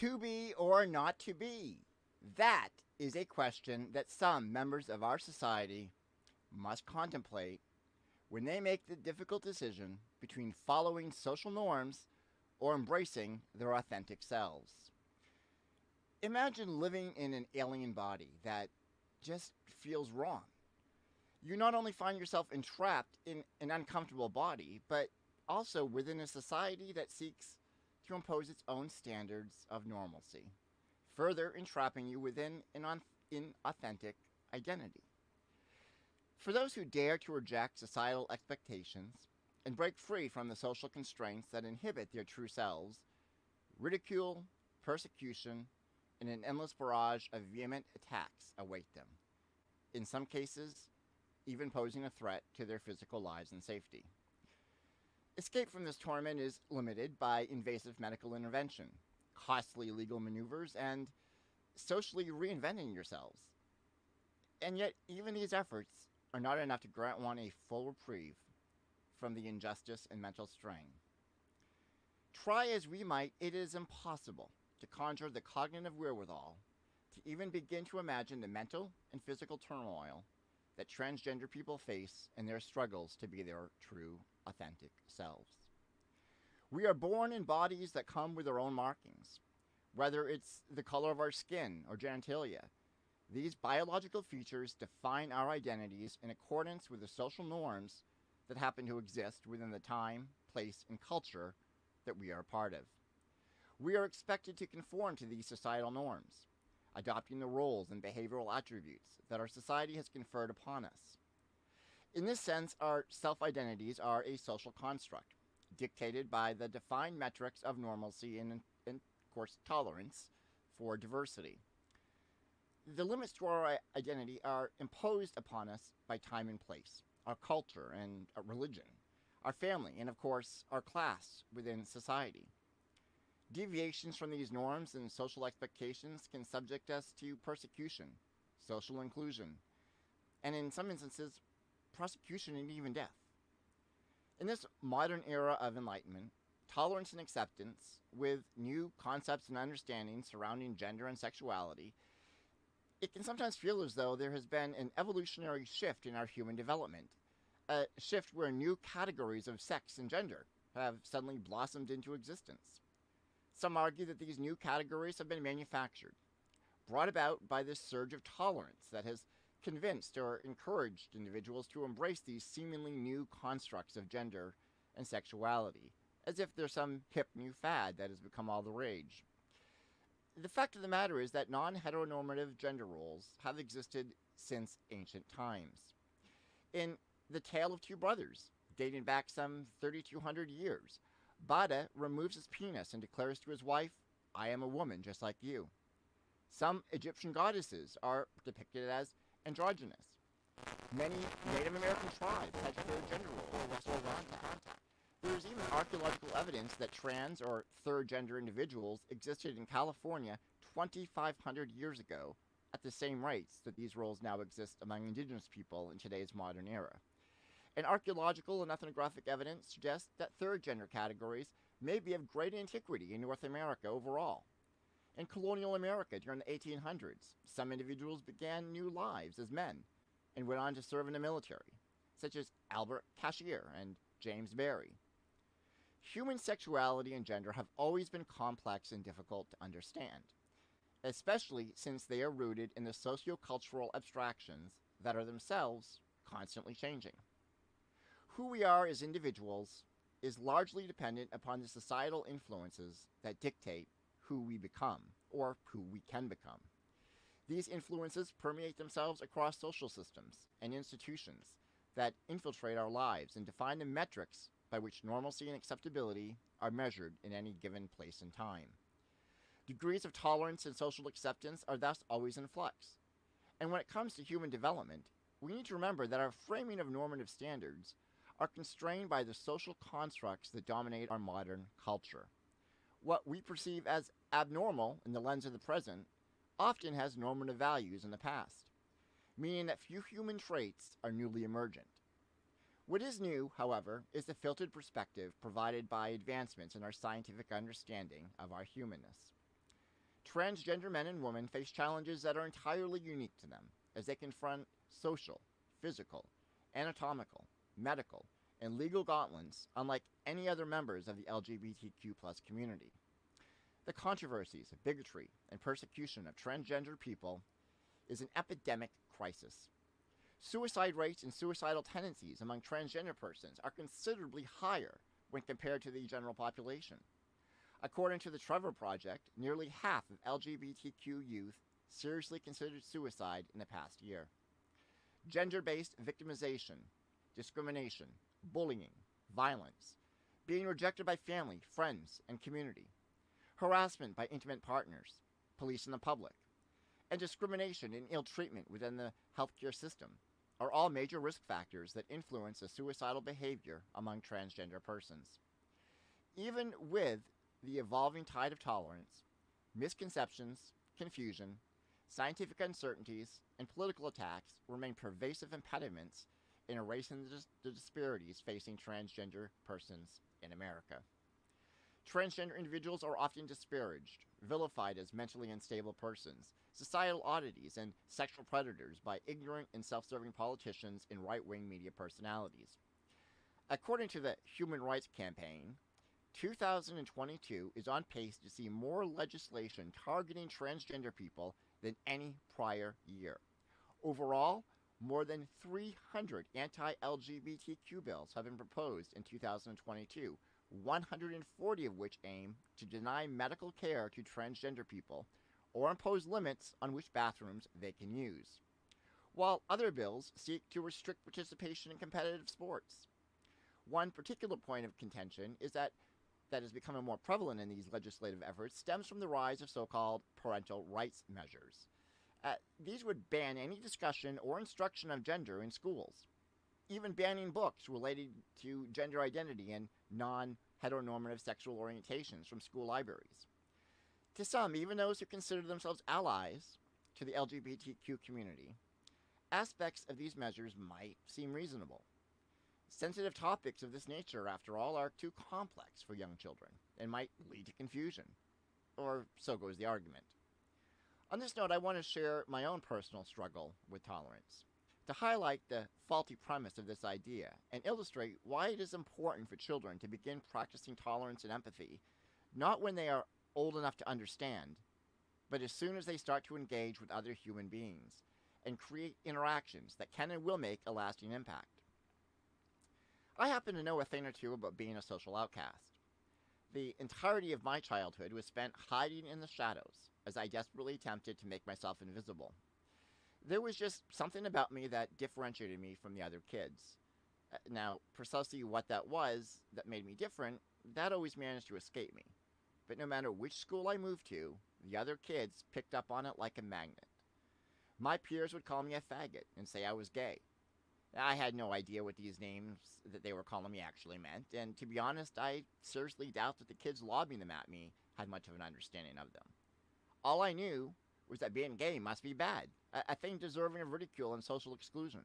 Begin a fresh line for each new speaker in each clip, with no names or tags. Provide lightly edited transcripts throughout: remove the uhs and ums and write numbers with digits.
To be or not to be? That is a question that some members of our society must contemplate when they make the difficult decision between following social norms or embracing their authentic selves. Imagine living in an alien body that just feels wrong. You not only find yourself entrapped in an uncomfortable body, but also within a society that seeks to impose its own standards of normalcy, further entrapping you within an inauthentic identity. For those who dare to reject societal expectations and break free from the social constraints that inhibit their true selves, ridicule, persecution, and an endless barrage of vehement attacks await them, in some cases, even posing a threat to their physical lives and safety. Escape from this torment is limited by invasive medical intervention, costly legal maneuvers, and socially reinventing yourselves. And yet, even these efforts are not enough to grant one a full reprieve from the injustice and mental strain. Try as we might, it is impossible to conjure the cognitive wherewithal to even begin to imagine the mental and physical turmoil that transgender people face in their struggles to be their true, authentic selves. We are born in bodies that come with their own markings, whether it's the color of our skin or genitalia. These biological features define our identities in accordance with the social norms that happen to exist within the time, place, and culture that we are a part of. We are expected to conform to these societal norms, adopting the roles and behavioral attributes that our society has conferred upon us. In this sense, our self-identities are a social construct, dictated by the defined metrics of normalcy and of course, tolerance for diversity. The limits to our identity are imposed upon us by time and place, our culture and our religion, our family, and of course, our class within society. Deviations from these norms and social expectations can subject us to persecution, social inclusion, and in some instances, prosecution and even death. In this modern era of enlightenment, tolerance and acceptance, with new concepts and understandings surrounding gender and sexuality, it can sometimes feel as though there has been an evolutionary shift in our human development, a shift where new categories of sex and gender have suddenly blossomed into existence. Some argue that these new categories have been manufactured, brought about by this surge of tolerance that has convinced or encouraged individuals to embrace these seemingly new constructs of gender and sexuality, as if they're some hip new fad that has become all the rage. The fact of the matter is that non-heteronormative gender roles have existed since ancient times. In The Tale of Two Brothers, dating back some 3,200 years, Bada removes his penis and declares to his wife, "I am a woman just like you." Some Egyptian goddesses are depicted as androgynous. Many Native American tribes had third gender roles before contact. There is even archaeological evidence that trans or third gender individuals existed in California 2,500 years ago at the same rates that these roles now exist among indigenous people in today's modern era. And archaeological and ethnographic evidence suggests that third gender categories may be of great antiquity in North America overall. In colonial America during the 1800s, some individuals began new lives as men and went on to serve in the military, such as Albert Cashier and James Barry. Human sexuality and gender have always been complex and difficult to understand, especially since they are rooted in the sociocultural abstractions that are themselves constantly changing. Who we are as individuals is largely dependent upon the societal influences that dictate who we become, or who we can become. These influences permeate themselves across social systems and institutions that infiltrate our lives and define the metrics by which normalcy and acceptability are measured in any given place and time. Degrees of tolerance and social acceptance are thus always in flux. And when it comes to human development, we need to remember that our framing of normative standards are constrained by the social constructs that dominate our modern culture. What we perceive as abnormal in the lens of the present often has normative values in the past, meaning that few human traits are newly emergent. What is new, however, is the filtered perspective provided by advancements in our scientific understanding of our humanness. Transgender men and women face challenges that are entirely unique to them as they confront social, physical, anatomical, medical, and legal gauntlets unlike any other members of the LGBTQ community. The controversies, bigotry, and persecution of transgender people is an epidemic crisis. Suicide rates and suicidal tendencies among transgender persons are considerably higher when compared to the general population. According to the Trevor Project, nearly half of LGBTQ youth seriously considered suicide in the past year. Gender-based victimization, discrimination, bullying, violence, being rejected by family, friends, and community, harassment by intimate partners, police and the public, and discrimination and ill treatment within the healthcare system are all major risk factors that influence the suicidal behavior among transgender persons. Even with the evolving tide of tolerance, misconceptions, confusion, scientific uncertainties, and political attacks remain pervasive impediments in erasing the disparities facing transgender persons in America. Transgender individuals are often disparaged, vilified as mentally unstable persons, societal oddities, and sexual predators by ignorant and self-serving politicians and right-wing media personalities. According to the Human Rights Campaign, 2022 is on pace to see more legislation targeting transgender people than any prior year. Overall, more than 300 anti-LGBTQ bills have been proposed in 2022, 140 of which aim to deny medical care to transgender people or impose limits on which bathrooms they can use, while other bills seek to restrict participation in competitive sports. One particular point of contention is that is becoming more prevalent in these legislative efforts stems from the rise of so-called parental rights measures. These would ban any discussion or instruction of gender in schools, even banning books related to gender identity and non-heteronormative sexual orientations from school libraries. To some, even those who consider themselves allies to the LGBTQ community, aspects of these measures might seem reasonable. Sensitive topics of this nature, after all, are too complex for young children and might lead to confusion. Or so goes the argument. On this note, I want to share my own personal struggle with tolerance, to highlight the faulty premise of this idea and illustrate why it is important for children to begin practicing tolerance and empathy, not when they are old enough to understand, but as soon as they start to engage with other human beings and create interactions that can and will make a lasting impact. I happen to know a thing or two about being a social outcast. The entirety of my childhood was spent hiding in the shadows as I desperately attempted to make myself invisible. There was just something about me that differentiated me from the other kids. Now, precisely what that was that made me different, that always managed to escape me. But no matter which school I moved to, the other kids picked up on it like a magnet. My peers would call me a faggot and say I was gay. I had no idea what these names that they were calling me actually meant, and to be honest, I seriously doubt that the kids lobbying them at me had much of an understanding of them. All I knew was that being gay must be bad, a thing deserving of ridicule and social exclusion.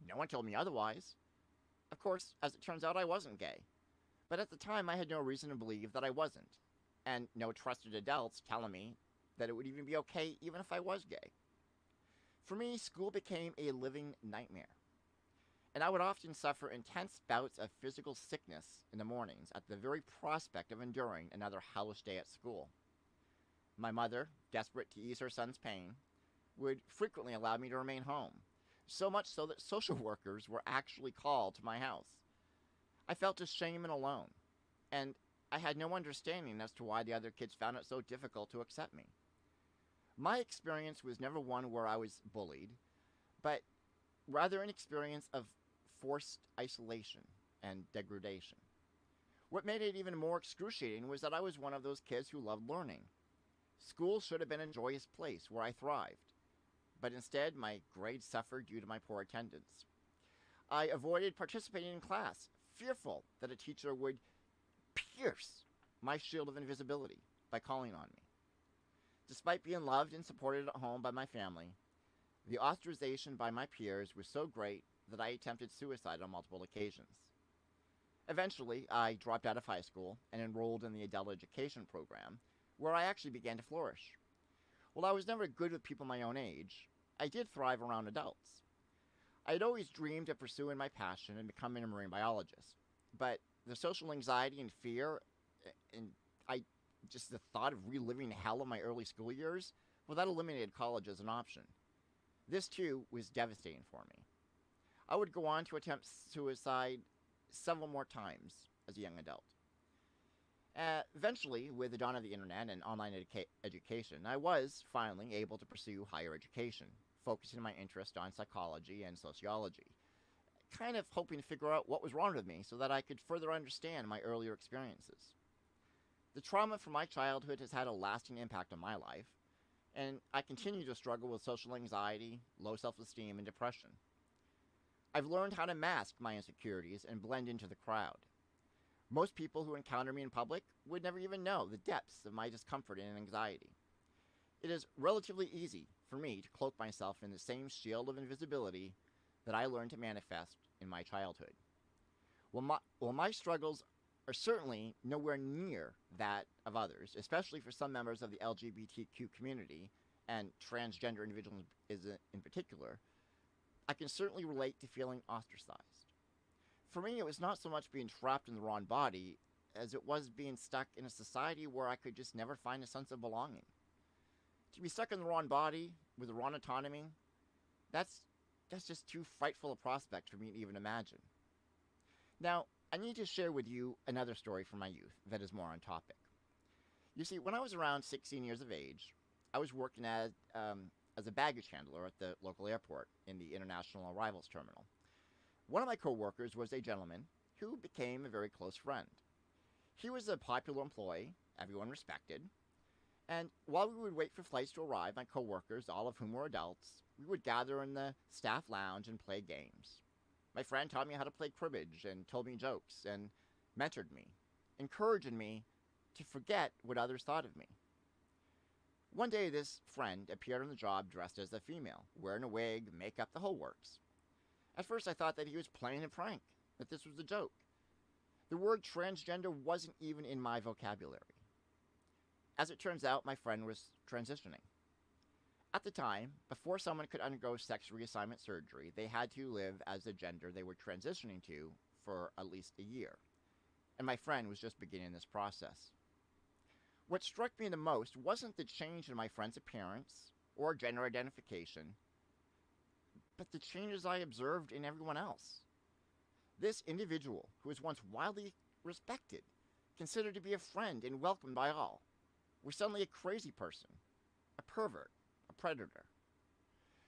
No one told me otherwise. Of course, as it turns out, I wasn't gay. But at the time, I had no reason to believe that I wasn't, and no trusted adults telling me that it would even be okay even if I was gay. For me, school became a living nightmare, and I would often suffer intense bouts of physical sickness in the mornings at the very prospect of enduring another hellish day at school. My mother, desperate to ease her son's pain, would frequently allow me to remain home, so much so that social workers were actually called to my house. I felt ashamed and alone, and I had no understanding as to why the other kids found it so difficult to accept me. My experience was never one where I was bullied, but rather an experience of forced isolation and degradation. What made it even more excruciating was that I was one of those kids who loved learning. School should have been a joyous place where I thrived, but instead my grades suffered due to my poor attendance. I avoided participating in class, fearful that a teacher would pierce my shield of invisibility by calling on me. Despite being loved and supported at home by my family, the ostracization by my peers was so great that I attempted suicide on multiple occasions. Eventually, I dropped out of high school and enrolled in the adult education program, where I actually began to flourish. While I was never good with people my own age, I did thrive around adults. I had always dreamed of pursuing my passion and becoming a marine biologist, but the social anxiety and fear, and I just the thought of reliving hell of my early school years, well, that eliminated college as an option. This too was devastating for me. I would go on to attempt suicide several more times as a young adult. Eventually, with the dawn of the internet and online education, I was finally able to pursue higher education, focusing my interest on psychology and sociology, kind of hoping to figure out what was wrong with me so that I could further understand my earlier experiences. The trauma from my childhood has had a lasting impact on my life, and I continue to struggle with social anxiety, low self-esteem, and depression. I've learned how to mask my insecurities and blend into the crowd. Most people who encounter me in public would never even know the depths of my discomfort and anxiety. It is relatively easy for me to cloak myself in the same shield of invisibility that I learned to manifest in my childhood. While my struggles are certainly nowhere near that of others, especially for some members of the LGBTQ community and transgender individuals in particular, I can certainly relate to feeling ostracized. For me, it was not so much being trapped in the wrong body as it was being stuck in a society where I could just never find a sense of belonging. To be stuck in the wrong body with the wrong autonomy, that's just too frightful a prospect for me to even imagine. Now, I need to share with you another story from my youth that is more on topic. You see, when I was around 16 years of age, I was working as a baggage handler at the local airport in the international arrivals terminal. One of my coworkers was a gentleman who became a very close friend. He was a popular employee, everyone respected, and while we would wait for flights to arrive, my coworkers, all of whom were adults, we would gather in the staff lounge and play games. My friend taught me how to play cribbage and told me jokes and mentored me, encouraging me to forget what others thought of me. One day, this friend appeared on the job dressed as a female, wearing a wig, makeup, the whole works. At first, I thought that he was playing a prank, that this was a joke. The word transgender wasn't even in my vocabulary. As it turns out, my friend was transitioning. At the time, before someone could undergo sex reassignment surgery, they had to live as the gender they were transitioning to for at least a year. And my friend was just beginning this process. What struck me the most wasn't the change in my friend's appearance or gender identification, but the changes I observed in everyone else. This individual, who was once widely respected, considered to be a friend and welcomed by all, was suddenly a crazy person, a pervert, a predator.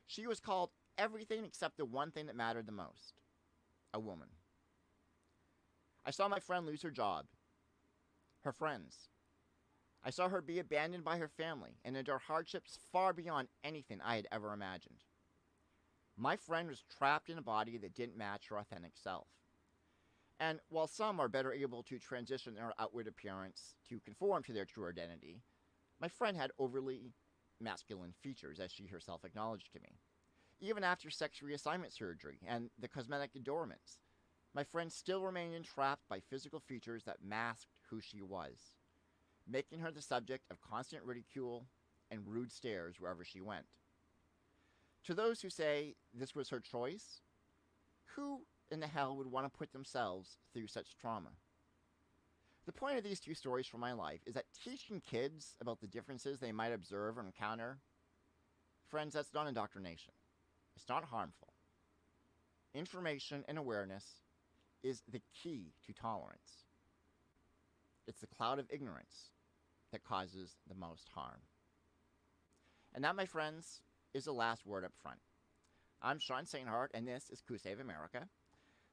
She was called everything except the one thing that mattered the most: a woman. I saw my friend lose her job, her friends. I saw her be abandoned by her family and endure hardships far beyond anything I had ever imagined. My friend was trapped in a body that didn't match her authentic self. And while some are better able to transition their outward appearance to conform to their true identity, my friend had overly masculine features, as she herself acknowledged to me. Even after sex reassignment surgery and the cosmetic adornments, my friend still remained entrapped by physical features that masked who she was, making her the subject of constant ridicule and rude stares wherever she went. To those who say this was her choice, who in the hell would want to put themselves through such trauma? The point of these two stories from my life is that teaching kids about the differences they might observe or encounter, friends, that's not indoctrination. It's not harmful. Information and awareness is the key to tolerance. It's the cloud of ignorance that causes the most harm. And that, my friends, is the last word up front. I'm Sean Sainthart, and this is Coup Save America.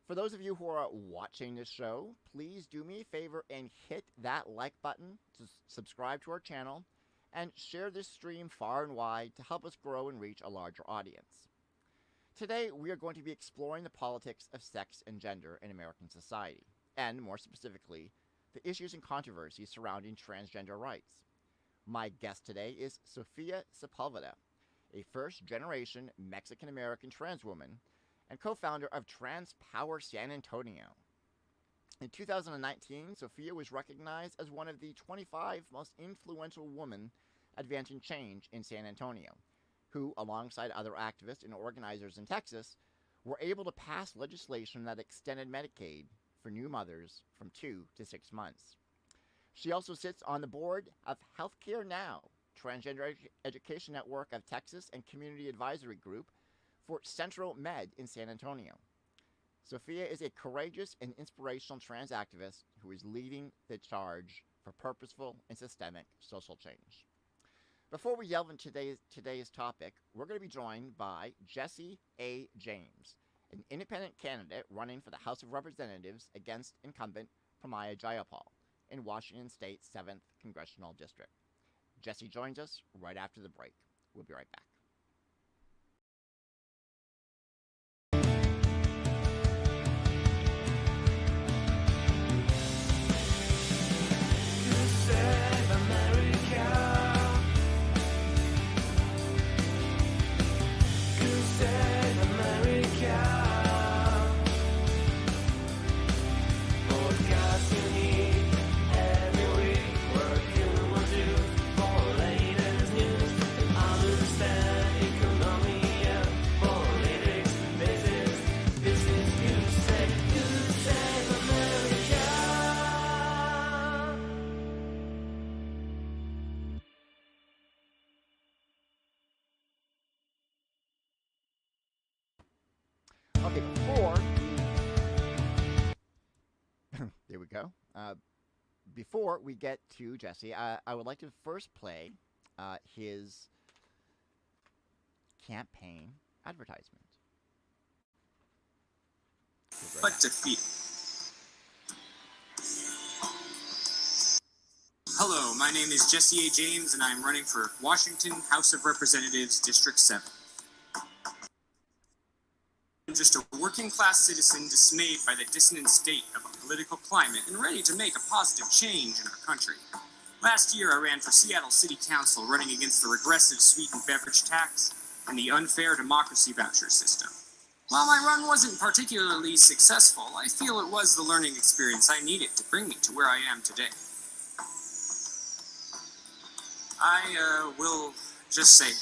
For those of you who are watching this show, please do me a favor and hit that like button to subscribe to our channel and share this stream far and wide to help us grow and reach a larger audience. Today, we are going to be exploring the politics of sex and gender in American society, and more specifically, the issues and controversies surrounding transgender rights. My guest today is Sofia Sepulveda, a first-generation Mexican-American trans woman and co-founder of Trans Power San Antonio. In 2019, Sophia was recognized as one of the 25 most influential women advancing change in San Antonio, who, alongside other activists and organizers in Texas, were able to pass legislation that extended Medicaid for new mothers from 2 to 6 months. She also sits on the board of Healthcare Now, Transgender Education Network of Texas, and Community Advisory Group for Central Med in San Antonio. Sophia is a courageous and inspirational trans activist who is leading the charge for purposeful and systemic social change. Before we delve into today's topic, we're going to be joined by Jesse A. James, an independent candidate running for the House of Representatives against incumbent Pramila Jayapal in Washington State's 7th Congressional District. Jesse joins us right after the break. We'll be right back. Okay, there we go. Before we get to Jesse, I would like to first play his campaign advertisement.
But defeat. Hello, my name is Jesse A. James, and I'm running for Washington House of Representatives, District 7. I'm just a working-class citizen dismayed by the dissonant state of our political climate and ready to make a positive change in our country. Last year, I ran for Seattle City Council, running against the regressive sweetened beverage tax and the unfair democracy voucher system. While my run wasn't particularly successful, I feel it was the learning experience I needed to bring me to where I am today. I will just say,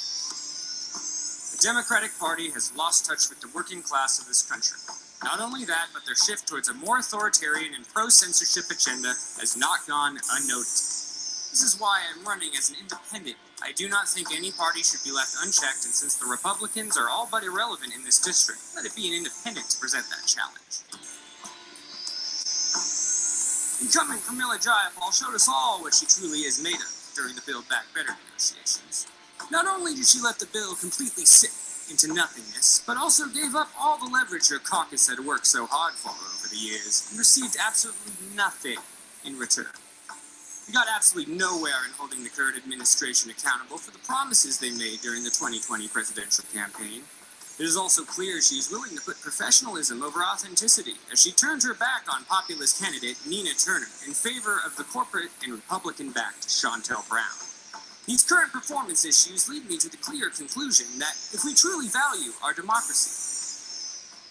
the Democratic Party has lost touch with the working class of this country. Not only that, but their shift towards a more authoritarian and pro-censorship agenda has not gone unnoticed. This is why I'm running as an independent. I do not think any party should be left unchecked, and since the Republicans are all but irrelevant in this district, let it be an independent to present that challenge. Incumbent Pramila Jayapal showed us all what she truly is made of during the Build Back Better negotiations. Not only did she let the bill completely sit into nothingness, but also gave up all the leverage her caucus had worked so hard for over the years and received absolutely nothing in return. We got absolutely nowhere in holding the current administration accountable for the promises they made during the 2020 presidential campaign. It is also clear she's willing to put professionalism over authenticity, as she turned her back on populist candidate Nina Turner in favor of the corporate and Republican-backed Shontel Brown. These current performance issues lead me to the clear conclusion that if we truly value our democracy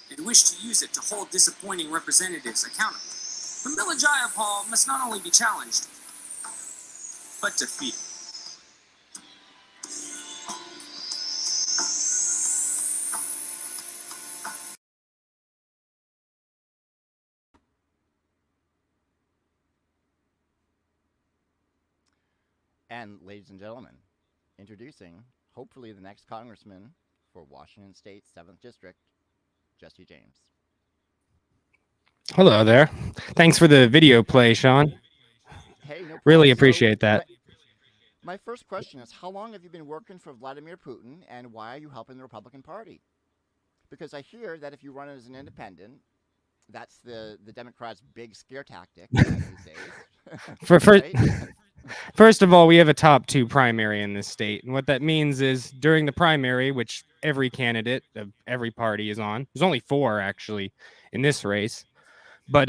and wish to use it to hold disappointing representatives accountable, Pramila Jayapal must not only be challenged, but defeated.
And ladies and gentlemen, introducing hopefully the next congressman for Washington State's 7th District, Jesse James.
Hello there. Thanks for the video play, Sean.
Hey, no problem.
Really appreciate that.
My first question is, how long have you been working for Vladimir Putin, and why are you helping the Republican Party? Because I hear that if you run as an independent, that's the Democrats' big scare tactic these days. Right?
First of all, we have a top 2 primary in this state. And what that means is during the primary, which every candidate of every party is on, there's only 4 actually in this race. But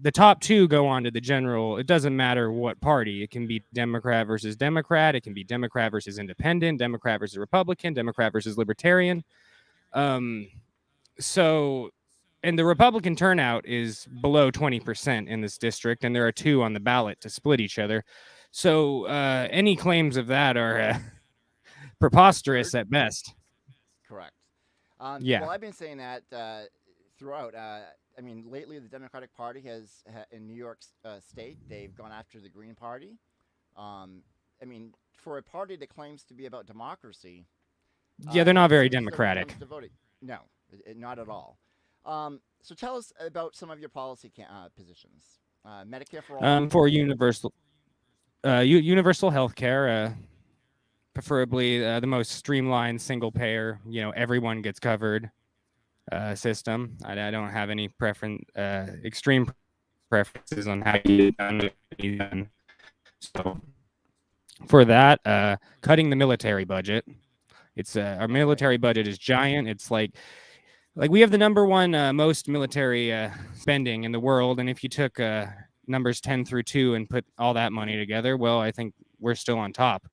the top 2 go on to the general. It doesn't matter what party. It can be Democrat versus Democrat. It can be Democrat versus Independent, Democrat versus Republican, Democrat versus Libertarian. So and the Republican turnout is below 20% in this district, and there are 2 on the ballot to split each other. So any claims of that are preposterous
Absurd.
at best.
Correct.
Yeah.
Well, I've been saying that throughout. I mean, lately the Democratic Party in New York State, they've gone after the Green Party. Um, I mean, for a party that claims to be about democracy,
Yeah, they're not
it
very
seems as though when it
democratic.
comes to voting, no, not at all. So tell us about some of your policy positions. Medicare for all.
For universal health care, preferably the most streamlined single payer, everyone gets covered system. I don't have any extreme preferences on how you get done. So for that, cutting the military budget. It's our
Okay.
military budget is giant. It's like we have the number one most military spending in the world, and if you took numbers 10 through 2 and put all that money together, well, I think we're still on top.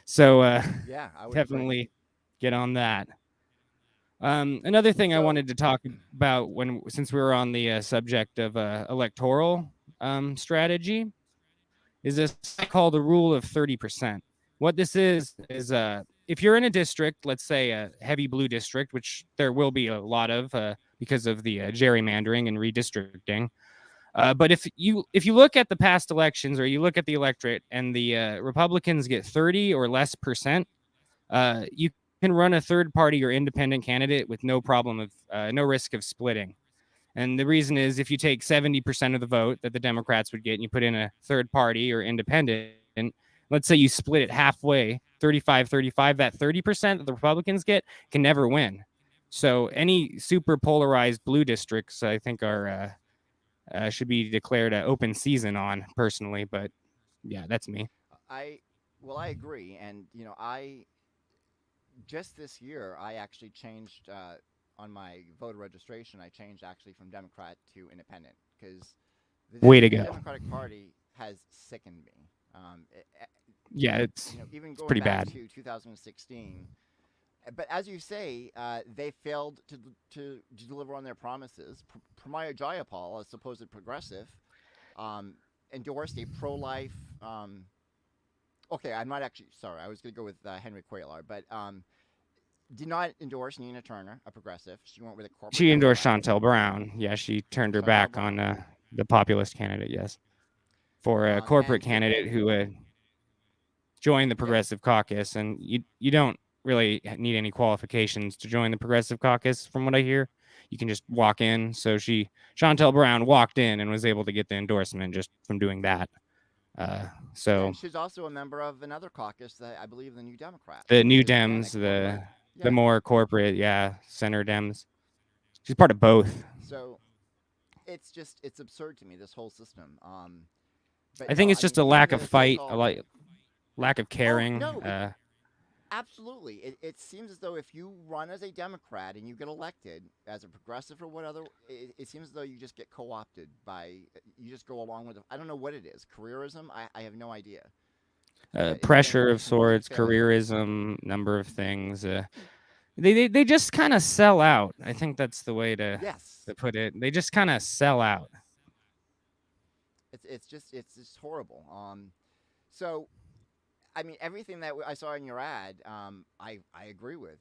So
Yeah, I would agree.
definitely get on that. Another thing I
So
wanted to talk about since we were on the subject of electoral strategy is this called the rule of 30%. What this is if you're in a district, let's say a heavy blue district, which there will be a lot of because of the gerrymandering and redistricting. But if you look at the past elections or you look at the electorate and the Republicans get 30 or less percent, you can run a third party or independent candidate with no problem of no risk of splitting. And the reason is if you take 70% of the vote that the Democrats would get and you put in a third party or independent, let's say you split it halfway, 35-35, that 30% that the Republicans get can never win. So any super polarized blue districts, I think, are should be declared an open season on personally. But yeah, that's me.
I well, I agree, and I just this year I actually changed on my voter registration. I changed actually from Democrat to Independent because
Way to
The
go.
Democratic Party has sickened me.
Yeah, it's
Even
it's
going
pretty
back
bad.
to 2016. But as you say, they failed to deliver on their promises. Pramila Jayapal, a supposed progressive, um, endorsed a pro-life. Okay, I'm not actually sorry. I was going to go with Henry Cuellar, but did not endorse Nina Turner, a progressive. She went with a corporate
She endorsed
Democrat,
Chantel Brown. Yeah, she turned her
Chantal
back on
Brown,
the populist candidate. Yes, for a corporate
and
candidate who joined the
yeah,
Progressive Caucus, and you don't really need any qualifications to join the Progressive Caucus, from what I hear. You can just walk in. So Chantel Brown, walked in and was able to get the endorsement just from doing that. So
and she's also a member of another caucus that I believe the New Democrats,
the
which
New
is again a
Dems,
corporate.
the
Yeah,
more corporate, yeah, center Dems. She's part of both.
so it's absurd to me this whole system. But
I think
no,
it's
I
just
mean
a
even
lack of
the
fight,
so-called.
lack of
Oh
caring.
no, absolutely. It seems as though if you run as a Democrat and you get elected as a progressive or whatever, it seems as though you just get co-opted by. You just go along with. I don't know what it is. Careerism. I have no idea.
Pressure
It's
of
a complete
sorts,
failure.
careerism, number of things. They just kind of sell out. I think that's the way
Yes,
to put it. They just kind of sell out.
it's just horrible. So I mean everything that I saw in your ad, I agree with.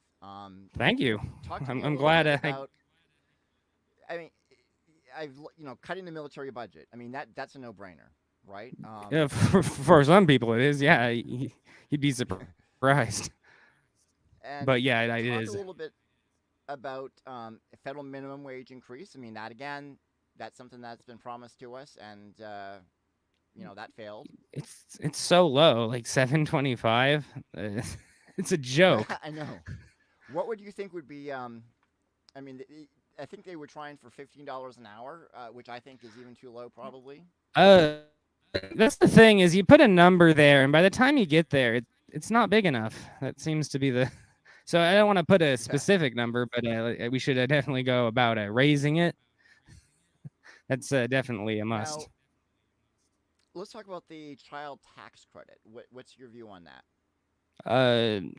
Thank you.
Talk to me a
I'm
little
glad.
bit about. I mean, cutting the military budget. I mean that's a no brainer, right?
Yeah, for some people it is. Yeah, you'd be surprised.
And
But yeah, it
talk a
is.
little bit about federal minimum wage increase. I mean, that again, that's something that's been promised to us, and that failed.
It's so low, like 725. It's a joke.
I know. What would you think would be? I mean, I think they were trying for $15 an hour, which I think is even too low, probably.
Uh, that's the thing is you put a number there, and by the time you get there, it's not big enough. That seems to be the. So I don't want to put a
Yeah.
specific number, but we should definitely go about raising it. That's definitely a
Now,
must.
let's talk about the child tax credit. What's your view on that?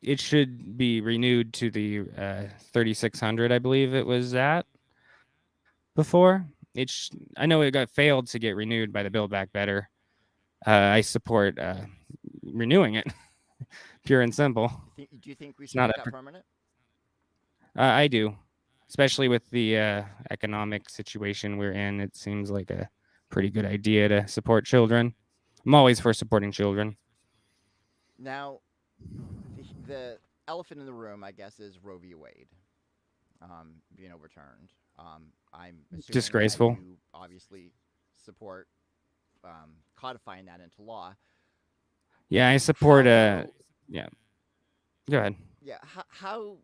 It should be renewed to the 3600, I believe it was at. before. I know it got failed to get renewed by the Build Back Better. I support renewing it, pure and simple.
Do you think we
It's
should
not
make
a.
that permanent?
I do, especially with the economic situation we're in. It seems like a pretty good idea to support children. I'm always for supporting children.
Now, the elephant in the room, I guess, is Roe v. Wade being overturned. I'm assuming that
Disgraceful.
you obviously support codifying that into law.
Yeah, I support.
How though?
Yeah, go ahead.
Yeah, how?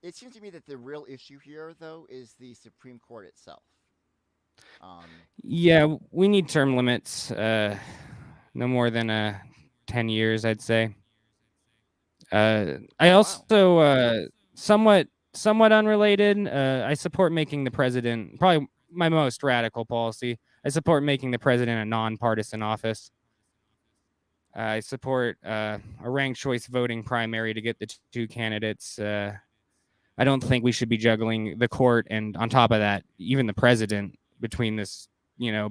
It seems to me that the real issue here, though, is the Supreme Court itself. Um,
Yeah, we need term limits. No more than 10 years, I'd say. I
oh wow.
also somewhat unrelated. I support making the president probably my most radical policy. I support making the president a nonpartisan office. I support a ranked choice voting primary to get the two candidates. I don't think we should be juggling the court and on top of that, even the president between this,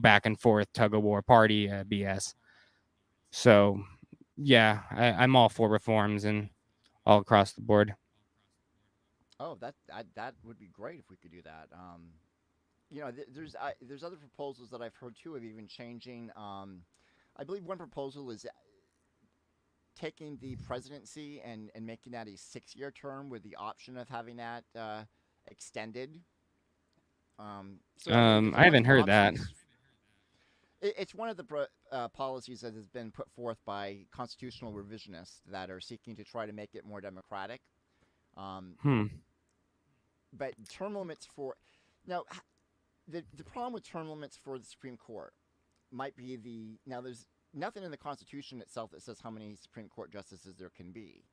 back and forth tug of war party BS. So, yeah, I'm all for reforms and all across the board.
Oh, that would be great if we could do that. There's other proposals that I've heard too of even changing. I believe one proposal is taking the presidency and making that a 6-year term with the option of having that extended. So there's a
I
bunch
haven't
of
heard that.
options. It's one of the policies that has been put forth by constitutional revisionists that are seeking to try to make it more democratic.
Hmm.
But term limits for now, the problem with term limits for the Supreme Court might be there's nothing in the Constitution itself that says how many Supreme Court justices there can be,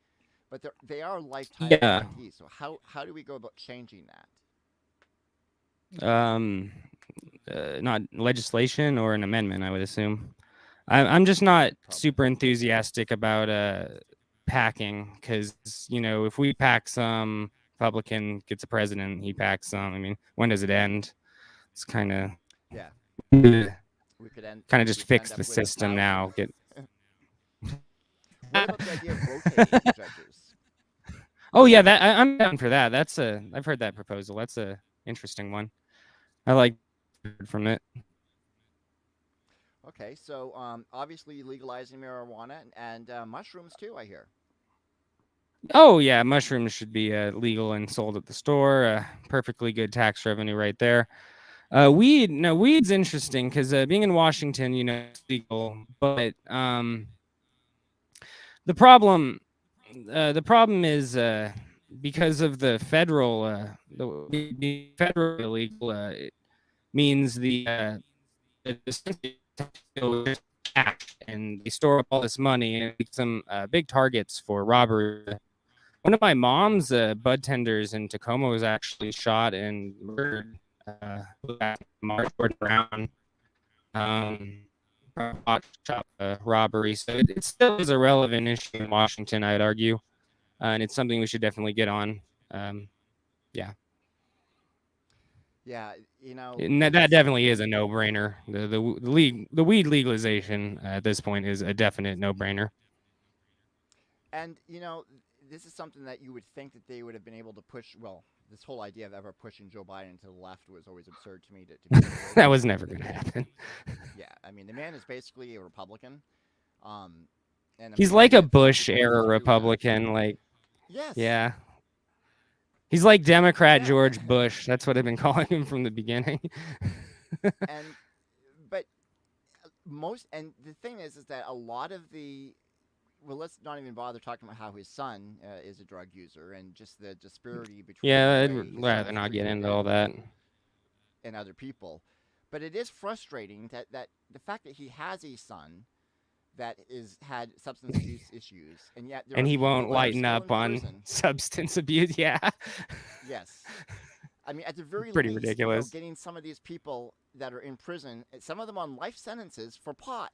but they are lifetime
Yeah.
appointees. So how do we go about changing that?
Not legislation or an amendment, I would assume. I'm just not
Probably.
super enthusiastic about packing because if we pack some Republican gets a president, he packs some. I mean, when does it end? It's kind of
Yeah,
kind
we
of just
could end
fix
up
the
with a
system
thousand.
now. Get
What about the idea of rotating judges?
oh yeah, I'm down for that. I've heard that proposal. That's a interesting one. I like from it.
Okay, so obviously legalizing marijuana and mushrooms too. I hear.
Oh yeah, mushrooms should be legal and sold at the store. Perfectly good tax revenue right there. Weed's interesting because being in Washington, it's legal, but the problem, is because of the federal, the federal illegal it means the cash and they store up all this money and it makes them big targets for robbery. One of my mom's bud tenders in Tacoma was actually shot and murdered March Brown shop robbery. So it still is a relevant issue in Washington, I'd argue, and it's something we should definitely get on. Yeah,
Yeah,
and that definitely is a no-brainer. The weed legalization at this point is a definite no-brainer.
and this is something that you would think that they would have been able to push. Well, this whole idea of ever pushing Joe Biden to the left was always absurd to me. To
That was never going to happen.
Yeah, I mean the man is basically a Republican, and I'm
He's
sure
like
he
a
had things
Bush
that he
era
wanted to do with that.
Republican. Like,
Yes.
yeah, he's like Democrat
Yeah,
George Bush. That's what I've been calling him from the beginning.
and but the thing is that a lot of the well, let's not even bother talking about how his son is a drug user and just the disparity between
Yeah,
the
I'd
way his son
rather
is
not get
treated
into all that.
and other people. But it is frustrating that the fact that he has a son that is had substance abuse issues, and yet there
And
are
he
people
won't
that are
lighten
still
up
in
on
prison.
substance abuse. Yeah,
Yes, I mean at the very
pretty
least,
ridiculous.
getting some of these people that are in prison, some of them on life sentences for pot.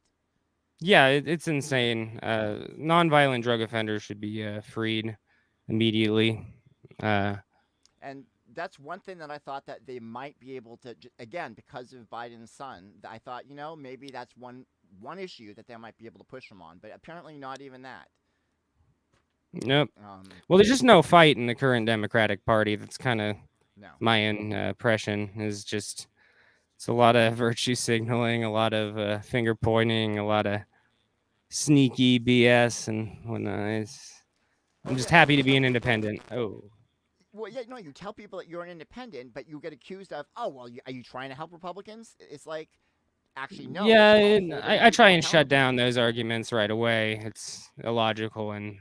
Yeah, it's insane. Nonviolent drug offenders should be freed immediately. Uh,
And that's one thing that I thought that they might be able to again because of Biden's son. I thought maybe that's one issue that they might be able to push him on, but apparently not even that.
Nope.
Um,
Well, there's just no fight in the current Democratic Party. That's kind of
no.
my impression. Is just it's a lot of virtue signaling, a lot of finger pointing, a lot of sneaky BS and whatnot. I'm
Well,
just
yeah, and
happy
you
to be
tell
an
people.
independent. Oh.
Well, yeah, no, you tell people that you're an independent, but you get accused of, oh, well, are you trying to help Republicans? It's like, actually, no,
Yeah,
it's called
and
holding
I try
people
and shut
accountable.
down those arguments right away. It's illogical and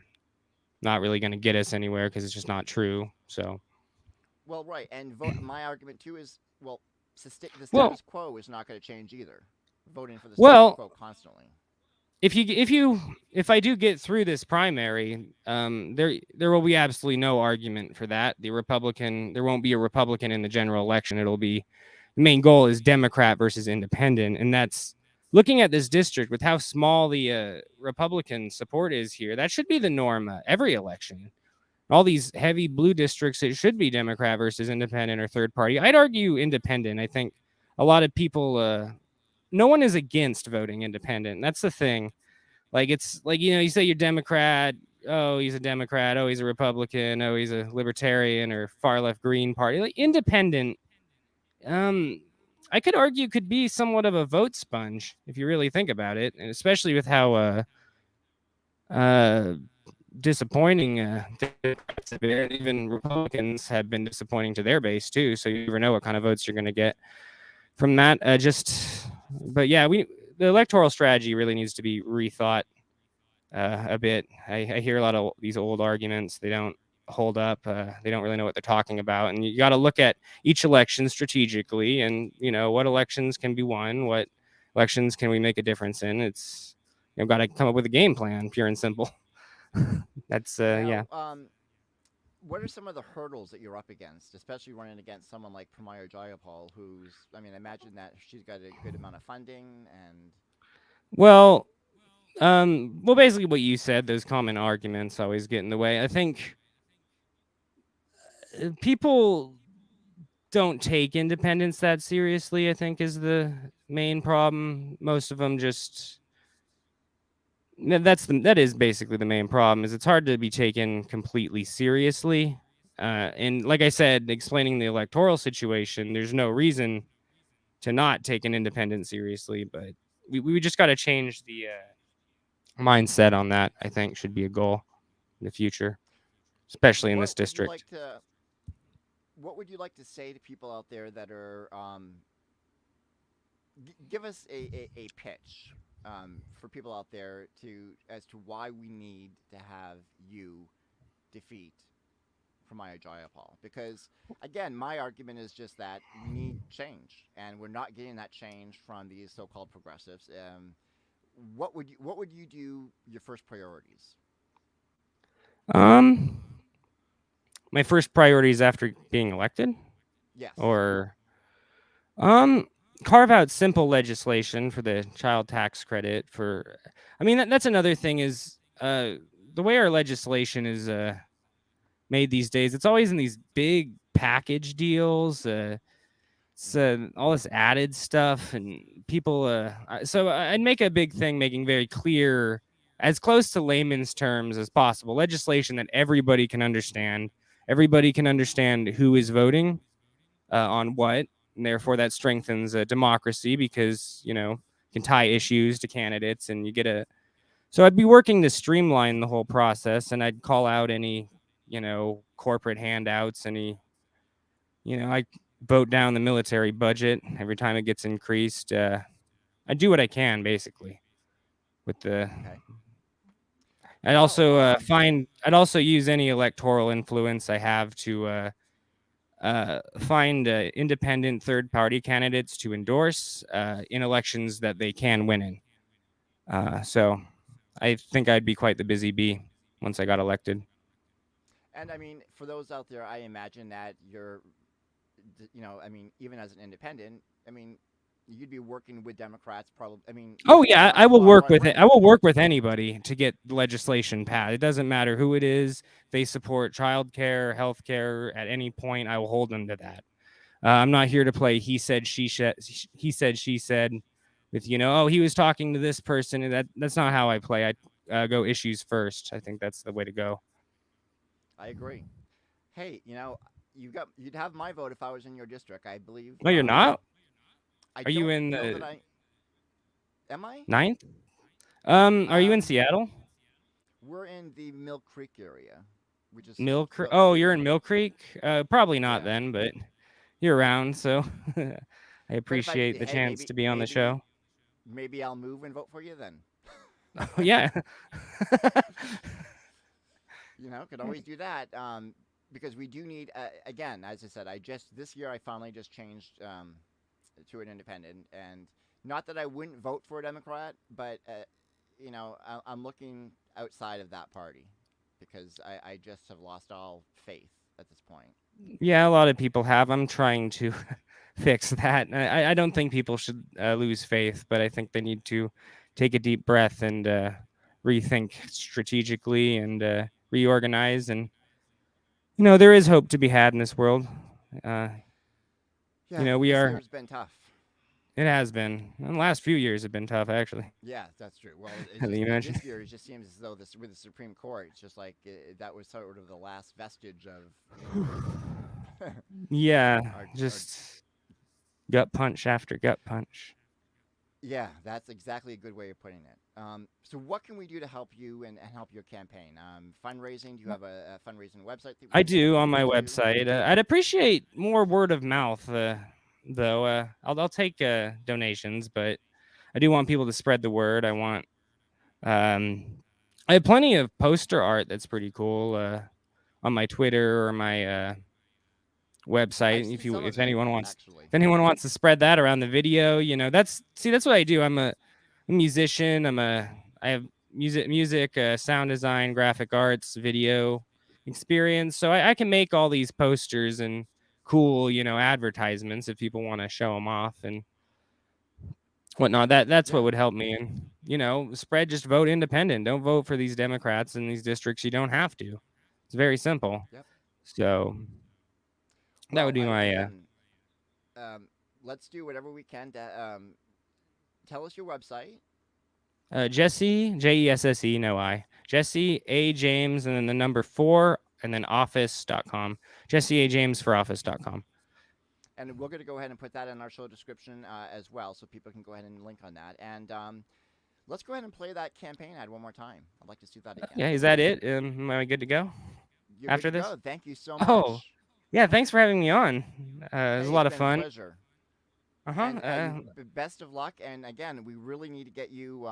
not really going to get us anywhere because it's just not true. So,
Well, right, and my argument too is, well, the
well,
status quo is not going to change either. Voting for the status
well,
quo constantly.
if I do get through this primary, there will be absolutely no argument for that. There won't be a Republican in the general election. It'll be the main goal is Democrat versus independent, and that's looking at this district with how small the Republican support is here. That should be the norm every election. All these heavy blue districts, it should be Democrat versus independent or third party. I'd argue independent. I think a lot of people, no one is against voting independent. That's the thing. Like it's like you say you're Democrat. Oh, he's a Democrat. Oh, he's a Republican. Oh, he's a Libertarian or far left Green Party. Like independent. Um, I could argue could be somewhat of a vote sponge if you really think about it, and especially with how uh disappointing Democrats have been. Even Republicans have been disappointing to their base too. So you never know what kind of votes you're going to get from that. But yeah, the electoral strategy really needs to be rethought a bit. I hear a lot of these old arguments. They don't hold up. They don't really know what they're talking about. And you got to look at each election strategically and, what elections can be won, what elections can we make a difference in. It's, got to come up with a game plan, pure and simple. That's,
Now,
yeah.
what are some of the hurdles that you're up against, especially running against someone like Pramila Jayapal, who's, I mean, I imagine that she's got a good amount of funding and.
Well, basically what you said, those common arguments always get in the way. I think people don't take independence that seriously, I think is the main problem. Most of them just that is basically the main problem is it's hard to be taken completely seriously. And like I said, explaining the electoral situation, there's no reason to not take an independent seriously, but we just got to change the mindset on that. I think should be a goal in the future, especially in this district.
What would you like to say to people out there that are give us a pitch for people out there as to why we need to have you defeat Pramila Jayapal? Because again, my argument is just that we need change, and we're not getting that change from these so-called progressives. What would you do your first priorities?
Um, my first priorities after being elected,
Yes.
or Um, carve out simple legislation for the child tax credit for. I mean, that's another thing is the way our legislation is made these days. It's always in these big package deals. It's all this added stuff, and people. So I'd make a big thing, making very clear, as close to layman's terms as possible, legislation that everybody can understand. Everybody can understand who is voting on what, and therefore that strengthens democracy because you can tie issues to candidates, and you get a. So I'd be working to streamline the whole process, and I'd call out any corporate handouts, any I vote down the military budget every time it gets increased. I do what I can basically with the.
Okay.
I'd
Well,
also I'd also use any electoral influence I have to find independent third party candidates to endorse in elections that they can win in. So I think I'd be quite the busy bee once I got elected.
and I mean, for those out there, I imagine that I mean, even as an independent, I mean, you'd be working with Democrats, probably. I mean,
Oh yeah, I will
well,
work with it.
right
I will
now.
work with anybody to get legislation passed. It doesn't matter who it is. If they support childcare, healthcare at any point, I will hold them to that. I'm not here to play he said, he said, she said, with oh, he was talking to this person, and that's not how I play. I go issues first. I think that's the way to go.
I agree. Hey, you'd have my vote if I was in your district. I believe.
No, you're not.
I
Are you
don't
in
know that
the
I am. I.
ninth? Are you in
Um,
Seattle?
we're in the Mill Creek area, which is
Mill Creek?
the
Oh, you're in Mill Creek. Probably not
yeah.
then, but you're around, so I
But if I
appreciate the
hey,
chance
maybe
to be on the
maybe
show.
maybe I'll move and vote for you then.
Oh, yeah.
Could always do that. Because we do need again, as I said, I just this year I finally just changed to an independent, and not that I wouldn't vote for a Democrat, but I'm looking outside of that party because I just have lost all faith at this point.
Yeah, a lot of people have. I'm trying to fix that. I don't think people should lose faith, but I think they need to take a deep breath and rethink strategically and reorganize. And there is hope to be had in this world. Uh,
Yeah,
we
this
are.
year's been tough.
It has been. And the last few years have been tough, actually.
Yeah, that's true. Well, it
As
just
you mentioned.
this year it just seems as though this with the Supreme Court, it's just like that was sort of the last vestige of
Yeah,
our
just gut punch after gut punch.
yeah, that's exactly a good way of putting it. So, what can we do to help you and help your campaign? Fundraising? Do you have a fundraising website that we
I
can send
do on my
donations to?
website. I'd appreciate more word of mouth, though. I'll take donations, but I do want people to spread the word. Um, I have plenty of poster art that's pretty cool on my Twitter or my
I've
website.
seen some of
If
it
anyone wants,
actually.
if anyone wants to spread that around the video, that's what I do. I'm a musician. I have music, sound design, graphic arts, video experience. So I can make all these posters and cool, advertisements if people want to show them off and whatnot. That's what
Yeah,
would help me. And spread. Just vote independent. Don't vote for these Democrats in these districts. You don't have to. It's very simple.
yep.
So that would
Well,
be my
again, um, let's do whatever we can to tell us your website.
Jesse, Jesse, no I. Jesse A. James, and then the number 4, and then office.com. Jesse A. James for office.com.
And we're going to go ahead and put that in our show description as well, so people can go ahead and link on that. And let's go ahead and play that campaign ad one more time. I'd like to see that again.
Yeah, is that it? Am I good to go
You're good
after
to
this?
go. Thank you so
Oh,
much.
yeah, thanks for having me on. It was a
Hey,
lot
it's
of
been a
fun.
pleasure.
Uh-huh.
And best of luck. And again, we really need to get you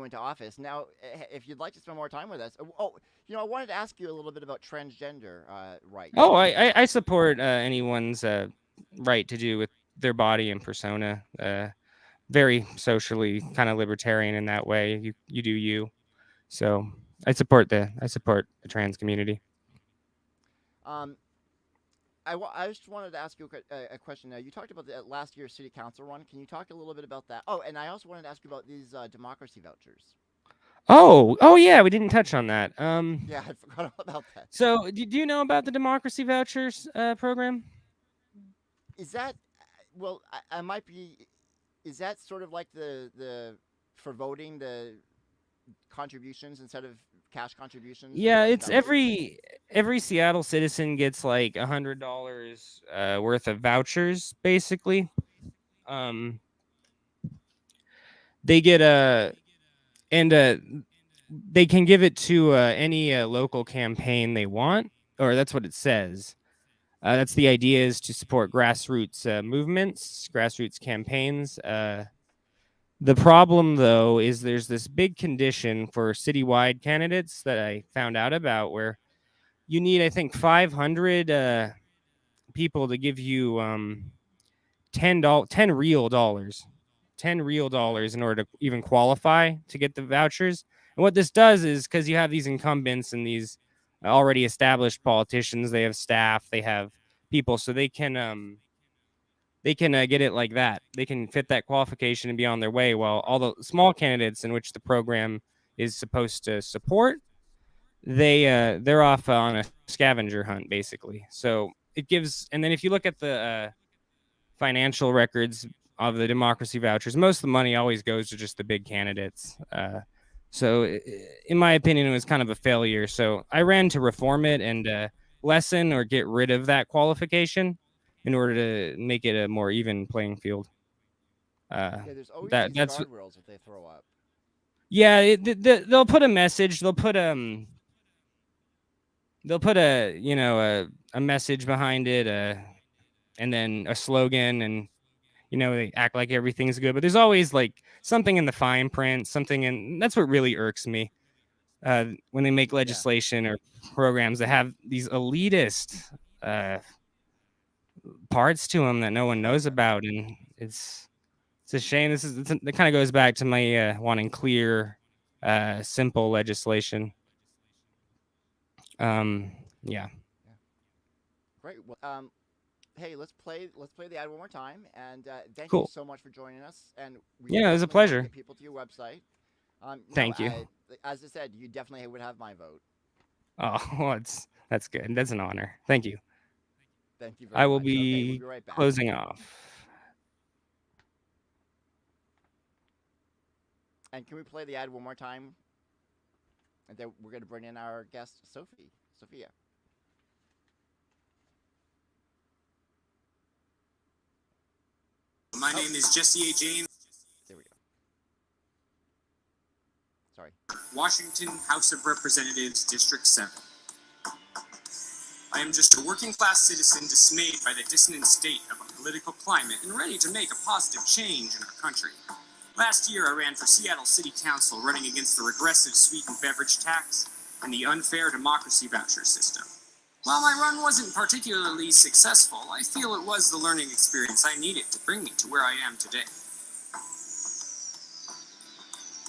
into office. Now, if you'd like to spend more time with us, I wanted to ask you a little bit about transgender rights.
Oh, I support anyone's right to do with their body and persona. Very socially kind of libertarian in that way. You do you. So I support the trans community.
Um, I just wanted to ask you a question. Now, you talked about the last year's city council run. Can you talk a little bit about that? Oh, and I also wanted to ask you about these democracy vouchers.
Oh yeah, we didn't touch on that.
Yeah, I forgot all about that.
So do you know about the democracy vouchers program?
Is that well? I might be. Is that sort of like the for voting the contributions instead of cash contributions
Yeah,
and
it's
vouchers?
every Seattle citizen gets like $100 worth of vouchers, basically. Um, they get and they can give it to any local campaign they want, or that's what it says. That's the idea, is to support grassroots movements, grassroots campaigns. The problem, though, is there's this big condition for citywide candidates that I found out about, where you need, I think, 500 people to give you $10 real dollars, $10 real in order to even qualify to get the vouchers. And what this does is, because you have these incumbents and these already established politicians, they have staff, they have people, so they can they can get it like that. They can fit that qualification and be on their way. While all the small candidates in which the program is supposed to support, they're off on a scavenger hunt basically. So it gives, and then if you look at the financial records of the democracy vouchers, most of the money always goes to just the big candidates. So in my opinion, it was kind of a failure. So I ran to reform it and lessen or get rid of that qualification in order to make it a more even playing field.
Yeah, there's always these
That's
guardrails that they throw up.
yeah. They'll put a message. They'll put a a message behind it, and then a slogan, and they act like everything's good, but there's always like something in the fine print, something in that's what really irks me. When they make legislation or programs that have these elitist uh, parts to them that no one knows about, and it's a shame. It kind of goes back to my wanting clear, simple legislation. Yeah.
Great. Well, hey, let's play the ad one more time. And thank you
Cool.
so much for joining us. And we
Yeah, it was a
definitely want to
pleasure.
get people to your website.
Thank you.
As I said, you definitely would have my vote.
Oh, well, that's good. That's an honor. Thank you.
Thank you very
I will
much. Okay, we'll
be
be right back.
closing off.
And can we play the ad one more time? And then we're going to bring in our guest, Sophia.
My name is Jesse A. James.
There we go. Sorry.
Washington House of Representatives, District 7. I am just a working class citizen dismayed by the dissonant state of our political climate and ready to make a positive change in our country. Last year, I ran for Seattle City Council, running against the regressive sweetened beverage tax and the unfair democracy voucher system. While my run wasn't particularly successful, I feel it was the learning experience I needed to bring me to where I am today.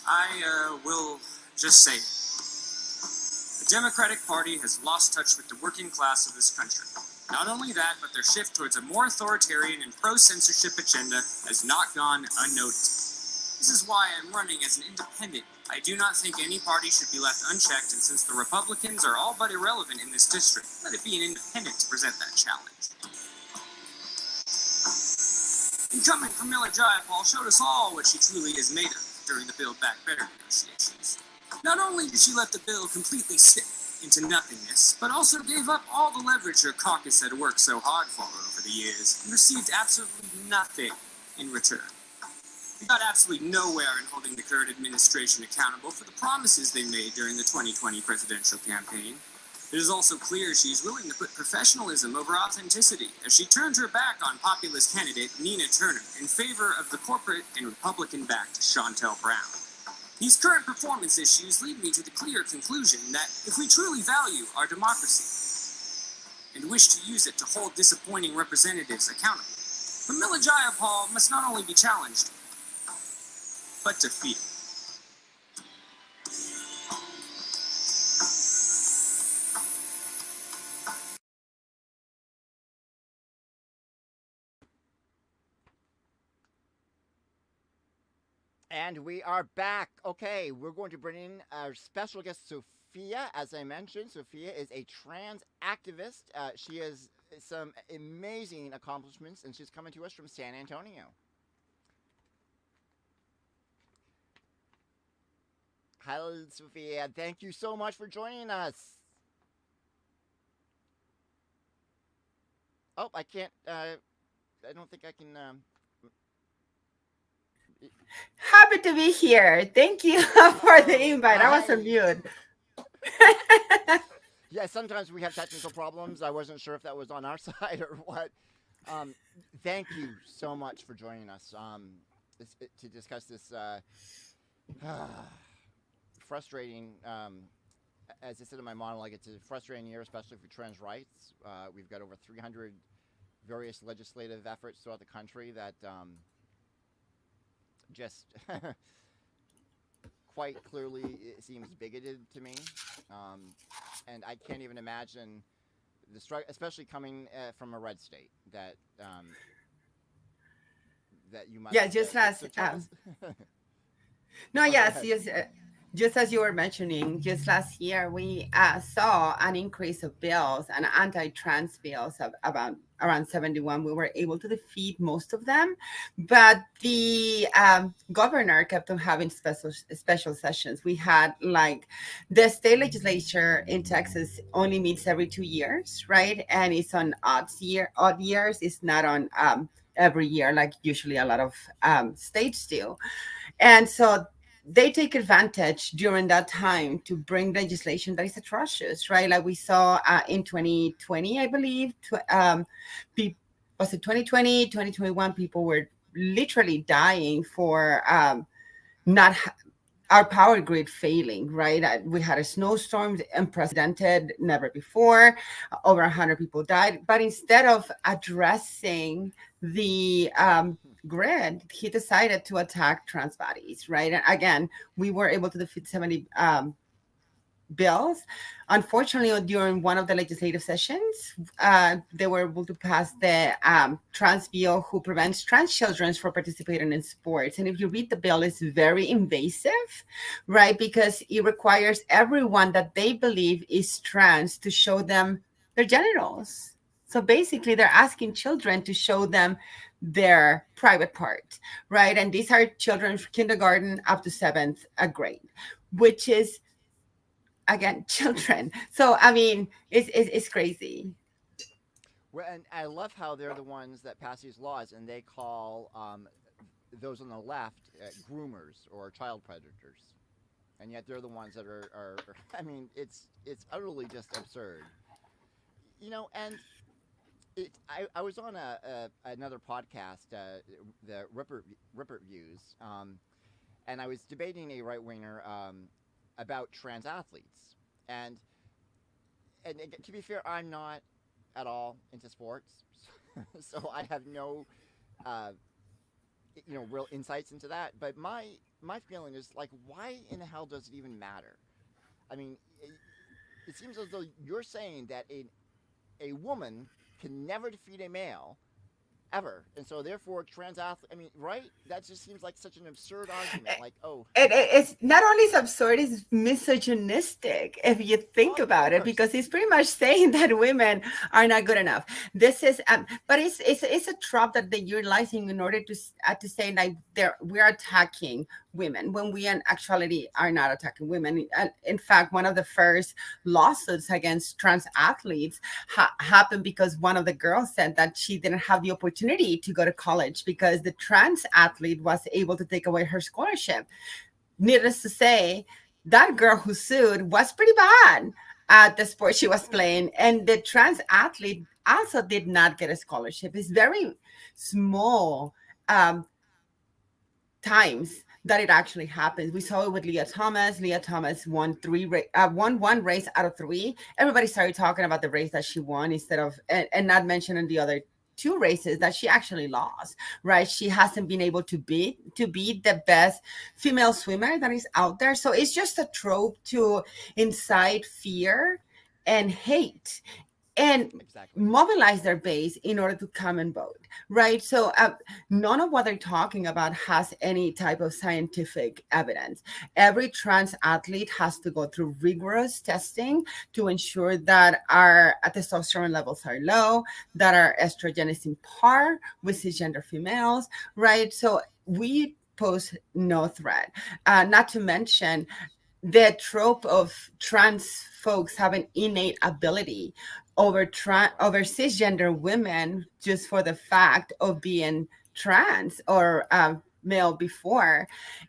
I will just say it. The Democratic Party has lost touch with the working class of this country. Not only that, but their shift towards a more authoritarian and pro-censorship agenda has not gone unnoticed. This is why I'm running as an independent. I do not think any party should be left unchecked, and since the Republicans are all but irrelevant in this district, let it be an independent to present that challenge. Incumbent Camilla Jayapal showed us all what she truly is made of during the Build Back Better negotiations. Not only did she let the bill completely sit into nothingness, but also gave up all the leverage her caucus had worked so hard for over the years and received absolutely nothing in return. We got absolutely nowhere in holding the current administration accountable for the promises they made during the 2020 presidential campaign. It is also clear she is willing to put professionalism over authenticity, as she turned her back on populist candidate Nina Turner in favor of the corporate and Republican-backed Shontel Brown. These current performance issues lead me to the clear conclusion that if we truly value our democracy and wish to use it to hold disappointing representatives accountable, Camilla Jayapal must not only be challenged, but defeated.
And we are back. Okay, we're going to bring in our special guest, Sophia. As I mentioned, Sophia is a trans activist. She has some amazing accomplishments, and she's coming to us from San Antonio. Hello, Sophia. Thank you so much for joining us. Oh, I can't. I don't think I can.
Happy to be here. Thank you for the invite. I was on mute.
Yeah, sometimes we have technical problems. I wasn't sure if that was on our side or what. Thank you so much for joining us to discuss this frustrating, as I said in my monologue, it's a frustrating year, especially for trans rights. We've got over 300 various legislative efforts throughout the country that just quite clearly it seems bigoted to me. And I can't even imagine the struggle, especially coming from a red state, that that you must
Yeah, just
so
last
tell us.
no,
Oh, go
yes,
ahead.
yes. Just as you were mentioning, just last year we saw an increase of bills and anti-trans bills of about around 71. We were able to defeat most of them, but the governor kept on having special sessions. We had like the state legislature in Texas only meets every 2 years, right? And it's on odd years. It's not on every year like usually a lot of states do. And so they take advantage during that time to bring legislation that is atrocious, right? Like we saw in 2020, I believe, was it 2020, 2021? People were literally dying for not our power grid failing, right? We had a snowstorm unprecedented, never before. Over 100 people died. But instead of addressing the grid, he decided to attack trans bodies, right? And again, we were able to defeat 70 bills. Unfortunately, during one of the legislative sessions, they were able to pass the trans bill who prevents trans children from participating in sports. And if you read the bill, it's very invasive, right? Because it requires everyone that they believe is trans to show them their genitals. So basically, they're asking children to show them their private part, right? And these are children from kindergarten up to seventh grade, which is again children. So I mean it's crazy.
Well, and I love how they're the ones that pass these laws, and they call those on the left groomers or child predators, and yet they're the ones that are. I mean, it's utterly just absurd, And I was on another podcast, the Ripper Views, and I was debating a right winger about trans athletes, and to be fair, I'm not at all into sports, so I have no uh, real insights into that. But my feeling is like, why in the hell does it even matter? I mean, it seems as though you're saying that a woman can never defeat a male ever, and so therefore trans athlete. I mean, right? That just seems like such an absurd argument. Like, oh,
It's not only it's absurd, it's misogynistic if you think
of
about it,
course.
because he's pretty much saying that women are not good enough. This is, but it's a trap that they're utilizing in order to say like we're attacking women when we in actuality are not attacking women. And in fact, one of the first lawsuits against trans athletes happened because one of the girls said that she didn't have the opportunity to go to college because the trans athlete was able to take away her scholarship. Needless to say, that girl who sued was pretty bad at the sport she was playing. And the trans athlete also did not get a scholarship. It's very small um, times that it actually happens. We saw it with Leah Thomas. Leah Thomas won one race out of three. Everybody started talking about the race that she won instead of and not mentioning the other two races that she actually lost. Right? She hasn't been able to be the best female swimmer that is out there. So it's just a trope to incite fear and hate and
Exactly.
mobilize their base in order to come and vote, right? So none of what they're talking about has any type of scientific evidence. Every trans athlete has to go through rigorous testing to ensure that our testosterone levels are low, that our estrogen is in par with cisgender females, right? So we pose no threat. Not to mention the trope of trans folks have an innate ability over cisgender women just for the fact of being trans or male before.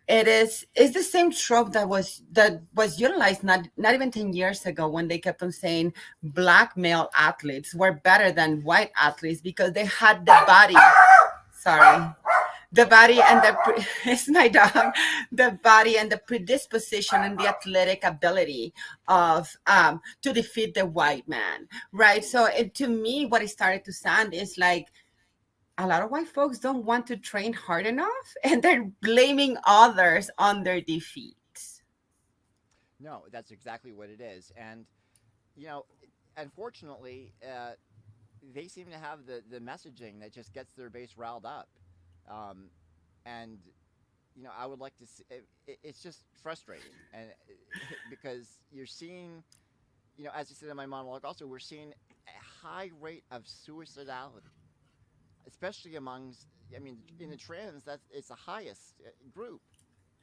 It's the same trope that was utilized not even 10 years ago when they kept on saying black male athletes were better than white athletes because they had the body. Sorry, the body and it's my dog, the body and the predisposition and the athletic ability of to defeat the white man, right? So to me what it started to sound is like a lot of white folks don't want to train hard enough and they're blaming others on their defeat.
No, that's exactly what it is, and you know, unfortunately, they seem to have the messaging that just gets their base riled up. um, and I would like to see. It's just frustrating, and because you're seeing, as I said in my monologue, also we're seeing a high rate of suicidality, especially amongst. I mean, in the trans, that's it's the highest group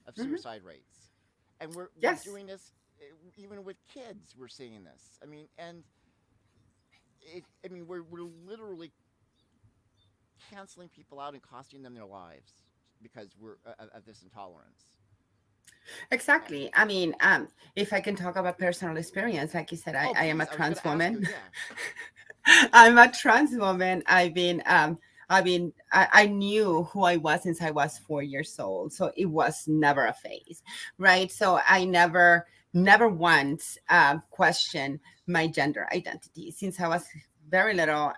of
Mhm.
suicide rates, and we're
Yes.
doing this even with kids. We're seeing this. I mean, and we're literally canceling people out and costing them their lives because we're of this intolerance.
Exactly. I mean, if I can talk about personal experience, like you said,
Oh,
I am a
please! I was going
trans
to ask you.
woman.
Yeah,
I'm a trans woman. I knew who I was since I was 4 years old. So it was never a phase, right? So I never once questioned my gender identity since I was very little.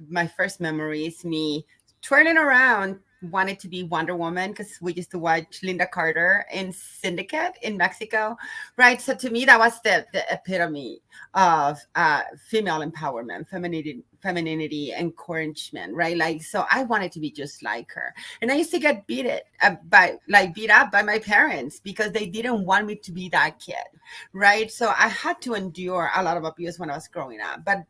My first memory is me twirling around, wanted to be Wonder Woman because we used to watch Linda Carter in Syndicate in Mexico, right? So to me, that was the epitome of female empowerment, femininity, encouragement, right? Like, so I wanted to be just like her, and I used to get beat up by my parents because they didn't want me to be that kid, right? So I had to endure a lot of abuse when I was growing up, but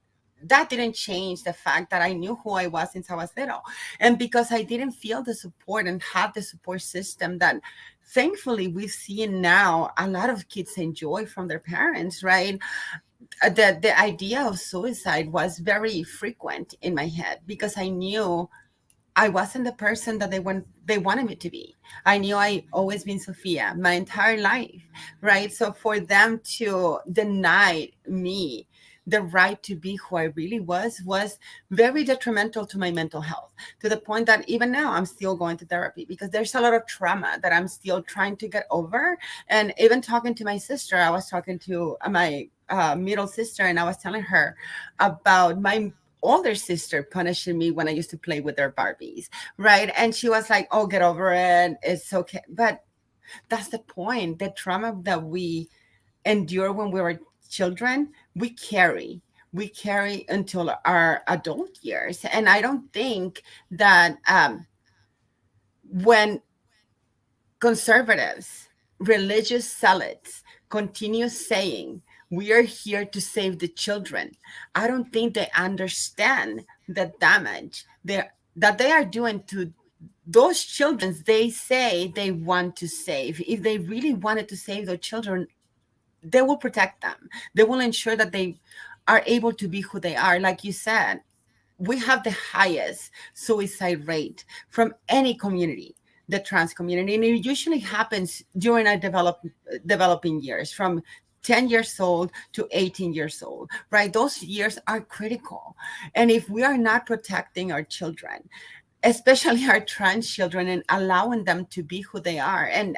that didn't change the fact that I knew who I was since I was little. And because I didn't feel the support and have the support system that thankfully we've seen now a lot of kids enjoy from their parents, right? The idea of suicide was very frequent in my head because I knew I wasn't the person that they wanted me to be. I knew I always been Sophia my entire life, right? So for them to deny me the right to be who I really was very detrimental to my mental health, to the point that even now I'm still going to therapy because there's a lot of trauma that I'm still trying to get over. And even talking to my sister, I was talking to my middle sister, and I was telling her about my older sister punishing me when I used to play with their Barbies, right? And she was like, "Oh, get over it. It's okay." But that's the point. The trauma that we endure when we were children, we carry until our adult years. And I don't think that when conservatives, religious zealots continue saying, we are here to save the children, I don't think they understand the damage that they are doing to those children they say they want to save. If they really wanted to save their children, they will protect them. They will ensure that they are able to be who they are. Like you said, we have the highest suicide rate from any community, the trans community, and it usually happens during our developing years, from 10 years old to 18 years old, right? Those years are critical. And if we are not protecting our children, especially our trans children, and allowing them to be who they are, and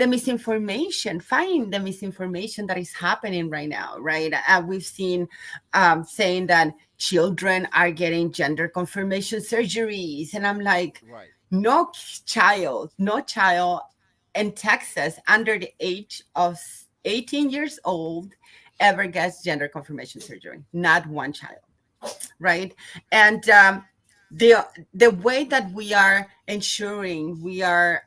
the misinformation, finding the misinformation that is happening right now, right? We've seen saying that children are getting gender confirmation surgeries. And I'm like,
right.
no child in Texas under the age of 18 years old ever gets gender confirmation surgery. Not one child, right? And the way that we are ensuring we are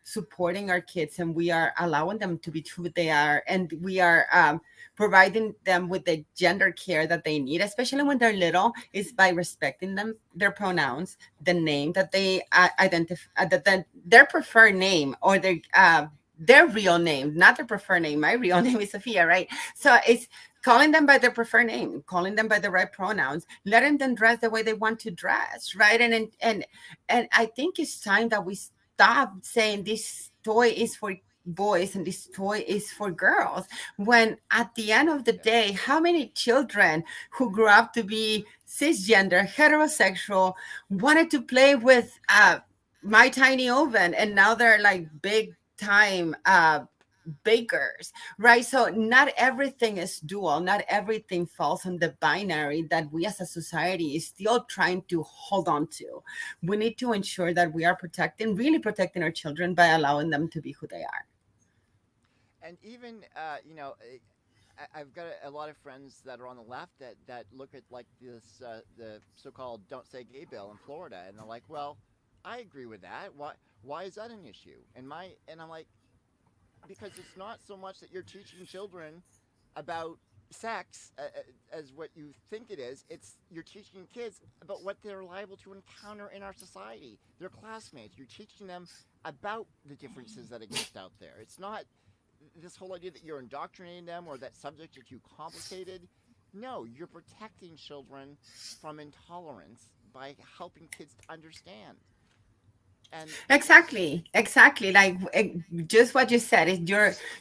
supporting our kids and we are allowing them to be who they are, and we are providing them with the gender care that they need, especially when they're little, is by respecting them, their pronouns, the name that they identify, that their preferred name, or their real name, not their preferred name. My real name is Sophia, right? So it's calling them by their preferred name, calling them by the right pronouns, letting them dress the way they want to dress, right? And I think it's time that we stop saying this toy is for boys and this toy is for girls, when at the end of the
Yes.
day, how many children who grew up to be cisgender, heterosexual, wanted to play with my tiny oven, and now they're like big time bakers, right? So not everything is dual, not everything falls on the binary that we as a society is still trying to hold on to. We need to ensure that we are really protecting our children by allowing them to be who they are.
And even I've got a lot of friends that are on the left that look at like this the so-called "Don't Say Gay" bill in Florida, and they're like, well. I agree with that. Why is that an issue? And I'm like, because it's not so much that you're teaching children about sex as what you think it is. It's you're teaching kids about what they're liable to encounter in our society, their classmates. You're teaching them about the differences that exist out there. It's not this whole idea that you're indoctrinating them or that subjects are too complicated. No, you're protecting children from intolerance by helping kids to understand. And
Exactly, like just what you said is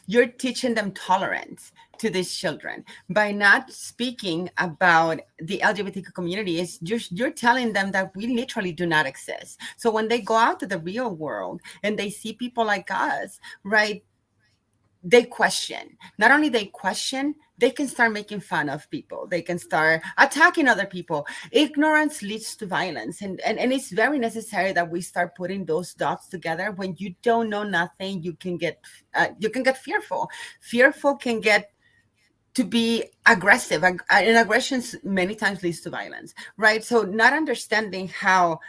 you're teaching them tolerance to these children by not speaking about the LGBTQ community. Is you're telling them that we literally do not exist. So when they go out to the real world and they see people like us, right, they question. Not only they question, they can start making fun of people, they can start attacking other people. Ignorance leads to violence, and it's very necessary that we start putting those dots together. When you don't know nothing, you can get fearful. Fearful can get to be aggressive, and aggressions many times leads to violence, right? So not understanding how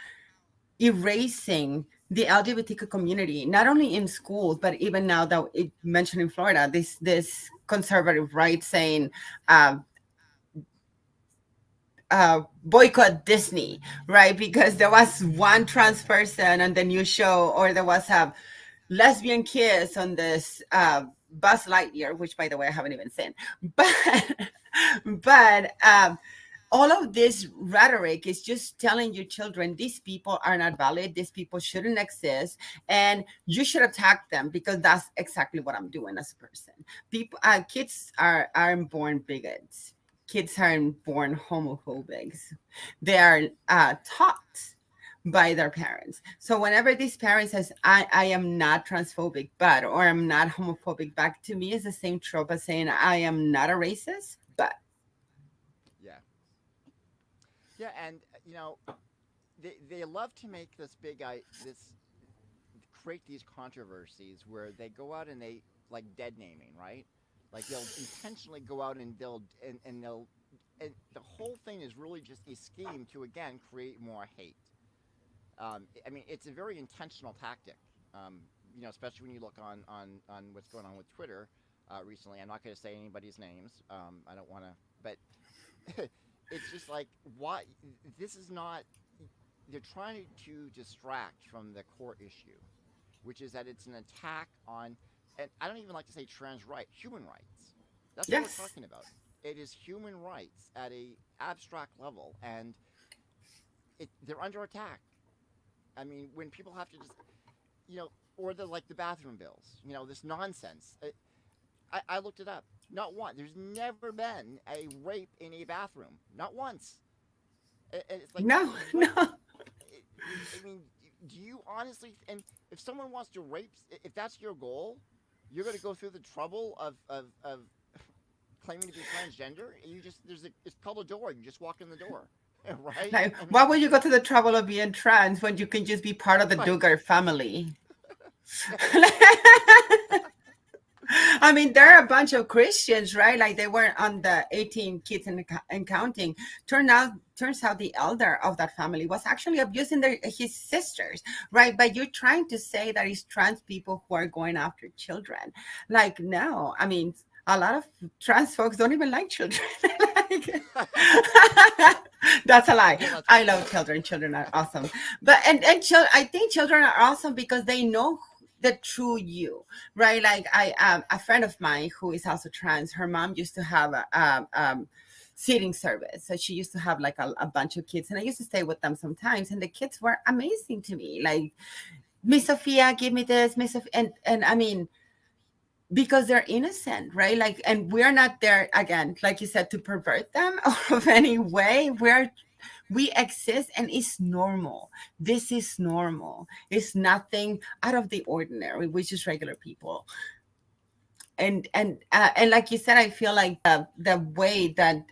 erasing the LGBTQ community, not only in schools, but even now that it mentioned in Florida, this conservative right saying, uh, boycott Disney, right? Because there was one trans person on the new show, or there was a lesbian kiss on this Buzz Lightyear, which by the way I haven't even seen, but but all of this rhetoric is just telling your children these people are not valid, these people shouldn't exist, and you should attack them, because that's exactly what I'm doing as a person. People, kids aren't born bigots. Kids aren't born homophobics. They are taught by their parents. So whenever this parent says, I am not transphobic, but, or I'm not homophobic, back to me is the same trope as saying I am not a racist, but.
yeah, yeah, and they love to make this this create these controversies where they go out and they like dead naming, right? Like they'll intentionally go out and they'll and the whole thing is really just a scheme to again create more hate. I mean, it's a very intentional tactic. Especially when you look on what's going on with Twitter recently. I'm not going to say anybody's names. I don't want to, but it's just like why this is not. They're trying to distract from the core issue, which is that it's an attack on, and I don't even like to say human rights. That's what we're
Yes.
talking about. It is human rights at a abstract level, and they're under attack. I mean, when people have to just, or the bathroom bills, this nonsense. I looked it up. Not one. There's never been a rape in a bathroom. Not once. And it's like,
No,
what?
no.
I mean, do you honestly? And if someone wants to rape, if that's your goal, you're going to go through the trouble of claiming to be transgender. You just it's called a door. You just walk in the door, right?
Like,
I
why
mean,
would you go to the trouble of being trans when you can just be part of the
right?
Duggar family?
Yeah,
I mean, there are a bunch of Christians, right? Like they were on the 18 kids and counting. Turns out the elder of that family was actually abusing his sisters, right? But you're trying to say that it's trans people who are going after children. Like, no, I mean, a lot of trans folks don't even like children. Like, that's a lie.
yeah. Let's
I
face
love
it.
children. Children are awesome. But I think children are awesome because they know the true you, right? Like a friend of mine who is also trans, her mom used to have a seating service. So she used to have like a bunch of kids, and I used to stay with them sometimes, and the kids were amazing to me. Like, Miss Sophia, give me this, Miss Sophia, and I mean, because they're innocent, right? Like, and we're not there again, like you said, to pervert them of any way. We exist, and it's normal. This is normal. It's nothing out of the ordinary. We're just regular people. And like you said, I feel like the way that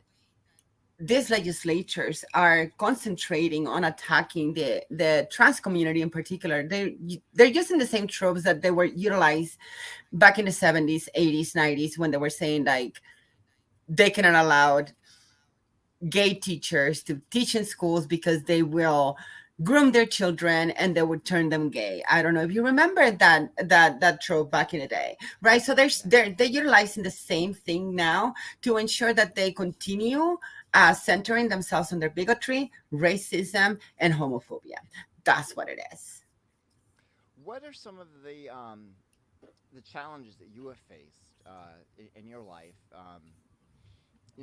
these legislatures are concentrating on attacking the trans community in particular, they're using the same tropes that they were utilized back in the 70s, 80s, 90s, when they were saying like they cannot allow gay teachers to teach in schools because they will groom their children and they would turn them gay. I don't know if you remember that trope back in the day, right? So
Yeah.
they're utilizing the same thing now to ensure that they continue centering themselves on their bigotry, racism, and homophobia. That's what it is.
What are some of the challenges that you have faced in your life?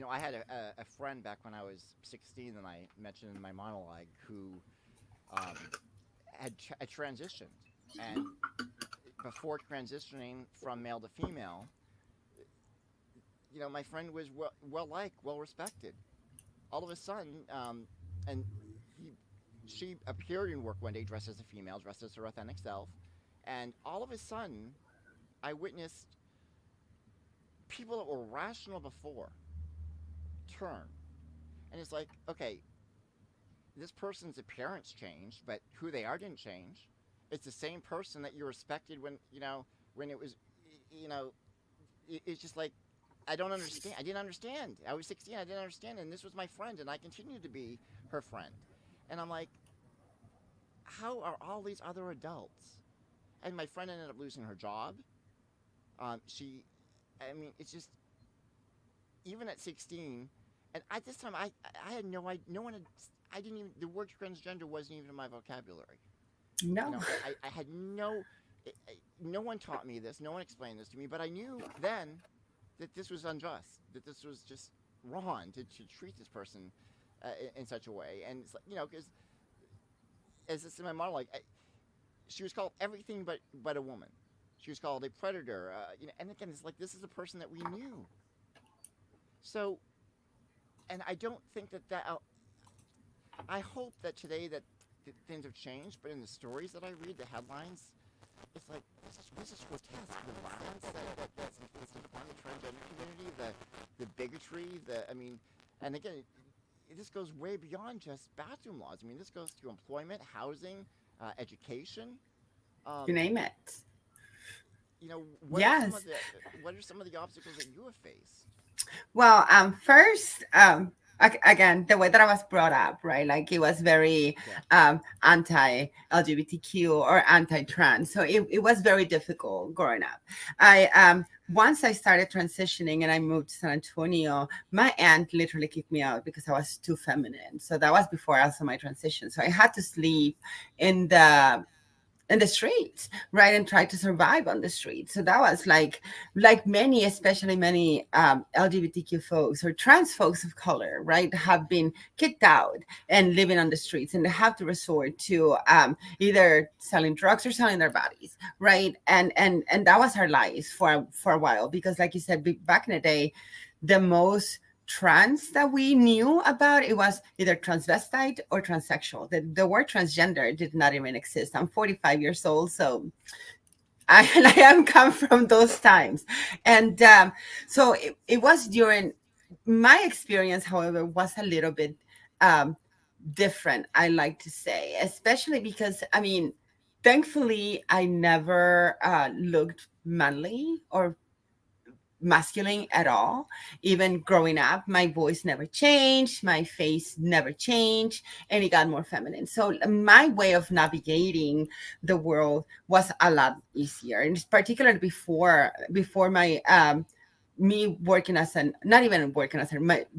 I had a friend back when I was 16, and I mentioned in my monologue, who um, had transitioned, and before transitioning from male to female, my friend was well liked, well respected. All of a sudden, and he, she appeared in work one day dressed as a female, dressed as her authentic self, and all of a sudden, I witnessed people that were rational before turn, and it's like, okay, this person's appearance changed, but who they are didn't change. It's the same person that you respected when it was, you know, it's just like, I don't understand. I didn't understand. I was 16. I didn't understand, and this was my friend, and I continued to be her friend. And I'm like, how are all these other adults? And my friend ended up losing her job. I mean, it's just, even at 16, and at this time, I had no idea. No one had. I didn't even. The word transgender wasn't even in my vocabulary.
No.
I had no. No one taught me this. No one explained this to me. But I knew then that this was unjust. That this was just wrong to treat this person in such a way. And it's like, because as it's in my monologue, she was called everything but a woman. She was called a predator. And again, it's like, this is a person that we knew. So, and I don't think that. I hope that today that things have changed, but in the stories that I read, the headlines, it's like, this is grotesque. The violence that's inflicted upon the transgender community, the bigotry, I mean, and again, this goes way beyond just bathroom laws. I mean, this goes to employment, housing, education.
You
Um,
name it.
what are some of
Yes.
the obstacles that you have faced?
Well, first, again, the way that I was brought up, right? Like it was very
Yeah.
anti-LGBTQ or anti-trans, so it was very difficult growing up. I Once I started transitioning and I moved to San Antonio, my aunt literally kicked me out because I was too feminine. So that was before also my transition. So I had to sleep in the streets, right, and try to survive on the streets. So that was like many, especially many LGBTQ folks or trans folks of color, right, have been kicked out and living on the streets, and they have to resort to either selling drugs or selling their bodies, right, and that was our lives for a while, because like you said, back in the day, the most trans that we knew about, it was either transvestite or transsexual. The word transgender did not even exist. I'm 45 years old, so I am come from those times. And so it was during my experience, however, was a little bit um, different, I like to say, especially because, I mean, thankfully, I never looked manly or masculine at all. Even growing up, my voice never changed, my face never changed, and it got more feminine. So my way of navigating the world was a lot easier, and particularly before my me working as an not even working as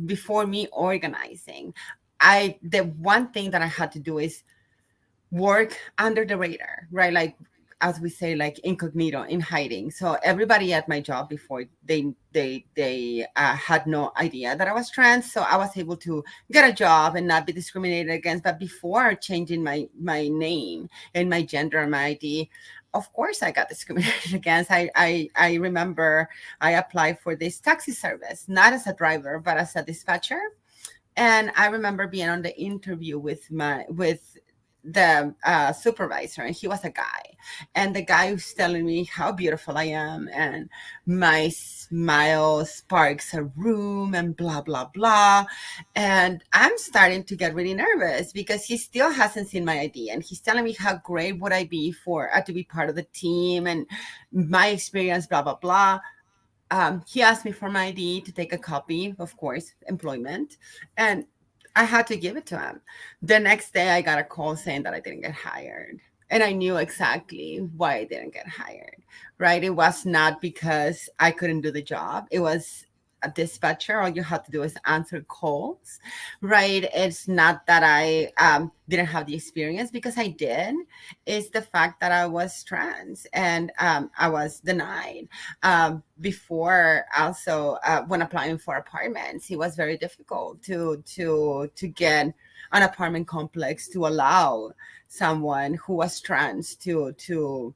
before me organizing. The one thing that I had to do is work under the radar, right? Like, as we say, like incognito, in hiding. So everybody at my job before, they had no idea that I was trans. So I was able to get a job and not be discriminated against. But before changing my name and my gender and my ID, of course I got discriminated against. I remember I applied for this taxi service, not as a driver, but as a dispatcher. And I remember being on the interview with the supervisor, and he was a guy, and the guy was telling me how beautiful I am, and my smile sparks a room, and blah blah blah. And I'm starting to get really nervous because he still hasn't seen my ID, and he's telling me how great would I be for to be part of the team and my experience, blah blah blah. He asked me for my ID to take a copy, of course, employment. And I had to give it to him. The next day, I got a call saying that I didn't get hired. And I knew exactly why I didn't get hired, right? It was not because I couldn't do the job. It was a dispatcher. All you have to do is answer calls, right? It's not that I didn't have the experience, because I did. It's the fact that I was trans, and I was denied. Before, also, when applying for apartments, it was very difficult to get an apartment complex to allow someone who was trans to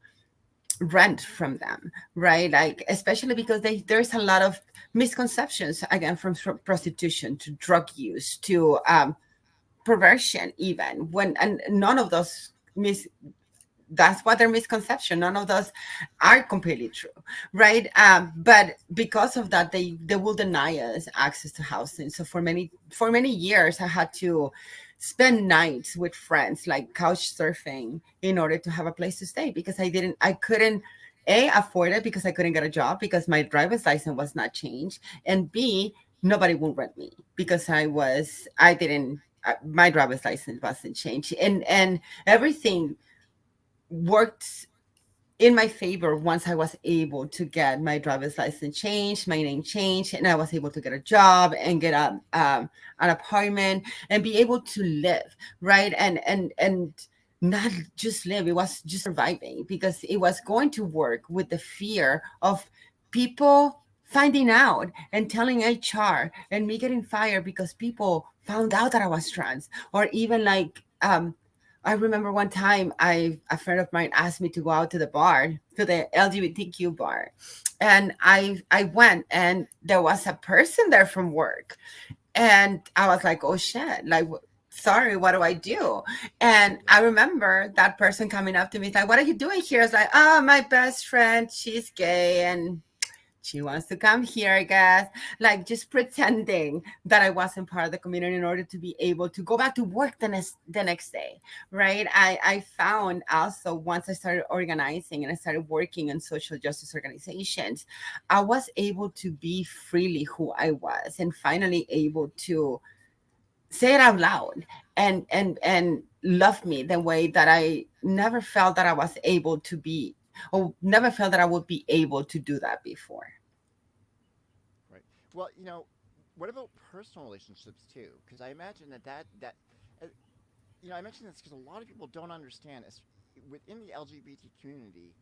rent from them, right? Like, especially because there's a lot of misconceptions, again, from prostitution to drug use to perversion, even when, and none of those that's what their misconception, none of those are completely true, right? But because of that, they will deny us access to housing. So for many years, I had to spend nights with friends, like couch surfing, in order to have a place to stay, because I couldn't afford it, because I couldn't get a job, because my driver's license was not changed, and B, nobody will rent me because I didn't my driver's license wasn't changed, and everything worked in my favor once I was able to get my driver's license changed, my name changed, and I was able to get a job and get an apartment and be able to live, right? And not just live. It was just surviving, because it was going to work with the fear of people finding out and telling HR, and me getting fired because people found out that I was trans, or even like I remember one time a friend of mine asked me to go out to the bar, to the LGBTQ bar. And I went, and there was a person there from work. And I was like, oh shit, like, sorry, what do I do? And I remember that person coming up to me, like, what are you doing here? I was like, oh, my best friend, she's gay, and she wants to come here, I guess. Like, just pretending that I wasn't part of the community in order to be able to go back to work the next day, right? I found also, once I started organizing and I started working in social justice organizations, I was able to be freely who I was, and finally able to say it out loud, and love me the way that I never felt that I was able to be, or never felt that I would be able to do that before.
Right. Well, what about personal relationships too? Because I imagine that uh, I mention this because a lot of people don't understand. Within the LGBT community,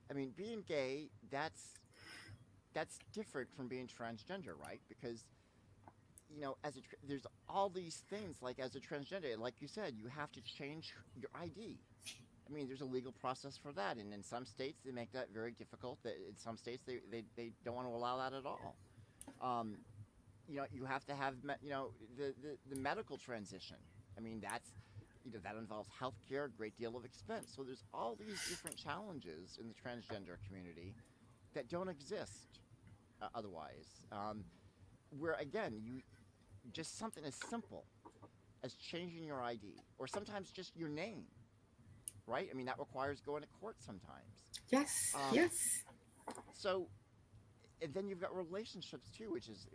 I mean, being gay, that's different from being transgender, right? Because there's all these things, like as a transgender, like you said, you have to change your ID. I mean, there's a legal process for that, and in some states they make that very difficult. That in some states they don't want to allow that at all. Um, you have to have the medical transition. I mean, that involves healthcare, a great deal of expense. So there's all these different challenges in the transgender community that don't exist otherwise. Where again, you just something as simple as changing your ID, or sometimes just your name, right? I mean, that requires going to court sometimes.
Yes,
Um,
yes.
so, and then you've got relationships too, which is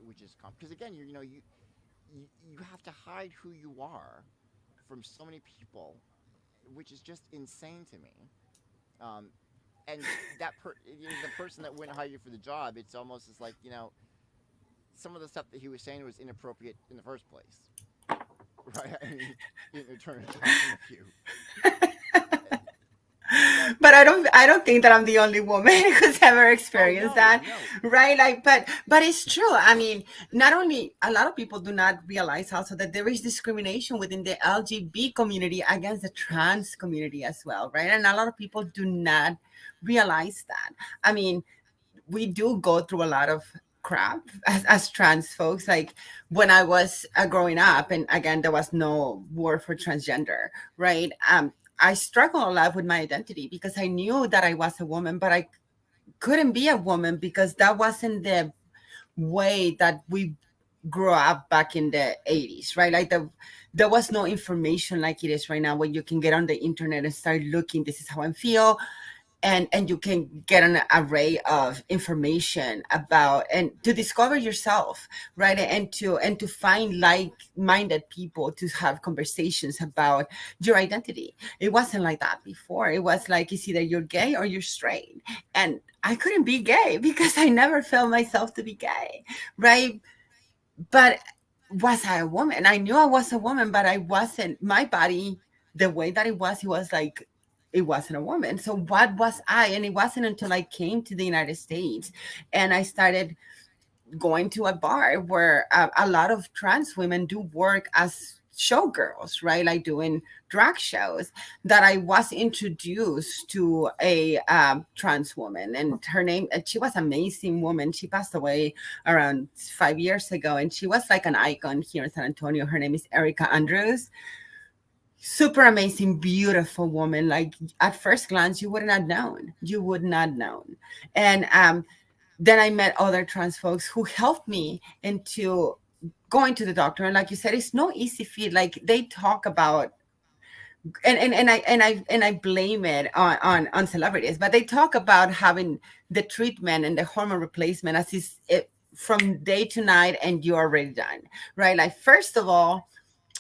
because again, you have to hide who you are from so many people, which is just insane to me. Um, and the person that wouldn't hire you for the job, it's almost as like some of the stuff that he was saying was inappropriate in the first place, right? I mean, in turn of talking with you, but
But I don't think that I'm the only woman who's ever
oh
experienced
no,
that,
no,
right? Like, but it's true. I mean, not only, a lot of people do not realize also that there is discrimination within the LGBT community against the trans community as well, right? And a lot of people do not realize that. I mean, we do go through a lot of crap as trans folks. Like, when I was growing up, and again, there was no word for transgender, right? I struggled a lot with my identity, because I knew that I was a woman, but I couldn't be a woman, because that wasn't the way that we grew up back in the 80s, right? Like, there was no information like it is right now, when you can get on the internet and start looking, this is how I feel, and you can get an array of information about and to discover yourself, right? And to find like-minded people to have conversations about your identity. It wasn't like that before. It was like it's either you're gay or you're straight, and I couldn't be gay because I never felt myself to be gay, right? But was I a woman? I knew I was a woman, but I wasn't. My body, the way that it was like it wasn't a woman. So what was I? And it wasn't until I came to the United States and I started going to a bar where a lot of trans women do work as showgirls, right? Like doing drag shows, that I was introduced to a trans woman, and her name, and she was an amazing woman. She passed away around 5 years ago, and she was like an icon here in San Antonio. Her name is Erica Andrews. Super amazing, beautiful woman. Like at first glance, you would not known. You would not known. And then I met other trans folks who helped me into going to the doctor. And like you said, it's no easy feat. Like they talk about, and I blame it on celebrities, but they talk about having the treatment and the hormone replacement as is it from day to night, and you're already done, right? Like first of all,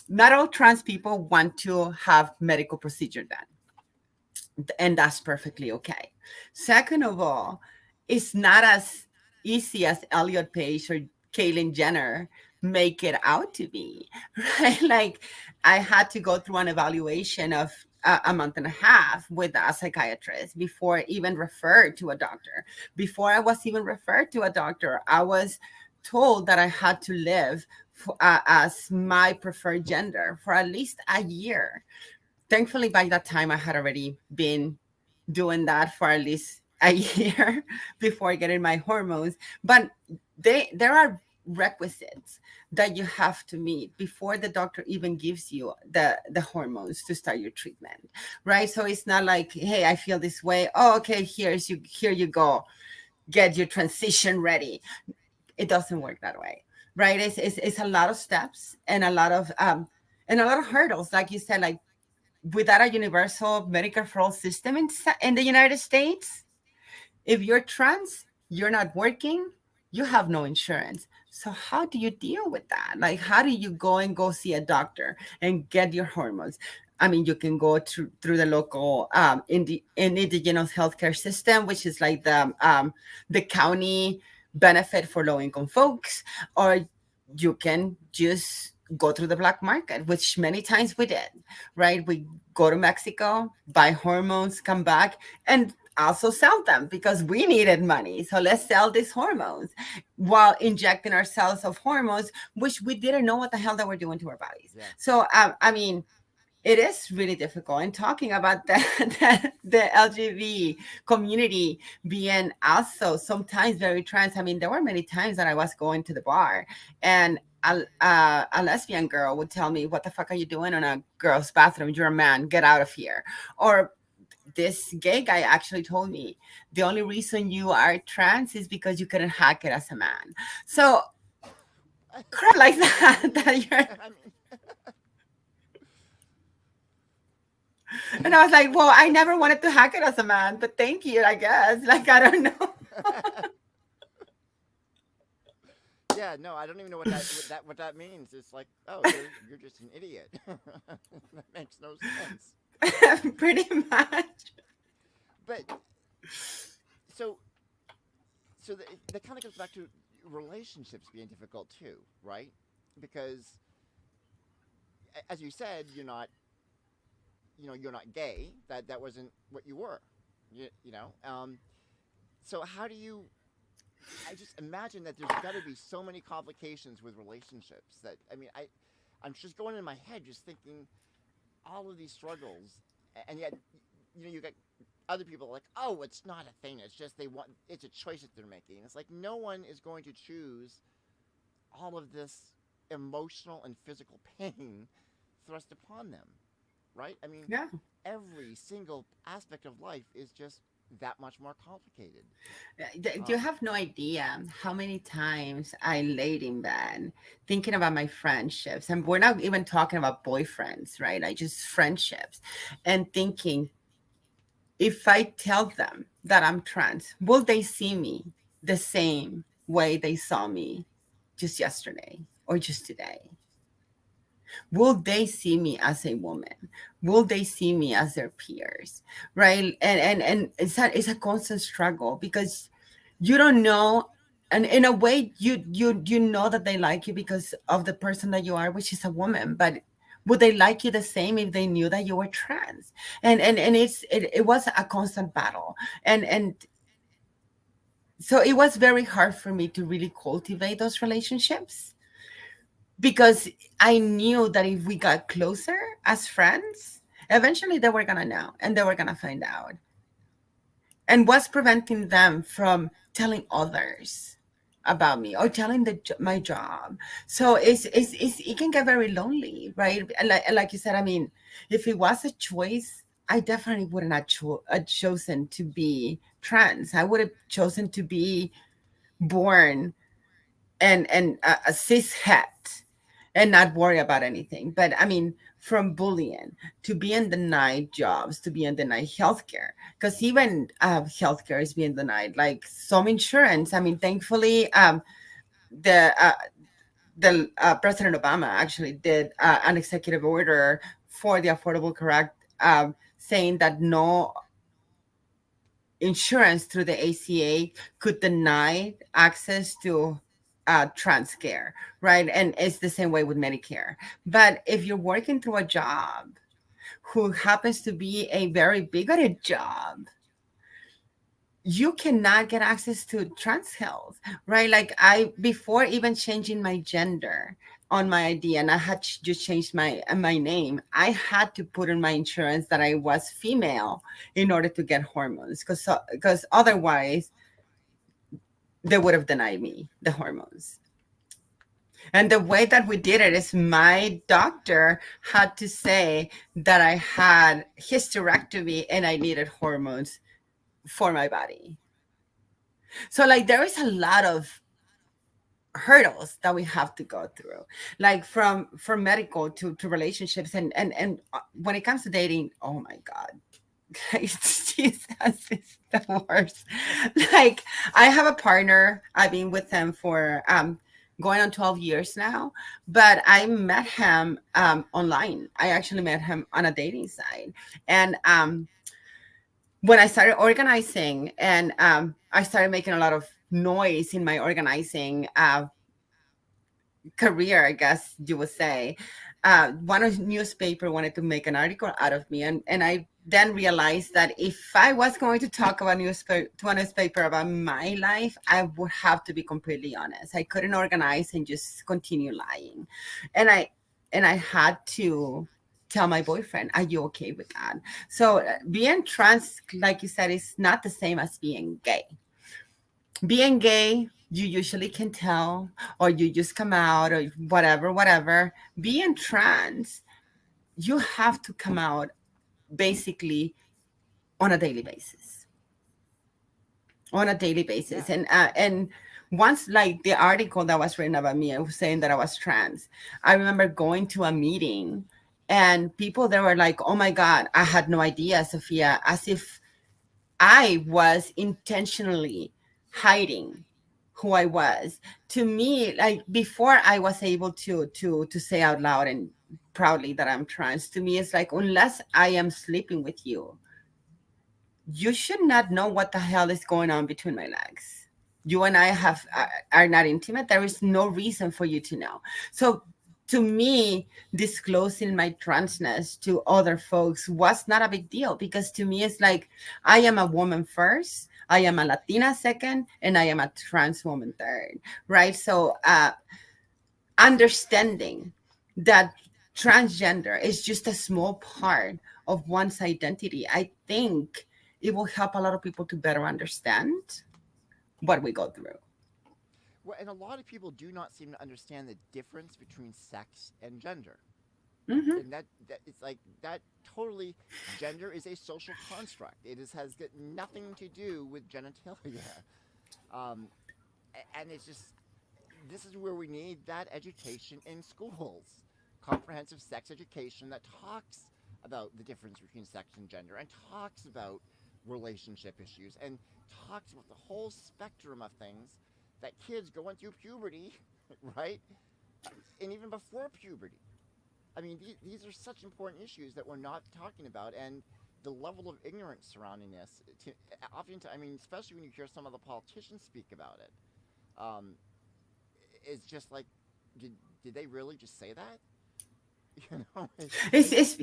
not all trans people want to have medical procedure done, and that's perfectly okay. Second of all, it's not as easy as Elliot Page or Caitlyn Jenner make it out to be, right? Like I had to go through an evaluation of a month and a half with a psychiatrist before even referred to a doctor. Before I was even referred to a doctor, I was told that I had to live as my preferred gender for at least a year. Thankfully, by that time, I had already been doing that for at least a year before getting my hormones. But there are requisites that you have to meet before the doctor even gives you the hormones to start your treatment, right? So it's not like, hey, I feel this way. Oh, okay, here you go. Get your transition ready. It doesn't work that way, right? It's a lot of steps and a lot of hurdles, like you said, like without a universal medical for all system in the United States, if you're trans, you're not working, you have no insurance. So how do you deal with that? Like, how do you go see a doctor and get your hormones? I mean, you can go through the local indigenous healthcare system, which is like the county benefit for low income folks, or you can just go through the black market, which many times we did, right? We go to Mexico, buy hormones, come back, and also sell them because we needed money. So let's sell these hormones while injecting ourselves of hormones, which we didn't know what the hell they were doing to our bodies.
Yeah.
So, I mean, it is really difficult. And talking about the LGBT community being also sometimes very trans. I mean, there were many times that I was going to the bar and a lesbian girl would tell me, "What the fuck are you doing in a girl's bathroom? You're a man. Get out of here." Or this gay guy actually told me, "The only reason you are trans is because you couldn't hack it as a man." So crap like that, that you're.
I mean,
And I was like, well, I never wanted to hack it as a man, but thank you, I guess. Like, I don't know.
yeah, no, I don't even know what that means. It's like, oh, you're just an idiot. That makes no sense.
Pretty much.
But so that kind of goes back to relationships being difficult too, right? Because as you said, you're not gay. That wasn't what you were. You know. So how do you? I just imagine that there's got to be so many complications with relationships that I mean I'm just going in my head just thinking all of these struggles, and yet you got other people like, oh, it's not a thing. It's just it's a choice that they're making. It's like no one is going to choose all of this emotional and physical pain thrust upon them, right? I mean,
Yeah.
every single aspect of life is just that much more complicated.
You have no idea how many times I laid in bed thinking about my friendships. And we're not even talking about boyfriends, right? Like just friendships. And thinking, if I tell them that I'm trans, will they see me the same way they saw me just yesterday or just today? Will they see me as a woman? Will they see me as their peers? Right? And it's a constant struggle because you don't know, and in a way you know that they like you because of the person that you are, which is a woman, but would they like you the same if they knew that you were trans? And it was a constant battle. And so it was very hard for me to really cultivate those relationships because I knew that if we got closer as friends, eventually they were gonna know and they were gonna find out. And what's preventing them from telling others about me or telling my job? So it can get very lonely, right? And like you said, I mean, if it was a choice, I definitely wouldn't have chosen to be trans. I would have chosen to be born and a cis het and not worry about anything. But I mean, from bullying to being denied jobs to being denied healthcare, because even healthcare is being denied, like some insurance. I mean, thankfully, the President Obama actually did an executive order for the Affordable Care Act, saying that no insurance through the ACA could deny access to trans care, right? And it's the same way with Medicare. But if you're working through a job who happens to be a very bigoted job, you cannot get access to trans health, right? Like before even changing my gender on my ID, and I had just changed my name, I had to put in my insurance that I was female in order to get hormones, because otherwise they would have denied me the hormones. And the way that we did it is my doctor had to say that I had hysterectomy and I needed hormones for my body. So like there is a lot of hurdles that we have to go through, like from medical to relationships, and when it comes to dating, oh my god, Jesus is the worst. Like I have a partner, I've been with him for going on 12 years now, but I met him online. I actually met him on a dating site. And when I started organizing and I started making a lot of noise in my organizing career, I guess you would say, one newspaper wanted to make an article out of me, and I then realized that if I was going to talk about to a newspaper about my life, I would have to be completely honest. I couldn't organize and just continue lying, and I had to tell my boyfriend, "Are you okay with that?" So being trans, like you said, is not the same as being gay. Being gay, you usually can tell, or you just come out, or whatever. Being trans, you have to come out basically on a daily basis. On a daily basis.
Yeah.
And once, like the article that was written about me, I was saying that I was trans. I remember going to a meeting and people there were like, "Oh my God, I had no idea, Sophia," as if I was intentionally hiding who I was. To me, like before I was able to say out loud and proudly that I'm trans, to me it's like, unless I am sleeping with you, you should not know what the hell is going on between my legs. You and I are not intimate. There is no reason for you to know. So to me, disclosing my transness to other folks was not a big deal, because to me it's like, I am a woman first, I am a Latina second, and I am a trans woman third, right? So understanding that transgender is just a small part of one's identity, I think it will help a lot of people to better understand what we go through.
Well, and a lot of people do not seem to understand the difference between sex and gender.
Hmm.
And that it's like that totally, gender is a social construct. Has got nothing to do with genitalia. Um, and it's just, this is where we need that education in schools, comprehensive sex education that talks about the difference between sex and gender and talks about relationship issues and talks about the whole spectrum of things that kids going through puberty, right? And even before puberty. I mean, these are such important issues that we're not talking about, and the level of ignorance surrounding this, often, I mean, especially when you hear some of the politicians speak about it, um, it's just like, did, did they really just say that? You know,
It's,
and
it's,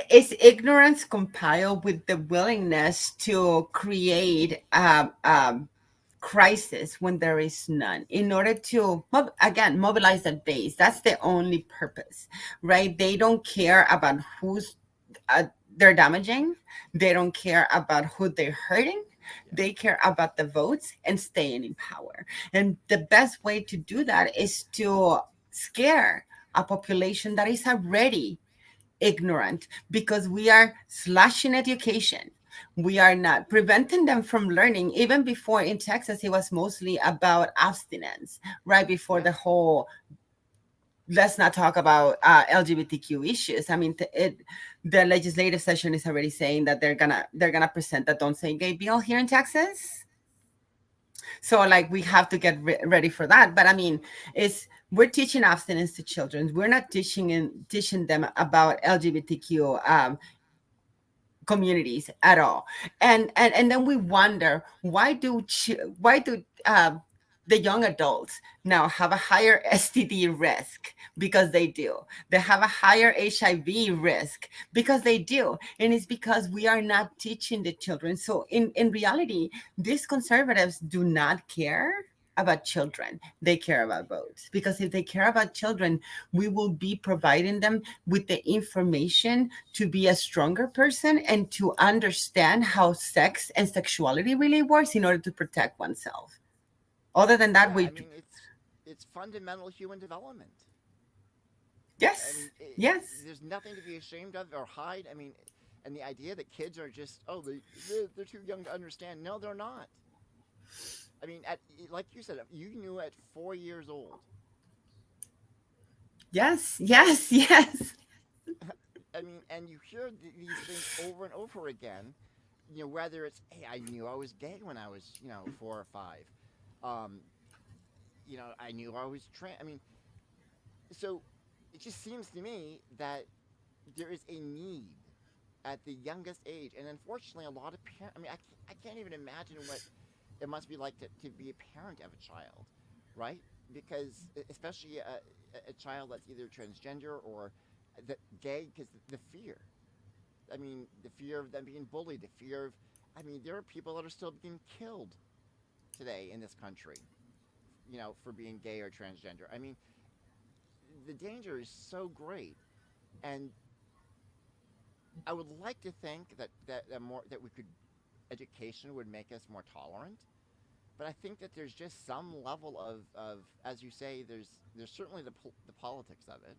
it's ignorance compiled with the willingness to create crisis when there is none in order to, again, mobilize the base. That's the only purpose, right? They don't care about who's uh, they're damaging. They don't care about who they're hurting.
yeah,
They care about the votes and staying in power. And the best way to do that is to scare a population that is already ignorant, because we are slashing education. We are not preventing them from learning. Even before in Texas, it was mostly about abstinence, right before the
yes,
whole let's not talk about LGBTQ issues. I mean, the legislative session is already saying that they're gonna present the "Don't Say Gay" bill here in Texas. So like we have to get ready for that. But I mean, it's we're teaching abstinence to children. We're not teaching them about LGBTQ communities at all. And then we wonder, why do the young adults now have a higher STD risk? Because they do. They have a higher HIV risk because they do. And it's because we are not teaching the children. So in reality, these conservatives do not care about children. They care about votes, because if they care about children, we will be providing them with the information to be a stronger person and to understand how sex and sexuality really works in order to protect oneself. Other than that,
yeah. I
we
mean, it's fundamental human development. I
yes,
mean,
yes,
there's nothing to be ashamed of or hide. I mean, and the idea that kids are just, oh, they're too young to understand. No, they're not. I mean, like you said, you knew at 4 years old.
yes, yes, yes.
I mean, and you hear these things over and over again. You know, whether it's, hey, I knew I was gay when I was, 4 or 5. Um, I knew I was trans. I mean, so it just seems to me that there is a need at the youngest age, and unfortunately, a lot of parents. I mean, I can't even imagine what it must be like to be a parent of a child, right? Because especially a child that's either transgender or gay, because the fear. I mean, the fear of them being bullied, the fear of. I mean, there are people that are still being killed today in this country, for being gay or transgender. I mean, the danger is so great, and I would like to think that we could education would make us more tolerant. But I think that there's just some level of as you say, there's certainly the politics of it,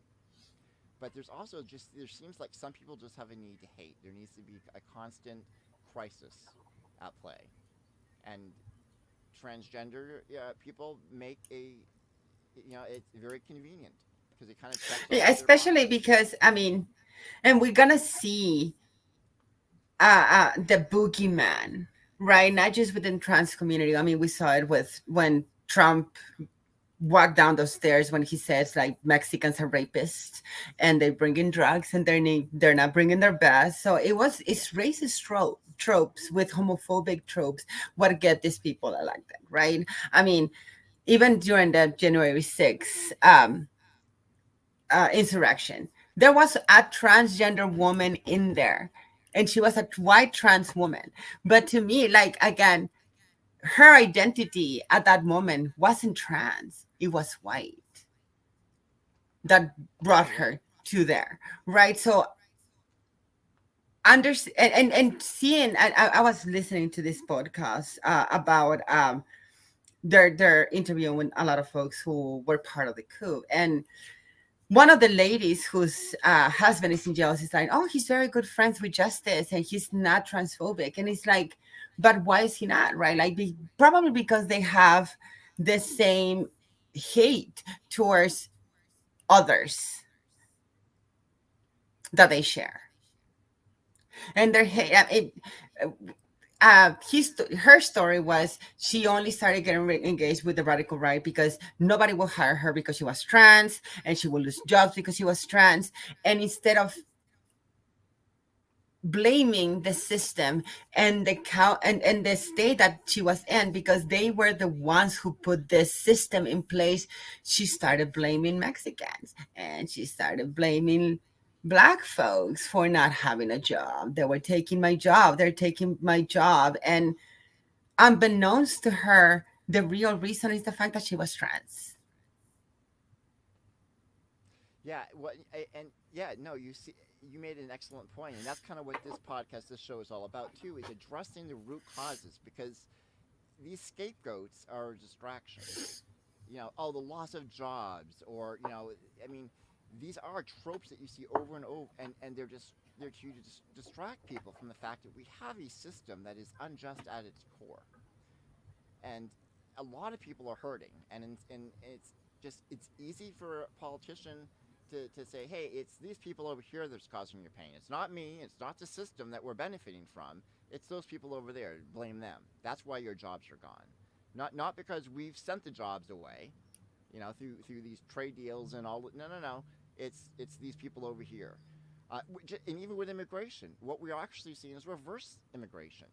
but there's also just there seems like some people just have a need to hate. There needs to be a constant crisis at play, and transgender people make it's very convenient because it kind of checks all
Yeah,
of their
especially
boxes.
because I mean, and we're gonna see the boogeyman, right? Not just within trans community. I mean, we saw it with when Trump walk down those stairs when he says like Mexicans are rapists and they bring in drugs and they're not bringing their best. So it's racist tropes with homophobic tropes what get these people elected, right? I mean, even during the January 6th insurrection, there was a transgender woman in there, and she was a white trans woman. But to me, like again, her identity at that moment wasn't trans; it was white that brought
Oh yeah,
her to there, right? So under and seeing, I was listening to this podcast about they're interviewing a lot of folks who were part of the coup, and one of the ladies whose husband is in jail is like, oh, he's very good friends with Justice and he's not transphobic, and it's like, but why is he not, right? Like probably because they have the same hate towards others that they share, and their hate. her story was she only started getting engaged with the radical right because nobody will hire her because she was trans, and she will lose jobs because she was trans. And instead of blaming the system and and the state that she was in, because they were the ones who put this system in place, she started blaming Mexicans, and she started blaming black folks for not having a job. They were taking my job, they're taking my job. And unbeknownst to her, the real reason is the fact that she was trans.
Yeah, and yeah, no, you see, you made an excellent point, and that's kind of what this podcast, this show is all about too, is addressing the root causes, because these scapegoats are a distraction. Oh, the loss of jobs, or I mean, these are tropes that you see over and over, and they're to distract people from the fact that we have a system that is unjust at its core, and a lot of people are hurting, and it's easy for a politician to say, hey, it's these people over here that's causing your pain. It's not me. It's not the system that we're benefiting from. It's those people over there. Blame them. That's why your jobs are gone. Not because we've sent the jobs away, through these trade deals and all. No, no, no. It's these people over here. And even with immigration, what we're actually seeing is reverse immigration.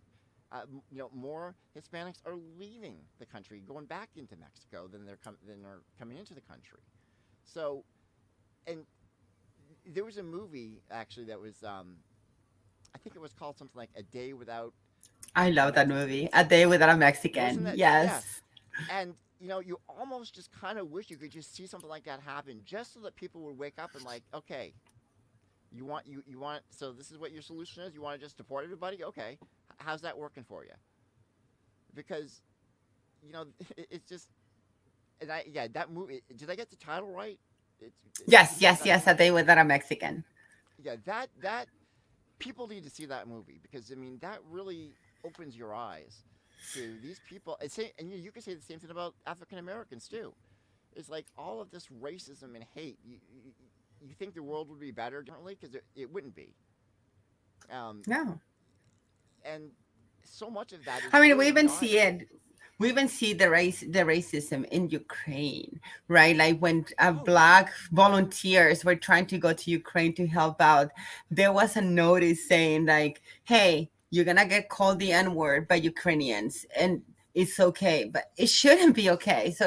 More Hispanics are leaving the country, going back into Mexico than are coming into the country. So, and there was a movie actually that was, I think it was called something like A Day Without
I love that movie,
Mexicans.
A Day Without a
Wasn't
Mexican.
that? Yeah.
Yes.
And you almost just kind of wish you could just see something like that happen, just so that people would wake up and like, okay, you want, so this is what your solution is. You want to just deport everybody? Okay, how's that working for you? Because it's just, and I yeah, that movie. Did I get the title right?
Yes,
People
yes,
that
yes, A Day Without a Mexican.
yeah, that people need to see that movie, because I mean that really opens your eyes to these people. And you can say the same thing about African Americans too. It's like all of this racism and hate. You think the world would be better differently, because it wouldn't be. Um,
No.
and so much of that is
I mean, we
really
even
not.
see it. We even see the racism in Ukraine, right? Like when
Oh yeah.
black volunteers were trying to go to Ukraine to help out, there was a notice saying like, "Hey, you're gonna get called the N word by Ukrainians, and it's okay, but it shouldn't be okay." So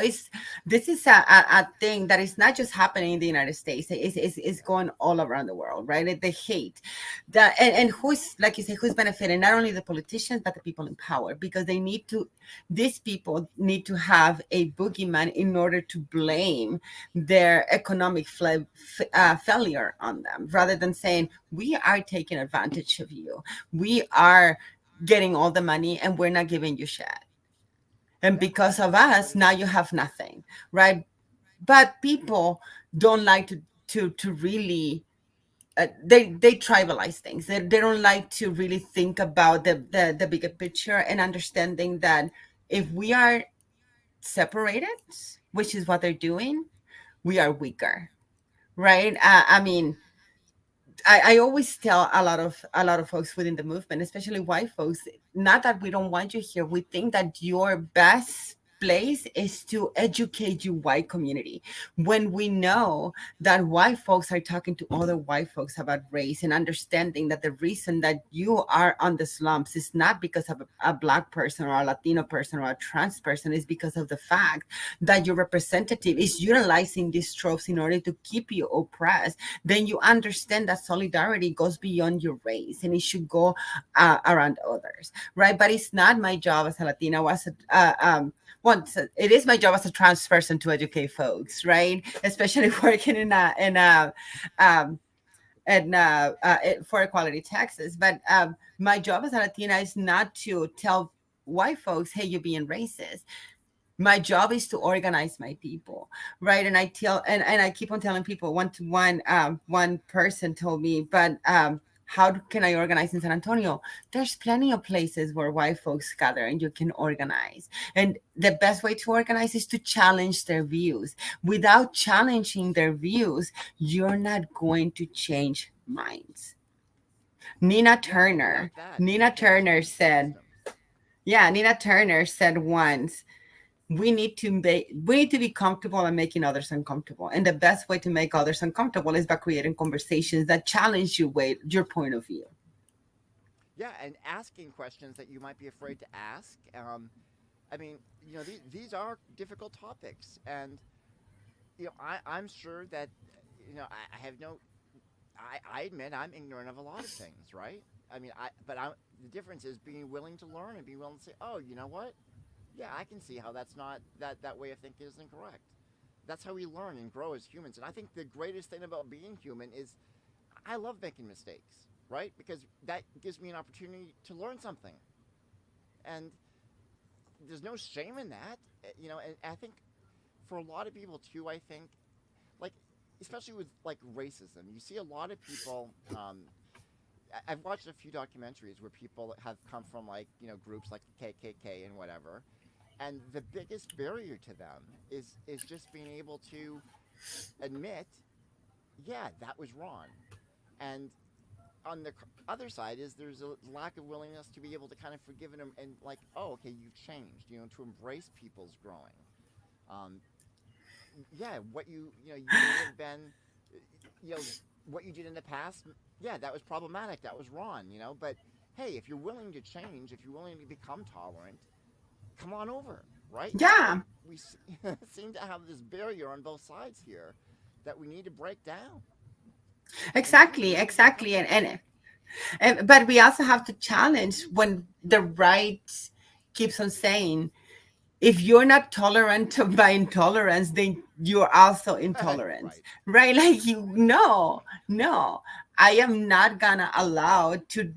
this is a thing that is not just happening in the United States. It's going all around the world, right? The hate, that and who's, like you say, who's benefiting? Not only the politicians but the people in power, because they need to, these people need to have a boogeyman in order to blame their economic failure on them, rather than saying, we are taking advantage of you, we are getting all the money and we're not giving you shit, and
Yeah,
because of
that's what
us
it
now
is.
you have nothing, right? But people don't like to really they tribalize things. They don't like to really think about the bigger picture, and understanding that if we are separated, which is what they're doing, we are weaker, right? I mean, I always tell a lot of folks within the movement, especially white folks, not that we don't want you here. We think that your best place is to educate you white community, when we know that white folks are talking to other white folks about race, and understanding that the reason that you are on the slumps is not because of a black person or a Latino person or a trans person, is because of the fact that your representative is utilizing these tropes in order to keep you oppressed. Then you understand that solidarity goes beyond your race, and it should go around others, right? But it's not my job as a Latina, as a once it is my job as a trans person to educate folks, right? Especially working um, for Equality Texas. But my job as a Latina is not to tell white folks, hey, you're being racist. My job is to organize my people, right? And I keep on telling people, one person told me, but how can I organize in San Antonio? There's plenty of places where white folks gather and you can organize. And the best way to organize is to challenge their views. Without challenging their views, you're not going to change minds. Nina
Yeah, and without
Turner,
that, you
Nina
can't
Turner
change the
said,
system.
Yeah, Nina Turner said once, we need to be comfortable and making others uncomfortable. And the best way to make others uncomfortable is by creating conversations that challenge your point of view.
Yeah, and asking questions that you might be afraid to ask. I mean, these are difficult topics, and I'm sure that I have no. I admit I'm ignorant of a lot of things, right? I mean, the difference is being willing to learn and being willing to say, oh, you know what? Yeah, I can see how that's not that way of thinking isn't correct. That's how we learn and grow as humans. And I think the greatest thing about being human is I love making mistakes, right? Because that gives me an opportunity to learn something. And there's no shame in that, and I think for a lot of people too, I think, like, especially with like racism, you see a lot of people. I've watched a few documentaries where people have come from like groups like the KKK and whatever, and the biggest barrier to them is just being able to admit, yeah, that was wrong, and on the other side is there's a lack of willingness to be able to kind of forgive and like, oh, okay, you've changed, to embrace people's growing. Um, yeah, you may have been, you know, what you did in the past. Yeah, that was problematic. That was wrong. But hey, if you're willing to change, if you're willing to become tolerant, come on over, right? But
Yeah,
we seem to have this barrier on both sides here that we need to break down, and do
exactly,
we need to be
exactly.
uncomfortable?
And but we also have to challenge when the right keeps on saying, if you're not tolerant by intolerance, then you're also intolerant,
Right.
right? Like, no, I am not gonna allow to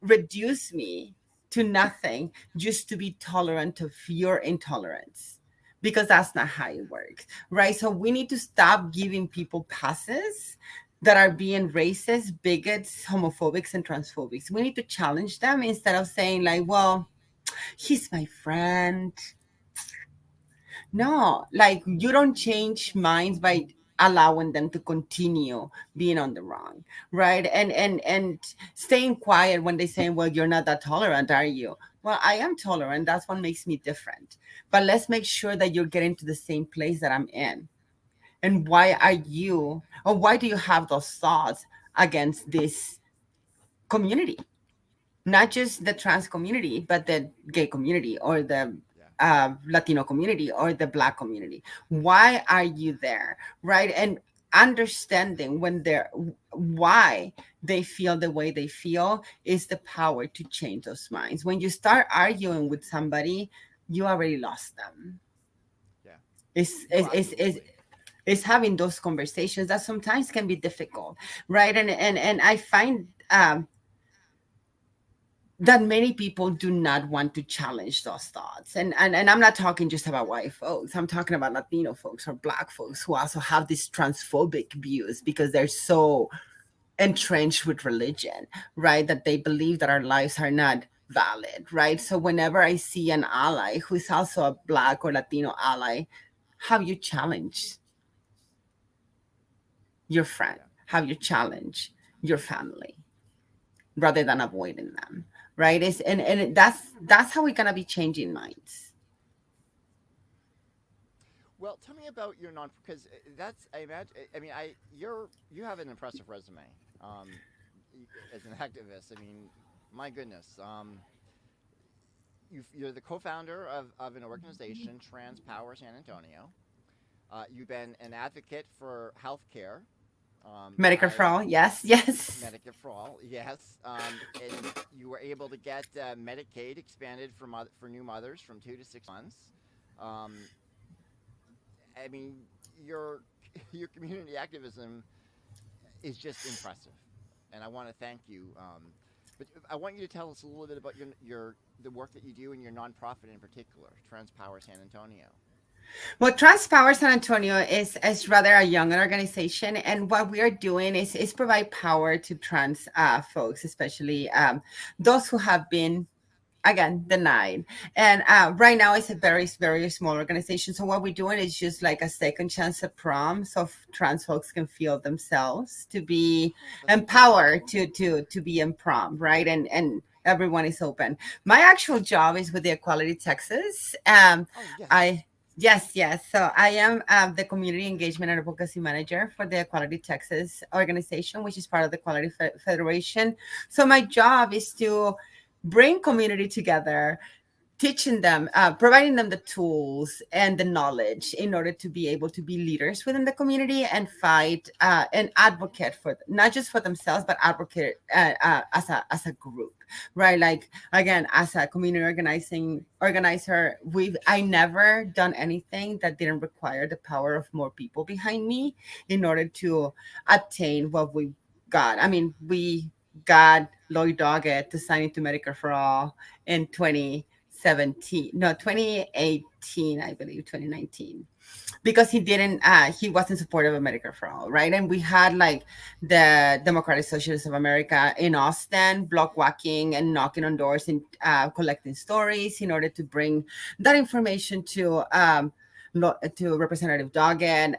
reduce me to nothing just to be tolerant of your intolerance, because that's not how it works, right? So we need to stop giving people passes that are being racist, bigots, homophobics, and transphobics. We need to challenge them instead of saying, like, well, he's my friend. No, like, you don't change minds by allowing them to continue being on the wrong, right? And staying quiet when they say, well, you're not that tolerant, are you? Well, I am tolerant. That's what makes me different. But let's make sure that you're getting to the same place that I'm in. And why are you, or why do you have those thoughts against this community? Not just the trans community, but the gay community, or the
Yeah.
Latino community, or the Black community. Why are you there, right? And understanding when they're why they feel the way they feel is the power to change those minds. When you start arguing with somebody, you already lost them.
Yeah.
It's
No,
it's it's, it's
absolutely.
it's having those conversations that sometimes can be difficult, right? And I find that many people do not want to challenge those thoughts. And I'm not talking just about white folks. I'm talking about Latino folks or Black folks who also have these transphobic views because they're so entrenched with religion, right? That they believe that our lives are not valid, right? So whenever I see an ally who is also a Black or Latino ally, how you challenge your friend,
Yeah.
how you challenge your family rather than avoiding them, right? That's how we're gonna be changing minds.
Well, tell me about your non because that's I imagine. I mean, you have an impressive resume. Um, as an activist. I mean, my goodness. You're the co-founder of an organization, Trans Power San Antonio. You've been an advocate for healthcare.
Medicare for
I
all, yes, yes.
Medicare for all, yes. And you were able to get Medicaid expanded for new mothers from 2 to 6 months. Um, I mean, your your community activism is just impressive, and I want to thank you. But I want you to tell us a little bit about your the work that you do in your nonprofit in particular, Trans Power San Antonio.
Well, Trans Power San Antonio is rather a young organization, and what we are doing is provide power to trans folks, especially those who have been, again, denied. And right now it's a very small organization. So what we're doing is just like a second chance at prom, so trans folks can feel themselves to be
Oh, that's
empowered
wonderful.
to be in prom, right? And everyone is open. My actual job is with the Equality Texas.
Oh, yes.
I yes. So I am the community engagement and advocacy manager for the Equality Texas organization, which is part of the Equality Federation. So my job is to bring community together, teaching them, providing them the tools and the knowledge in order to be able to be leaders within the community and fight and advocate for not just for themselves but advocate as a group, right? Like again, as a community organizing organizer, we I never done anything that didn't require the power of more people behind me in order to attain what we got. I mean, we got Lloyd Doggett to sign into Medicare for All in 2017, no, 2018, I believe, 2019, because he wasn't supportive of Medicare for All, right? And we had like the Democratic Socialists of America in Austin block walking and knocking on doors and collecting stories in order to bring that information to Representative Doggett.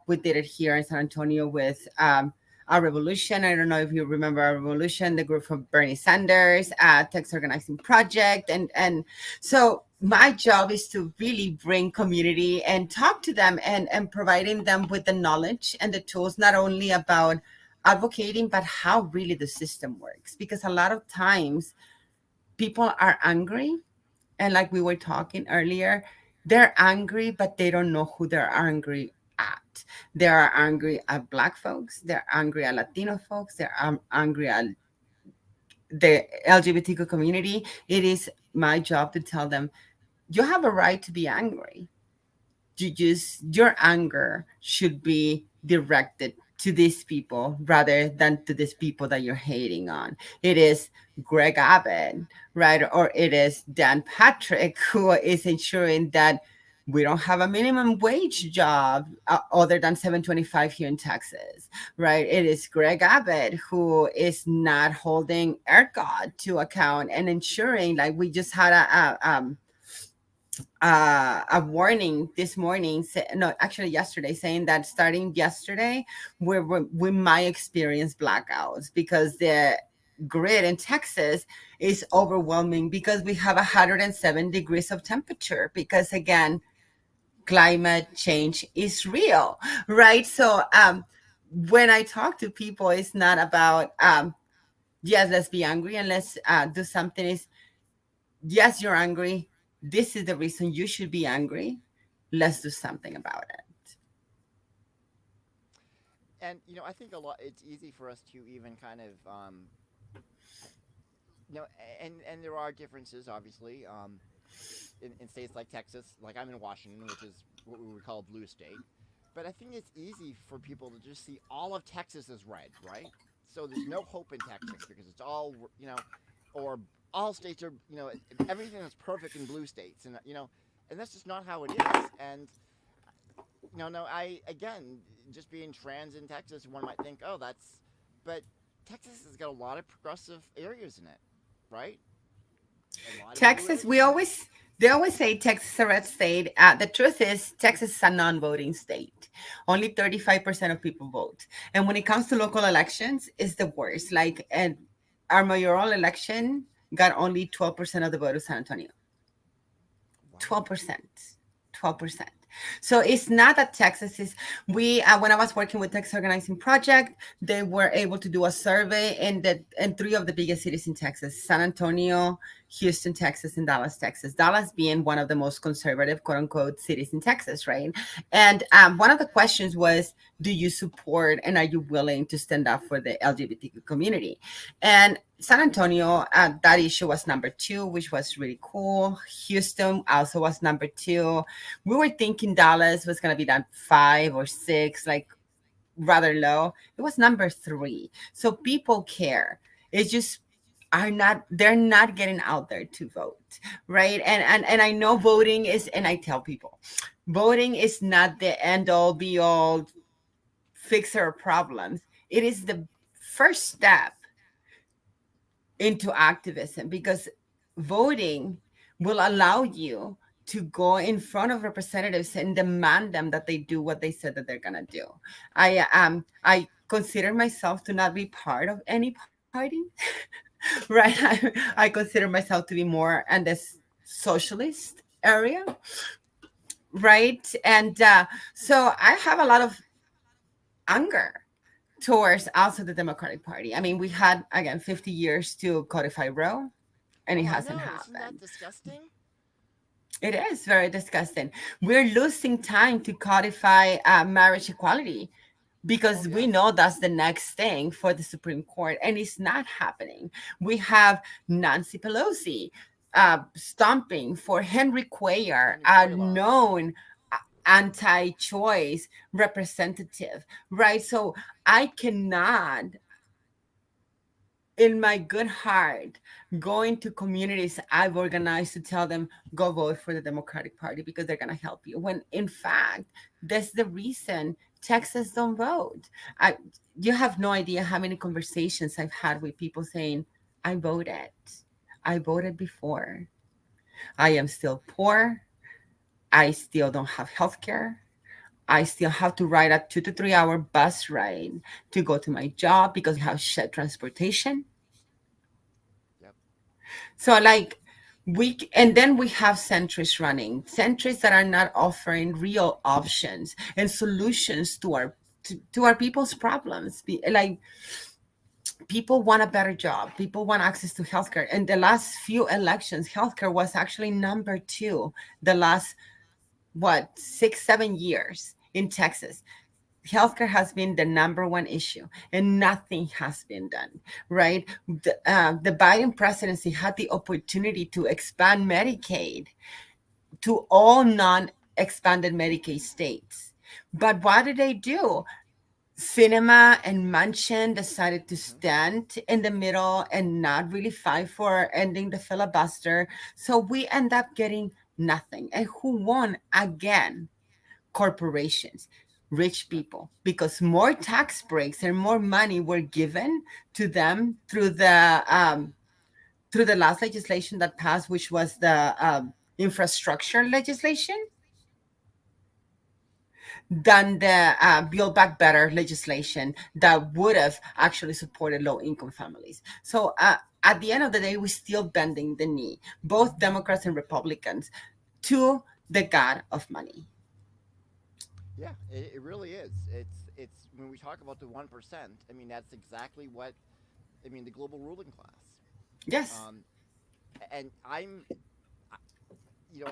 We did it here in San Antonio with our revolution. I don't know if you remember our revolution, the group from Bernie Sanders, Text Organizing Project, and so my job is to really bring community and talk to them and providing them with the knowledge and the tools, not only about advocating, but how really the system works. Because a lot of times people are angry, and like we were talking earlier, they're angry, but they don't know who they're angry at. They are angry at Black folks, they're angry at Latino folks, they're angry at the LGBTQ community. It is my job to tell them, you have a right to be angry. Your anger should be directed to these people rather than to these people that you're hating on. It is Greg Abbott, right? Or it is Dan Patrick who is ensuring that we don't have a minimum wage job other than 725 here in Texas, right? It is Greg Abbott who is not holding ERCOT to account and ensuring, like we just had a warning this morning, no, actually yesterday, saying that starting yesterday, we might experience blackouts because the grid in Texas is overwhelming because we have 107 degrees of temperature because again, climate change is real, right? So when I talk to people, it's not about yes, let's be angry and let's do something. Is yes, you're angry. This is the reason you should be angry. Let's do something about it.
And I think a lot. It's easy for us to even kind of no, and there are differences, obviously, in states like Texas. Like I'm in Washington, which is what we would call a blue state. But I think it's easy for people to just see all of Texas as red, right? So there's no hope in Texas because it's all, or all states are, everything is perfect in blue states, and and that's just not how it is. And no, I again, just being trans in Texas, one might think, oh, but Texas has got a lot of progressive areas in it, right? A lot of blue
Texas,
areas in it.
they always say Texas is a red state. The truth is, Texas is a non-voting state. Only 35% of people vote. And when it comes to local elections, it's the worst. Like, and our mayoral election got only 12% of the vote of San Antonio.
Wow.
12%. 12%. So it's not that Texas is, we, when I was working with Texas Organizing Project, they were able to do a survey in three of the biggest cities in Texas: San Antonio, Houston, Texas, and Dallas, Texas. Dallas being one of the most conservative, quote unquote, cities in Texas, right? And one of the questions was, do you support and are you willing to stand up for the LGBTQ community? And San Antonio, that issue was number two, which was really cool. Houston also was number two. We were thinking Dallas was going to be that 5 or 6, like rather low. It was number three. So people care. It's just they're not getting out there to vote, right? And I know voting is, and I tell people, voting is not the end all be all fix our problems. It is the first step into activism because voting will allow you to go in front of representatives and demand them that they do what they said that they're gonna do. I consider myself to not be part of any party. right? I consider myself to be more in this socialist area, right? And so I have a lot of anger towards also the Democratic Party. I mean, we had again 50 years to codify Roe, and it
Oh, I
hasn't
know. Isn't that
happened.
disgusting?
It is very disgusting. We're losing time to codify marriage equality
Oh,
because we
yes.
know that's the next thing for the Supreme Court, and it's not happening. We have Nancy Pelosi stomping for Henry Cuellar,
Henry
a
Cuellar.
known anti-choice representative, right? So I cannot in my good heart go into communities I've organized to tell them go vote for the Democratic Party because they're gonna help you. When in fact, that's the reason Texas don't vote. I You have no idea how many conversations I've had with people saying, I voted. I voted before. I am still poor. I still don't have health care. I still have to ride a 2 to 3 hour bus ride to go to my job because we have shared transportation.
Yep.
So like and then we have centrists running, centrists that are not offering real options and solutions to our people's problems. Like people want a better job, people want access to healthcare. In the last few elections, healthcare was actually number two. The last what 6 7 years in Texas, healthcare has been the number one issue and nothing has been done, right? The Biden presidency had the opportunity to expand Medicaid to all non-expanded Medicaid states, but what did they do? Cinema and Manchin decided to
Hmm.
stand in the middle and not really fight for ending the filibuster, so we end up getting nothing. And who won again? Corporations, rich
Yep.
people, because more tax breaks and more money were given to them through the last legislation that passed, which was the infrastructure legislation, than the Build Back Better legislation that would have actually supported low income families. So at the end of the day, we're still bending the knee, both Democrats and Republicans, to the god of money.
Yeah, it really is. It's when we talk about the 1%. I mean, that's exactly what I mean. The global ruling class.
Yes.
Um, and I'm,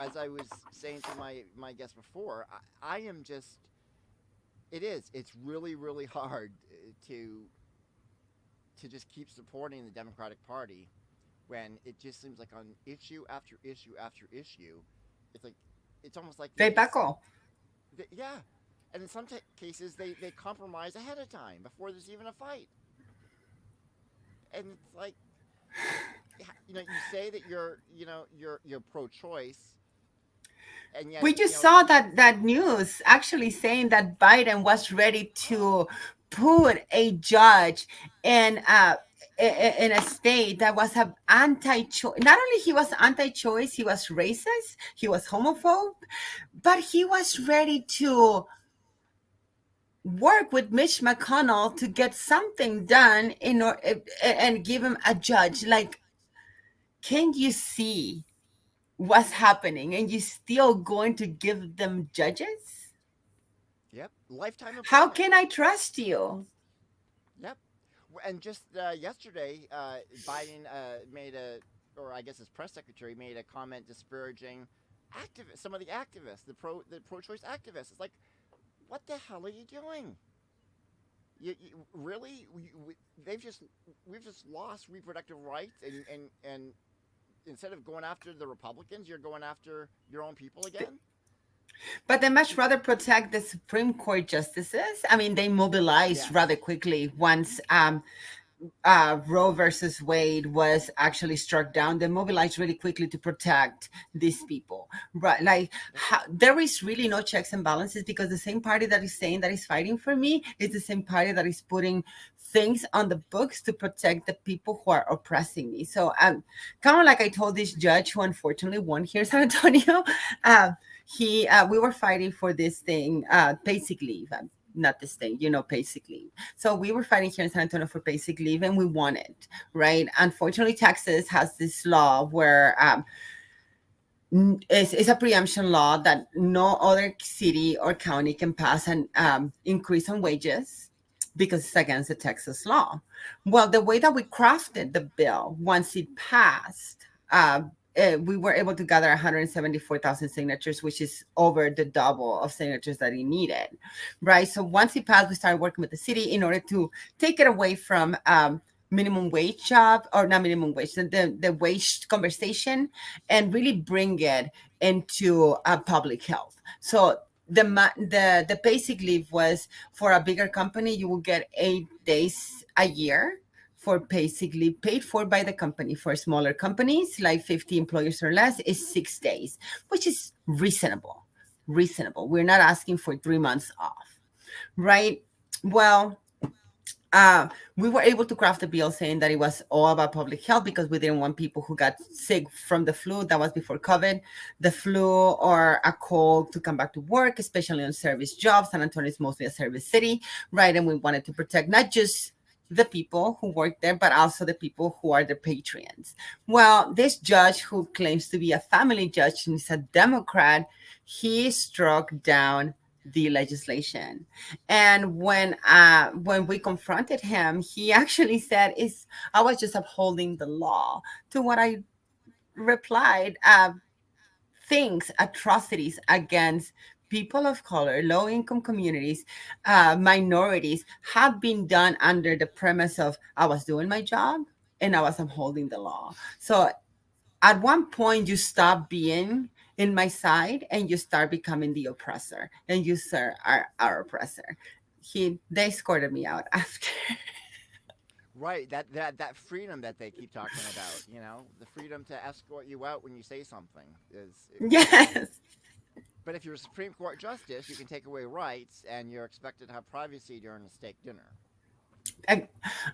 as I was saying to my guest before, I am just. It is. It's really really hard to just keep supporting the Democratic Party when it just seems like on issue after issue after issue, it's like it's almost like they
They
just
buckle.
yeah, and in some cases they compromise ahead of time before there's even a fight, and it's like you say that you're pro-choice, and yet
We just saw that news actually saying that Biden was ready to put a judge in in a state that was a anti-choice. Not only he was anti-choice, he was racist, he was homophobe, but he was ready to work with Mitch McConnell to get something done and give him a judge. Like, can you see what's happening and you still going to give them judges?
yep, lifetime
How
employment.
can I trust you?
Yep. And just yesterday, Biden made or I guess his press secretary made a comment disparaging activists, some of the activists, the pro-choice activists. It's like, what the hell are you doing? You really? We've just lost reproductive rights, and instead of going after the Republicans, you're going after your own people again.
But they much rather protect the Supreme Court justices. I mean, they mobilized rather
Yes.
quickly once Roe versus Wade was actually struck down. They mobilized really quickly to protect these people, right? Like,
Yep.
there is really no checks and balances because the same party that is saying that is fighting for me is the same party that is putting things on the books to protect the people who are oppressing me. So, kind of like I told this judge who unfortunately won here in San Antonio, we were fighting for this thing, basic leave. not the state, basic leave. So we were fighting here in San Antonio for basic leave, and we won it, right? Unfortunately, Texas has this law where it's a preemption law that no other city or county can pass an increase on wages because it's against the Texas law. Well, the way that we crafted the bill, once it passed, we were able to gather 174,000 signatures, which is over the double of signatures that it needed, right? So once it passed, we started working with the city in order to take it away from minimum wage job, or not minimum wage, the wage conversation, and really bring it into public health. So the basic leave was for a bigger company, you will get 8 days a year for basic leave paid for by the company. For smaller companies, like 50 employees or less, is 6 days, which is reasonable. Reasonable. We're not asking for 3 months off, right? Well, we were able to craft a bill saying that it was all about public health because we didn't want people who got sick from the flu, that was before COVID, the flu or a cold, to come back to work, especially on service jobs. San Antonio is mostly a service city, right? And we wanted to protect not just the people who work there, but also the people who are the patrons. Well, this judge, who claims to be a family judge and is a Democrat, he struck down the legislation. And when we confronted him, he actually said, "Is I was just upholding the law." To what I replied, things, atrocities against people of color, low income communities, minorities, have been done under the premise of I was doing my job and I was upholding the law. So at one point, you stop being in my side and you start becoming the oppressor, and you, sir, are our oppressor. They escorted me out after.
Right, that freedom that they keep talking about, the freedom to escort you out when you say something is,
Yes.
but if you're a Supreme Court justice, you can take away rights, and you're expected to have privacy during a steak dinner.
I-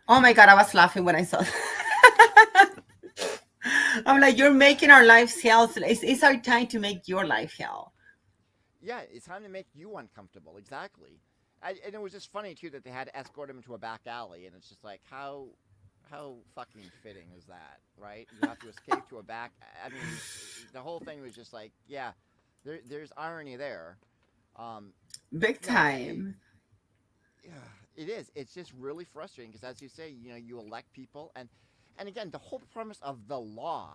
oh my God, I was laughing when I saw that. I'm like, you're making our lives hell. It's our time to make your life hell.
Yeah, it's time to make you uncomfortable. Exactly. And it was just funny too that they had to escort him into a back alley, and it's just like how fucking fitting is that, right? You have to escape to a back. I mean, the whole thing was just like, yeah, there's irony there. Um,
Big
no, it,
time.
yeah, it is. It's just really frustrating because, as you say, you elect people, and again, the whole premise of the law,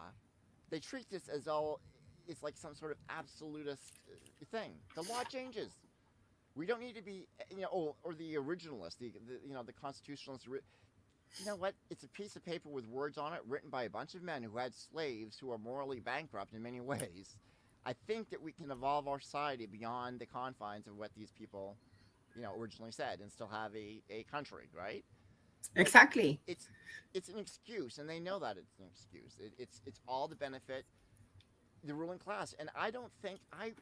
they treat this as though it's like some sort of absolutist thing. The law changes. We don't need to be, or the originalist, the constitutionalist. You know what? It's a piece of paper with words on it, written by a bunch of men who had slaves who are morally bankrupt in many ways. I think that we can evolve our society beyond the confines of what these people, originally said, and still have a country, right? But
Exactly.
it's an excuse, and they know that it's an excuse. It's all to benefit the ruling class, and I don't think I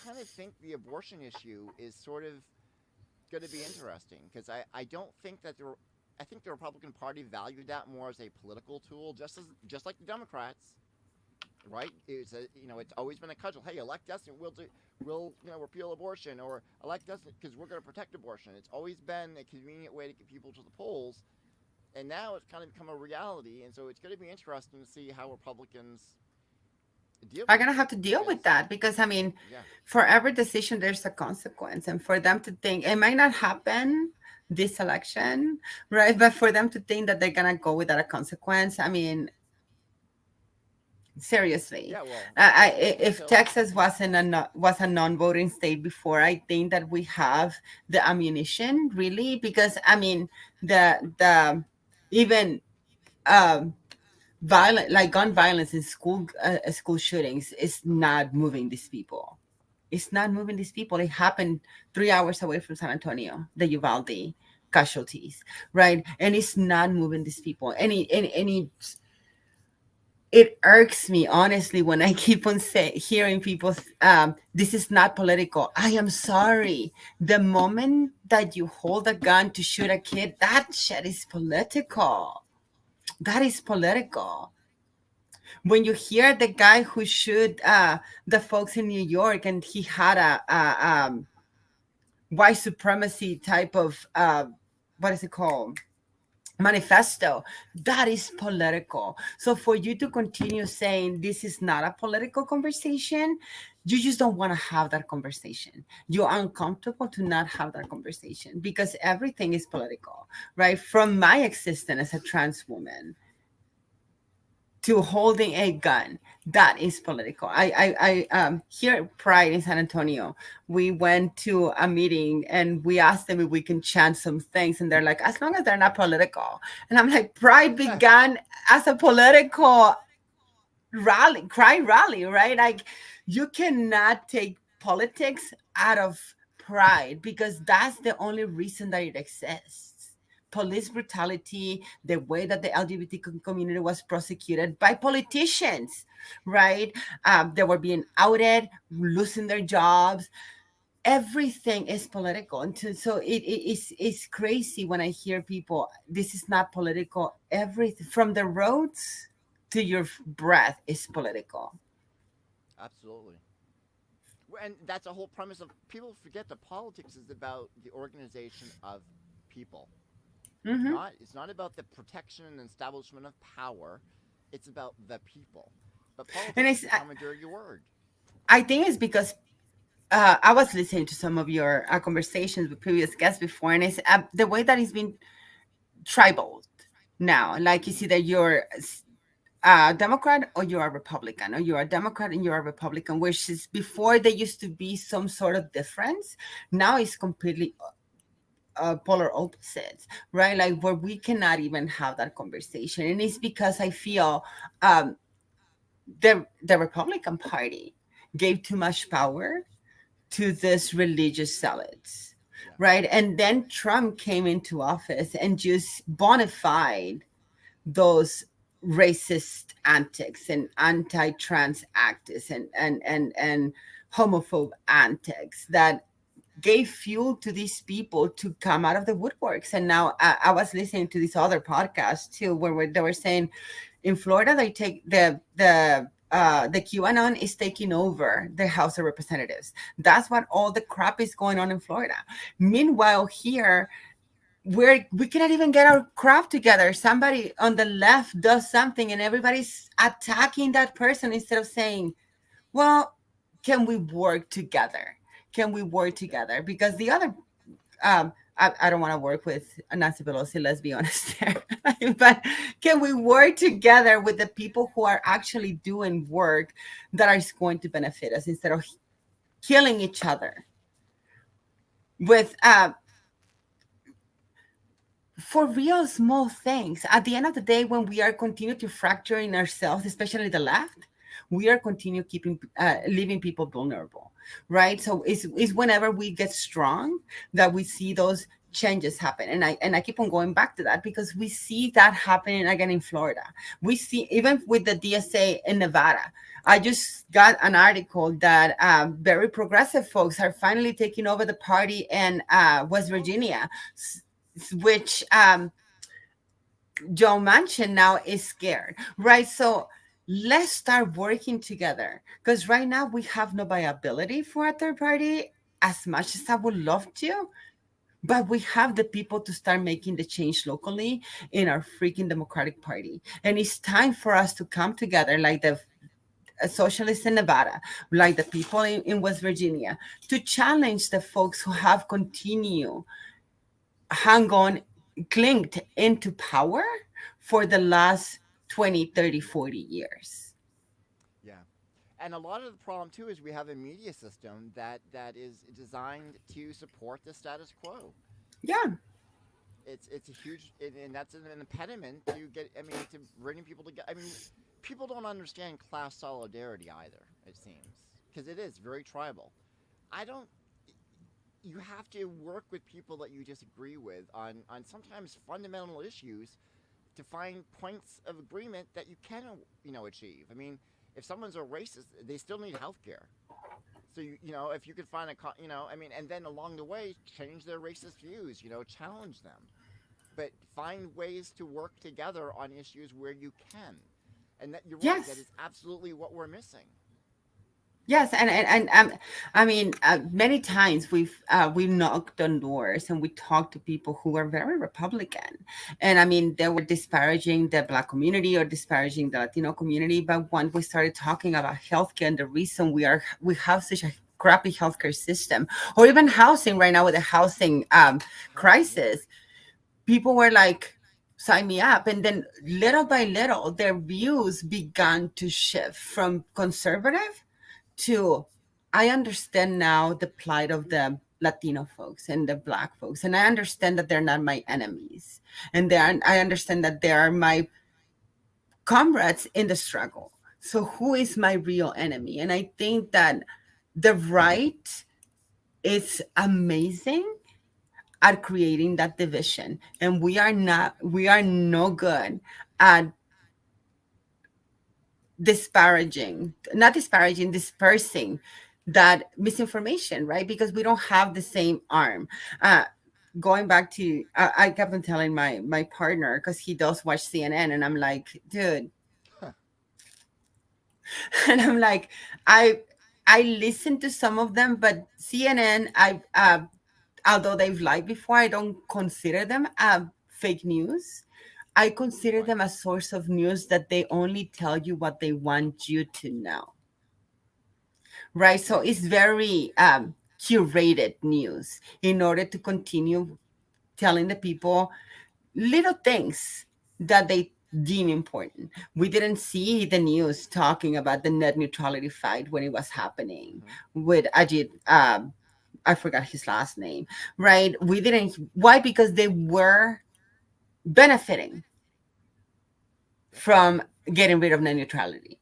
kind of think the abortion issue is sort of going to be interesting because I don't think that I think the Republican Party valued that more as a political tool, just like the Democrats, right? It's always been a cudgel. Hey, elect us and we'll repeal abortion, or elect us because we're going to protect abortion. It's always been a convenient way to get people to the polls, and now it's kind of become a reality. And so it's going to be interesting to see how Republicans deal
I'm
with
gonna
it
have to deal with
because
that because I mean,
yeah,
for every decision there's a consequence, and for them to think it might not happen this election, right? But for them to think that they're gonna go without a consequence, I mean, seriously,
yeah. Well,
if
until
Texas wasn't was a non-voting state before, I think that we have the ammunition, really, because I mean, the even um violent, like gun violence in school shootings, is not moving these people. It's not moving these people. It happened 3 hours away from San Antonio, the Uvalde casualties, right? And it's not moving these people. Any it irks me honestly when I keep on hearing people, this is not political. I am sorry. The moment that you hold a gun to shoot a kid, that shit is political. That is political. When you hear the guy who shoot the folks in New York, and he had white supremacy type of what is it called, manifesto, that is political. So for you to continue saying this is not a political conversation, you just don't want to have that conversation. You're uncomfortable to not have that conversation because everything is political, right? From my existence as a trans woman to holding a gun, that is political. Here at Pride in San Antonio, we went to a meeting and we asked them if we can chant some things, and they're like, as long as they're not political. And I'm like, Pride began as a political rally, cry rally, right? Like, you cannot take politics out of Pride because that's the only reason that it exists. Police brutality, the way that the LGBT community was prosecuted by politicians, right? They were being outed, losing their jobs. Everything is political. And so it's crazy when I hear people, this is not political. Everything from the roads to your breath is political.
Absolutely. And that's a whole premise of people forget that politics is about the organization of people.
Hmm.
It's not about the protection and establishment of power. It's about the people. But
And
politics has become a dirty word.
I think it's because I was listening to some of your conversations with previous guests before, and it's the way that it's been tribal now. Like, it's either you're a Democrat or you're a Republican, or you're a Democrat and you're a Republican, which is before there used to be some sort of difference. Now it's completely polar opposites, right? Like, where we cannot even have that conversation. And it's because I feel um, the Republican Party gave too much power to this religious zealots,
Yeah.
right? And then Trump came into office and just bona fide those racist antics and anti-trans acts and homophobe antics that gave fuel to these people to come out of the woodworks. And now I was listening to this other podcast too, where they were saying in Florida they take the QAnon is taking over the House of Representatives. That's what all the crap is going on in Florida. Meanwhile, here we cannot even get our crap together. Somebody on the left does something and everybody's attacking that person instead of saying, well, can we work together? Can we work
Yeah.
together? Because the other I don't want to work with Nancy Pelosi, let's be honest there. But can we work together with the people who are actually doing work that is going to benefit us instead of killing each other with for real small things? At the end of the day, when we are continue to fracture in ourselves, especially the left, we are continue keeping leaving people vulnerable, right? So it's whenever we get strong that we see those changes happen. And I keep on going back to that because we see that happening again in Florida. We see even with the DSA in Nevada. I just got an article that very progressive folks are finally taking over the party in West Virginia, which Joe Manchin now is scared, right? So let's start working together because right now we have no viability for a third party as much as I would love to. But we have the people to start making the change locally in our freaking Democratic Party. And it's time for us to come together like the socialists in Nevada, like the people in West Virginia, to challenge the folks who have continued hung on, clinged into power for the last 20, 30, 40 years.
Yeah. And a lot of the problem too is we have a media system that is designed to support the status quo.
Yeah.
It's a huge and that's an impediment to get. I mean, to bringing people together. I mean, people don't understand class solidarity either. It seems because it is very tribal. I don't. You have to work with people that you disagree with on sometimes fundamental issues to find points of agreement that you can achieve. I mean, if someone's a racist, they still need health care. So if you could find I mean, and then along the way change their racist views, challenge them, but find ways to work together on issues where you can. And that you're right, that
Yes.
is absolutely what we're missing.
Yes, I mean, many times we've knocked on doors and we talked to people who are very Republican, and I mean they were disparaging the Black community or disparaging the Latino community. But when we started talking about healthcare and the reason we have such a crappy healthcare system, or even housing right now with the housing
Oh, yeah.
crisis, people were like, sign me up. And then little by little, their views began to shift from conservative to, I understand now the plight of the Latino folks and the Black folks. And I understand that they're not my enemies. And I understand that they are my comrades in the struggle. So who is my real enemy? And I think that the right is amazing at creating that division, and we are no good at dispersing that misinformation, right? Because we don't have the same arm. Going back to, I kept on telling my partner, because he does watch CNN, and I'm like, dude,
Huh.
and I'm like, I listen to some of them, but CNN, although they've lied before, I don't consider them fake news. I consider
Right.
them a source of news that they only tell you what they want you to know, right? So
Yeah.
it's very curated news in order to continue telling the people little things that they deem important. We didn't see the news talking about the net neutrality fight when it was happening
Hmm.
with Ajit. I forgot his last name, right? We didn't. Why? Because they were benefiting
Yep.
from getting rid of net neutrality.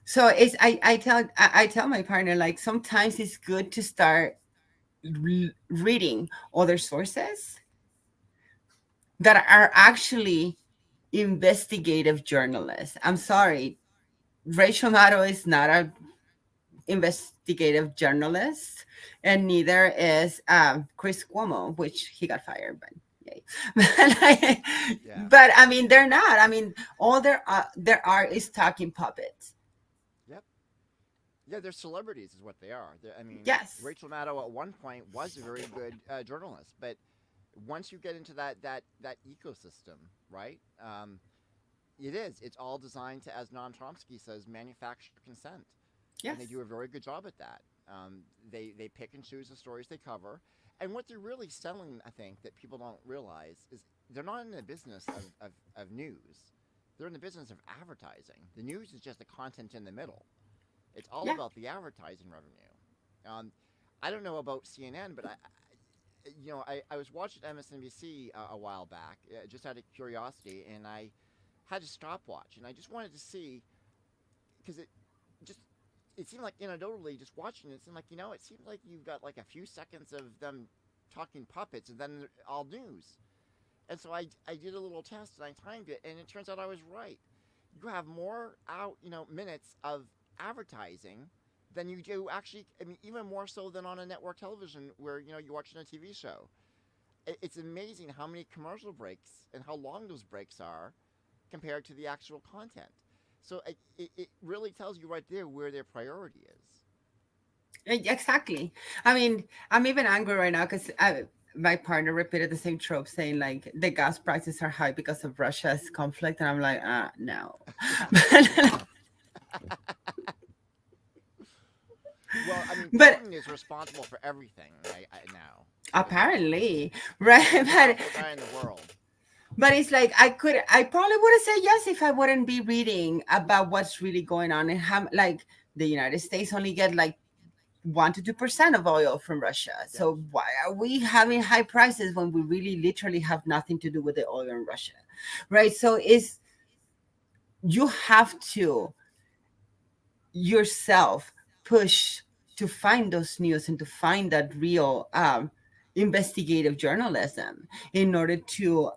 So I tell my partner, like, sometimes it's good to start reading other sources that are actually investigative journalists. I'm sorry, Rachel Maddow is not a investigative journalist, and neither is Chris Cuomo, which he got fired, but yay.
Yeah.
But I mean, they're not. I mean, all there are is talking puppets.
Yep. Yeah, they're celebrities, is what they are. I mean,
Yes.
Rachel Maddow at one point was a very good journalist, but once you get into that ecosystem, right? It is. It's all designed to, as Noam Chomsky says, manufacture consent, and they
Yes.
do a very good job at that. They pick and choose the stories they cover, and what they're really selling, I think, that people don't realize is they're not in the business of news. They're in the business of advertising. The news is just the content in the middle. It's all
Yeah.
about the advertising revenue. Um, I don't know about CNN, but I was watching MSNBC a while back, just out of curiosity, and I had a stopwatch, and I just wanted to see because just it seemed like anecdotally, just watching it seemed like it seemed like you've got like a few seconds of them talking puppets, and then all news. And so I did a little test and I timed it, and it turns out I was right. You have more minutes of advertising than you do actually. I mean, even more so than on a network television where you're watching a TV show. It's amazing how many commercial breaks and how long those breaks are compared to the actual content. So it really tells you right there where their priority is.
Exactly. I mean, I'm even angry right now because my partner repeated the same trope, saying like the gas prices are high because of Russia's conflict, and I'm like, no.
Well, I mean,
But
Putin is responsible for everything now.
apparently,
He's the
right?
most powerful guy in the world.
But it's like I probably would have said yes if I wouldn't be reading about what's really going on, and how, like, the United States only get like 1 to 2% of oil from Russia.
Yep.
So why are we having high prices when we really literally have nothing to do with the oil in Russia, right? So is you have to yourself push to find those news and to find that real investigative journalism in order to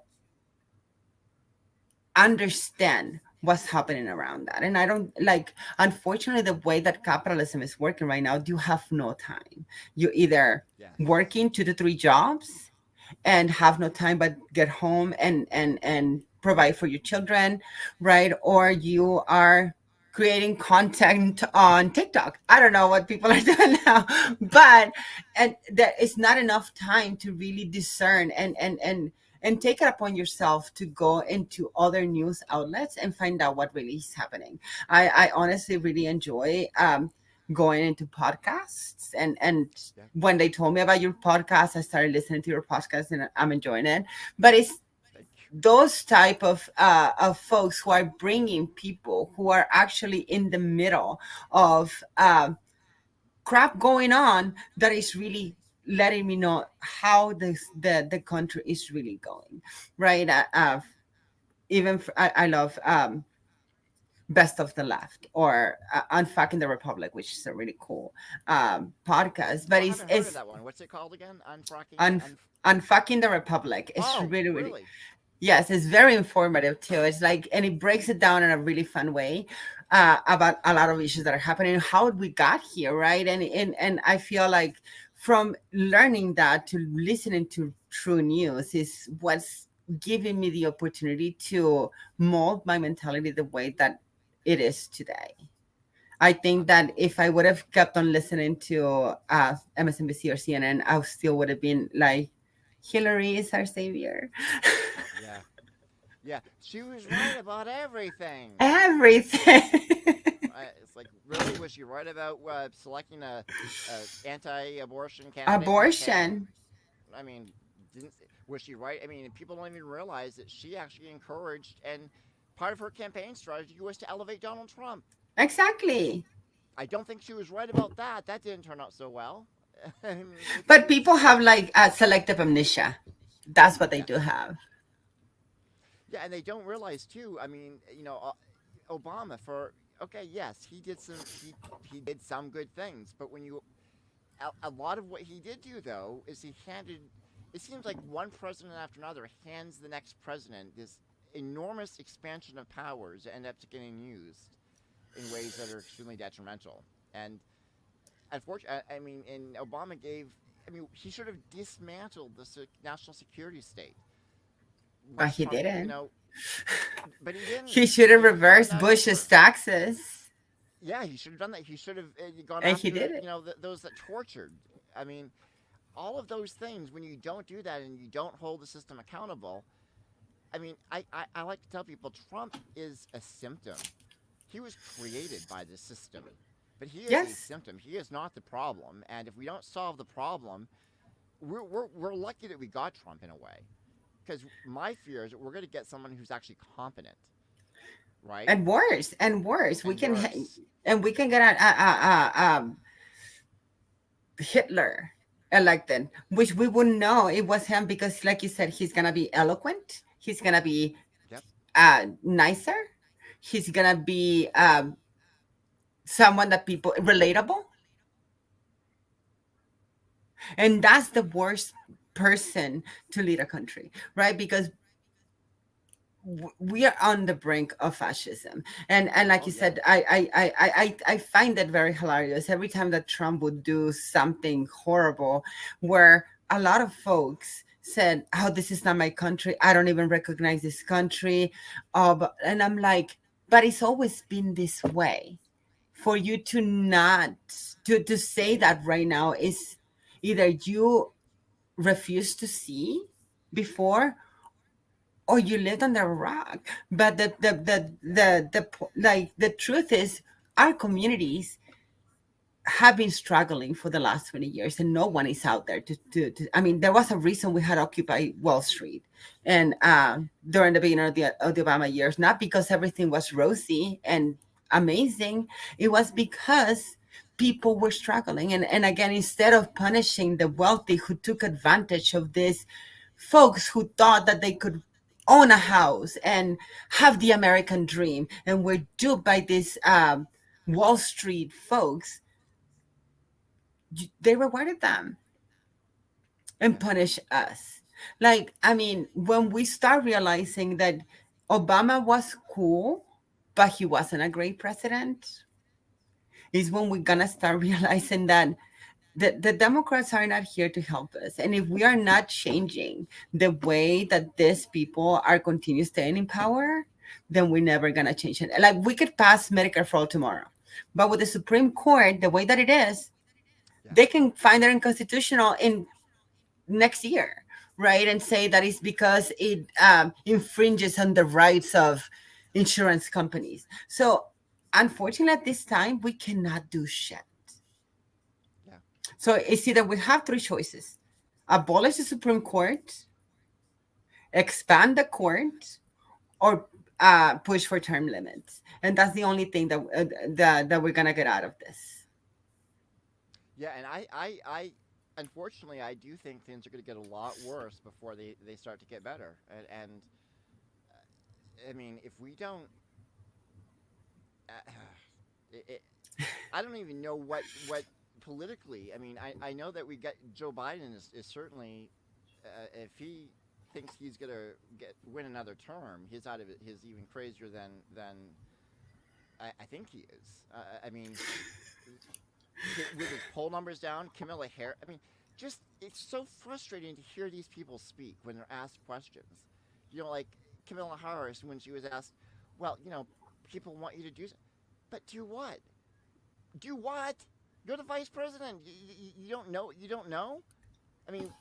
understand what's happening around that. And I don't like, unfortunately, the way that capitalism is working right now, you have no time. You either
Yes.
working 2 to 3 jobs and have no time but get home and provide for your children, right? Or you are creating content on TikTok. I don't know what people are doing now, but and there is not enough time to really discern and take it upon yourself to go into other news outlets and find out what really is happening. I honestly really enjoy going into podcasts, and
Yeah.
when they told me about your podcast, I started listening to your podcast and I'm enjoying it. But it's
Thank you.
those type of folks who are bringing people who are actually in the middle of crap going on that is really letting me know how the country is really going, right? I love Best of the Left, or Unfucking the Republic, which is a really cool podcast.
Oh,
But
I haven't heard of
it's
that one. What's it called again? Unfrocking?
un, Unfucking the Republic. It's
Oh,
really, really,
really?
yes, it's very informative too. It's like, and it breaks it down in a really fun way about a lot of issues that are happening, how we got here, right? And I feel like from learning that to listening to true news is what's giving me the opportunity to mold my mentality the way that it is today. I think that
Absolutely.
if I would have kept on listening to MSNBC or CNN, I still would have been like, Hillary is our savior.
Yeah. Yeah. She was right about everything.
Everything.
It's like, really, was she right about selecting a anti-abortion candidate in McCain?
Abortion.
I mean, didn't was she right? I mean, people don't even realize that she actually encouraged, and part of her campaign strategy was to elevate Donald Trump.
Exactly.
I don't think she was right about that. That didn't turn out so well. I mean,
But
it's
people have like selective amnesia. That's what they do
yes,
have.
yeah, and they don't realize too. I mean, Obama for okay, yes, he did some good things, but when you a lot of what he did do though is he handed. It seems like one president after another hands the next president this enormous expansion of powers that end up getting used in ways that are extremely detrimental. And unfortunately, I mean, and Obama gave. I mean, he should have dismantled the national security state,
But
which
he
Trump,
didn't.
but he didn't.
He should have
He turned
reversed
that
Bush's
over.
taxes.
Yeah, he should have done that. He should have gone
And he
after
did it.
those that tortured. I mean, all of those things. When you don't do that and you don't hold the system accountable, I mean, I like to tell people Trump is a symptom. He was created by the system, but he is a
Yes.
symptom. He is not the problem. And if we don't solve the problem, we're lucky that we got Trump in a way. Because my fear is that we're going to get someone who's actually competent, right?
And worse.
And worse.
And we can get Hitler elected, which we wouldn't know it was him because, like you said, he's gonna be eloquent. He's gonna be
Yep.
nicer. He's gonna be someone that people relatable, and that's the worst person to lead a country, right? Because we are on the brink of fascism, and like
Oh
you
yeah.
said, I find that very hilarious every time that Trump would do something horrible, where a lot of folks said, oh, this is not my country, I don't even recognize this country. And I'm like, but it's always been this way. For you to not to say that right now is either you refuse to see before, or you lived under a rock. But like the truth is, our communities have been struggling for the last 20 years, and no one is out there to I mean, there was a reason we had Occupy Wall Street, and during the beginning of the Obama years, not because everything was rosy and amazing. It was because people were struggling, and again, instead of punishing the wealthy who took advantage of this, folks who thought that they could own a house and have the American dream and were duped by these Wall Street folks, they rewarded them and
Yeah.
punish us. Like, I mean, when we start realizing that Obama was cool, but he wasn't a great president, is when we're gonna start realizing that the Democrats are not here to help us. And if we are not changing the way that these people are continue staying in power, then we're never gonna change it. Like we could pass Medicare for all tomorrow, but with the Supreme Court, the way that it is,
Yeah.
they can find it unconstitutional in next year, right? And say that it's because it infringes on the rights of insurance companies. So, unfortunately, at this time, we cannot do shit.
Yeah.
So, it's either we have three choices: abolish the Supreme Court, expand the court, or push for term limits. And that's the only thing that we're gonna get out of this.
Yeah, and unfortunately, I do think things are going to get a lot worse before they start to get better. And I mean, if we don't, uh, it, I don't even know what politically. I mean, I know that we got Joe Biden is certainly, if he thinks he's going to win another term, he's out of it. He's even crazier than I think he is. I mean, with his poll numbers down, Camilla Harris. I mean, just it's so frustrating to hear these people speak when they're asked questions. You know, like Camilla Harris when she was asked, "Well, people want you to do, but do what? Do what? You're the vice president. You don't know. You don't know. I mean,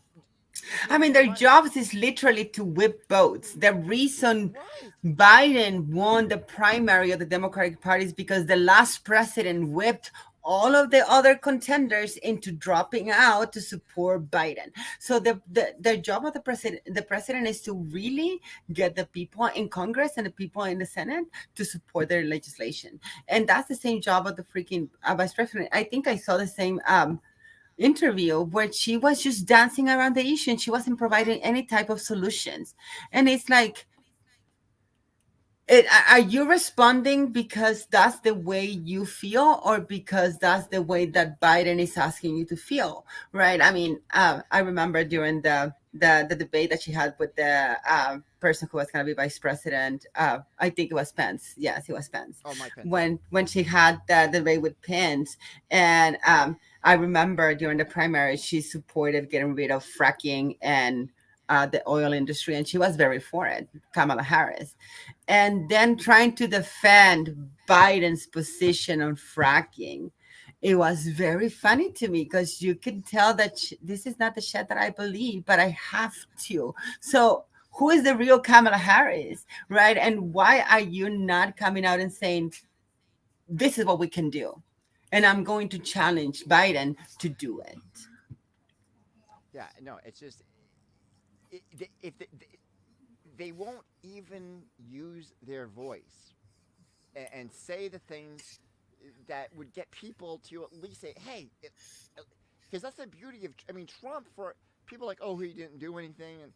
if
I
you
mean,
if
their
you want,
jobs is literally to whip votes. The reason
right?
Biden won the primary of the Democratic Party is because the last president whipped all of the other contenders into dropping out to support Biden. So the job of the president is to really get the people in Congress and the people in the Senate to support their legislation. And that's the same job of the freaking vice president. I think I saw the same interview where she was just dancing around the issue and she wasn't
Yeah.
providing any type of solutions. And it's like, are you responding because that's the way you feel or because that's the way that Biden is asking you to feel, right? I mean, I remember during the debate that she had with the person who was going to be vice president. I think it was Pence. Yes, it was Pence.
Oh, Mike Pence. Yeah.
When she had the debate with Pence, and I remember during the primary she supported getting rid of fracking and the oil industry, and she was very for it, Kamala Harris, and then trying to defend Biden's position on fracking. It was very funny to me because you can tell that this is not the shit that I believe, but I have to. So, who is the real Kamala Harris, right? And why are you not coming out and saying, this is what we can do? And I'm going to challenge Biden to do it.
Yeah. No, it's just if they won't even use their voice and say the things that would get people to at least say, "Hey," because that's the beauty of. I mean, Trump for people like, "Oh, he didn't do anything,"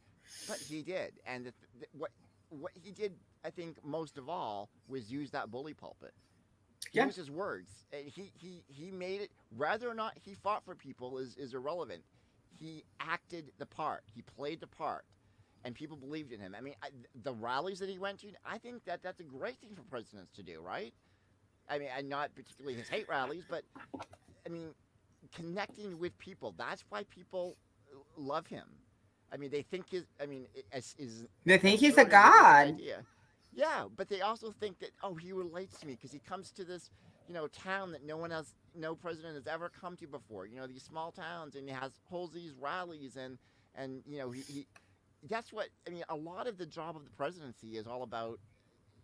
but he did, and what he did, I think, most of all, was use that bully pulpit. He
Yeah.
used his words. He made it. Whether or not he fought for people is irrelevant. He acted the part. He played the part, and people believed in him. I mean, the rallies that he went to, I think that's a great thing for presidents to do, right? I mean, and not particularly his hate rallies, but I mean, connecting with people. That's why people love him. I mean, they think his. I mean, is
They think he's a
conservative is a good
god.
idea. Yeah, but they also think that he relates to me because he comes to this town that no president has ever come to before. These small towns, and he holds these rallies, and he that's what I mean. A lot of the job of the presidency is all about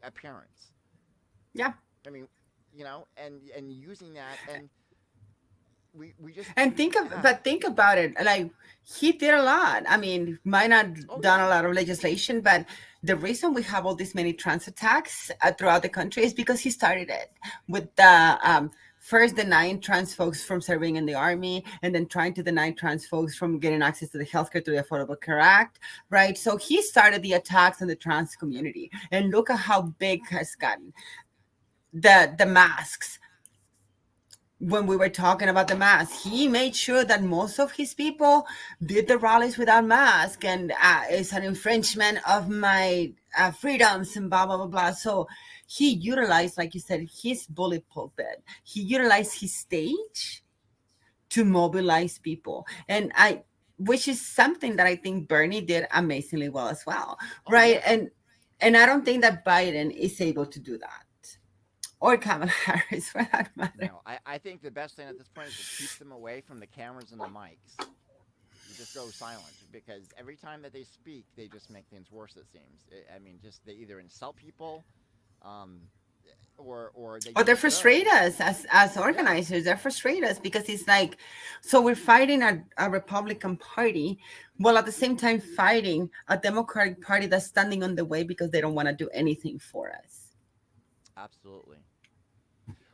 appearance.
Yeah.
I mean, and using that, and we just
And think about it. Like he did a lot. I mean, might not
oh
done
yeah,
a lot of legislation, but the reason we have all these many trans attacks throughout the country is because he started it with the first denying trans folks from serving in the army, and then trying to deny trans folks from getting access to the healthcare through the Affordable Care Act, right? So he started the attacks on the trans
yeah,
community, and look at how big has gotten the masks. When we were talking about the mask, he made sure that most of his people did the rallies without mask, and it's an infringement of my freedoms and blah blah blah blah. So he utilized, like you said, his bully pulpit. He utilized his stage to mobilize people, and which is something that I think Bernie did amazingly well as well,
oh
right?
yeah,
And And I don't think that Biden is able to do that, or Kamala Harris for that matter.
No, I think the best thing at this point is to keep them away from the cameras and the mics. You just go silent because every time that they speak, they just make things worse. It seems. I mean, just they either insult people, um, or they
Or
use
they
words.
frustrate us as
Yeah,
organizers. They frustrate us because it's like, so we're fighting a Republican Party, while at the same time fighting a Democratic Party that's standing on the way because they don't want to do anything for us.
absolutely.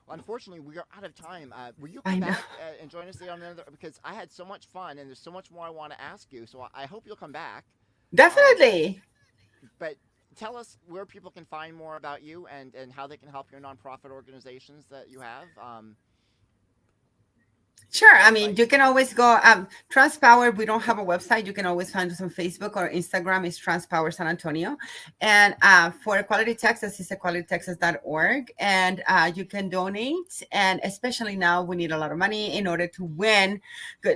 Well, unfortunately, we are out of time. Will you
I
come
know.
back and join us on another? Because I had so much fun, and there's so much more I want to ask you. So I hope you'll come back. Um,
Definitely.
but tell us where people can find more about you and how they can help your nonprofit organizations that you have.
Sure. I mean,
Website.
you can always go Transpower. We don't have a website. You can always find us on Facebook or Instagram. It's Transpower San Antonio. And for Equality Texas, it's equalitytexas.org. And you can donate. And especially now, we need a lot of money in order to win.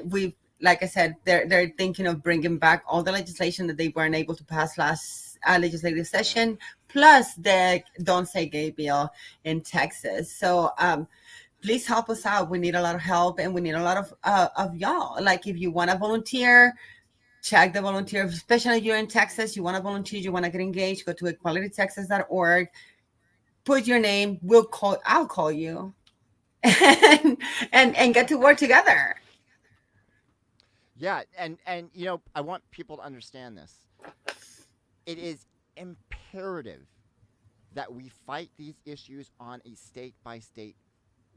We, like I said, they're thinking of bringing back all the legislation that they weren't able to pass last legislative session, plus the Don't Say Gay bill in Texas. So please help us out. We need a lot of help, and we need a lot of y'all. Like, if you want to volunteer, check the volunteer, especially if you're in Texas, you want to volunteer, you want to get engaged, go to equalitytexas.org, put your name, I'll call you, and get to work together.
Yeah, and I want people to understand this. It is imperative that we fight these issues on a state by state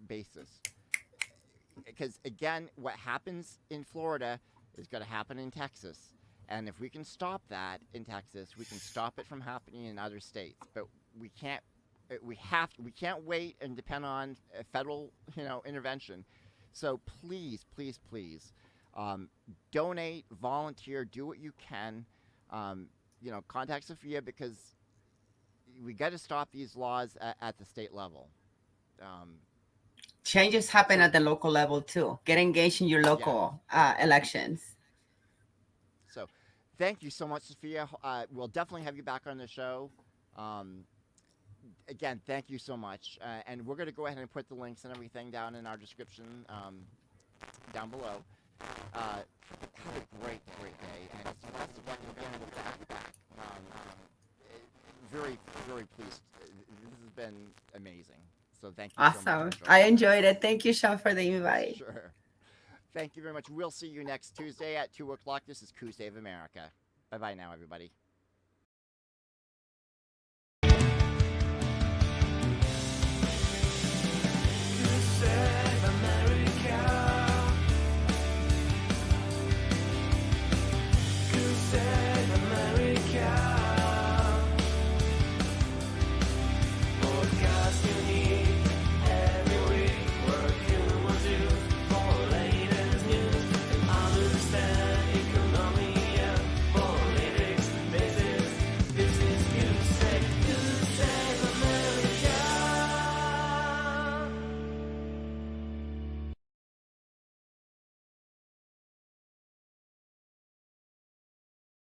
basis. Because again, what happens in Florida is going to happen in Texas. And if we can stop that in Texas, we can stop it from happening in other states. But we can't we can't wait and depend on federal, intervention. So please, please, please, donate, volunteer, do what you can. Contact Sophia because we got to stop these laws at the state level. Um,
Changes happen
so
at the local level too. Get engaged in your
yeah.
local elections.
So thank you so much, Sophia. We'll definitely have you back on the show. Um, Again, thank you so much. And we're going to go ahead and put the links and everything down in our description down below. Have a great, great day. And it's the best of luck again with back. Very, very pleased. This has been amazing. So thank you so much
Awesome.
for joining
I
us.
enjoyed it. Thank you, Sean, for the invite.
Sure. Thank you very much. We'll see you next Tuesday at 2 o'clock. This is Tuesday of America. Bye-bye now, everybody.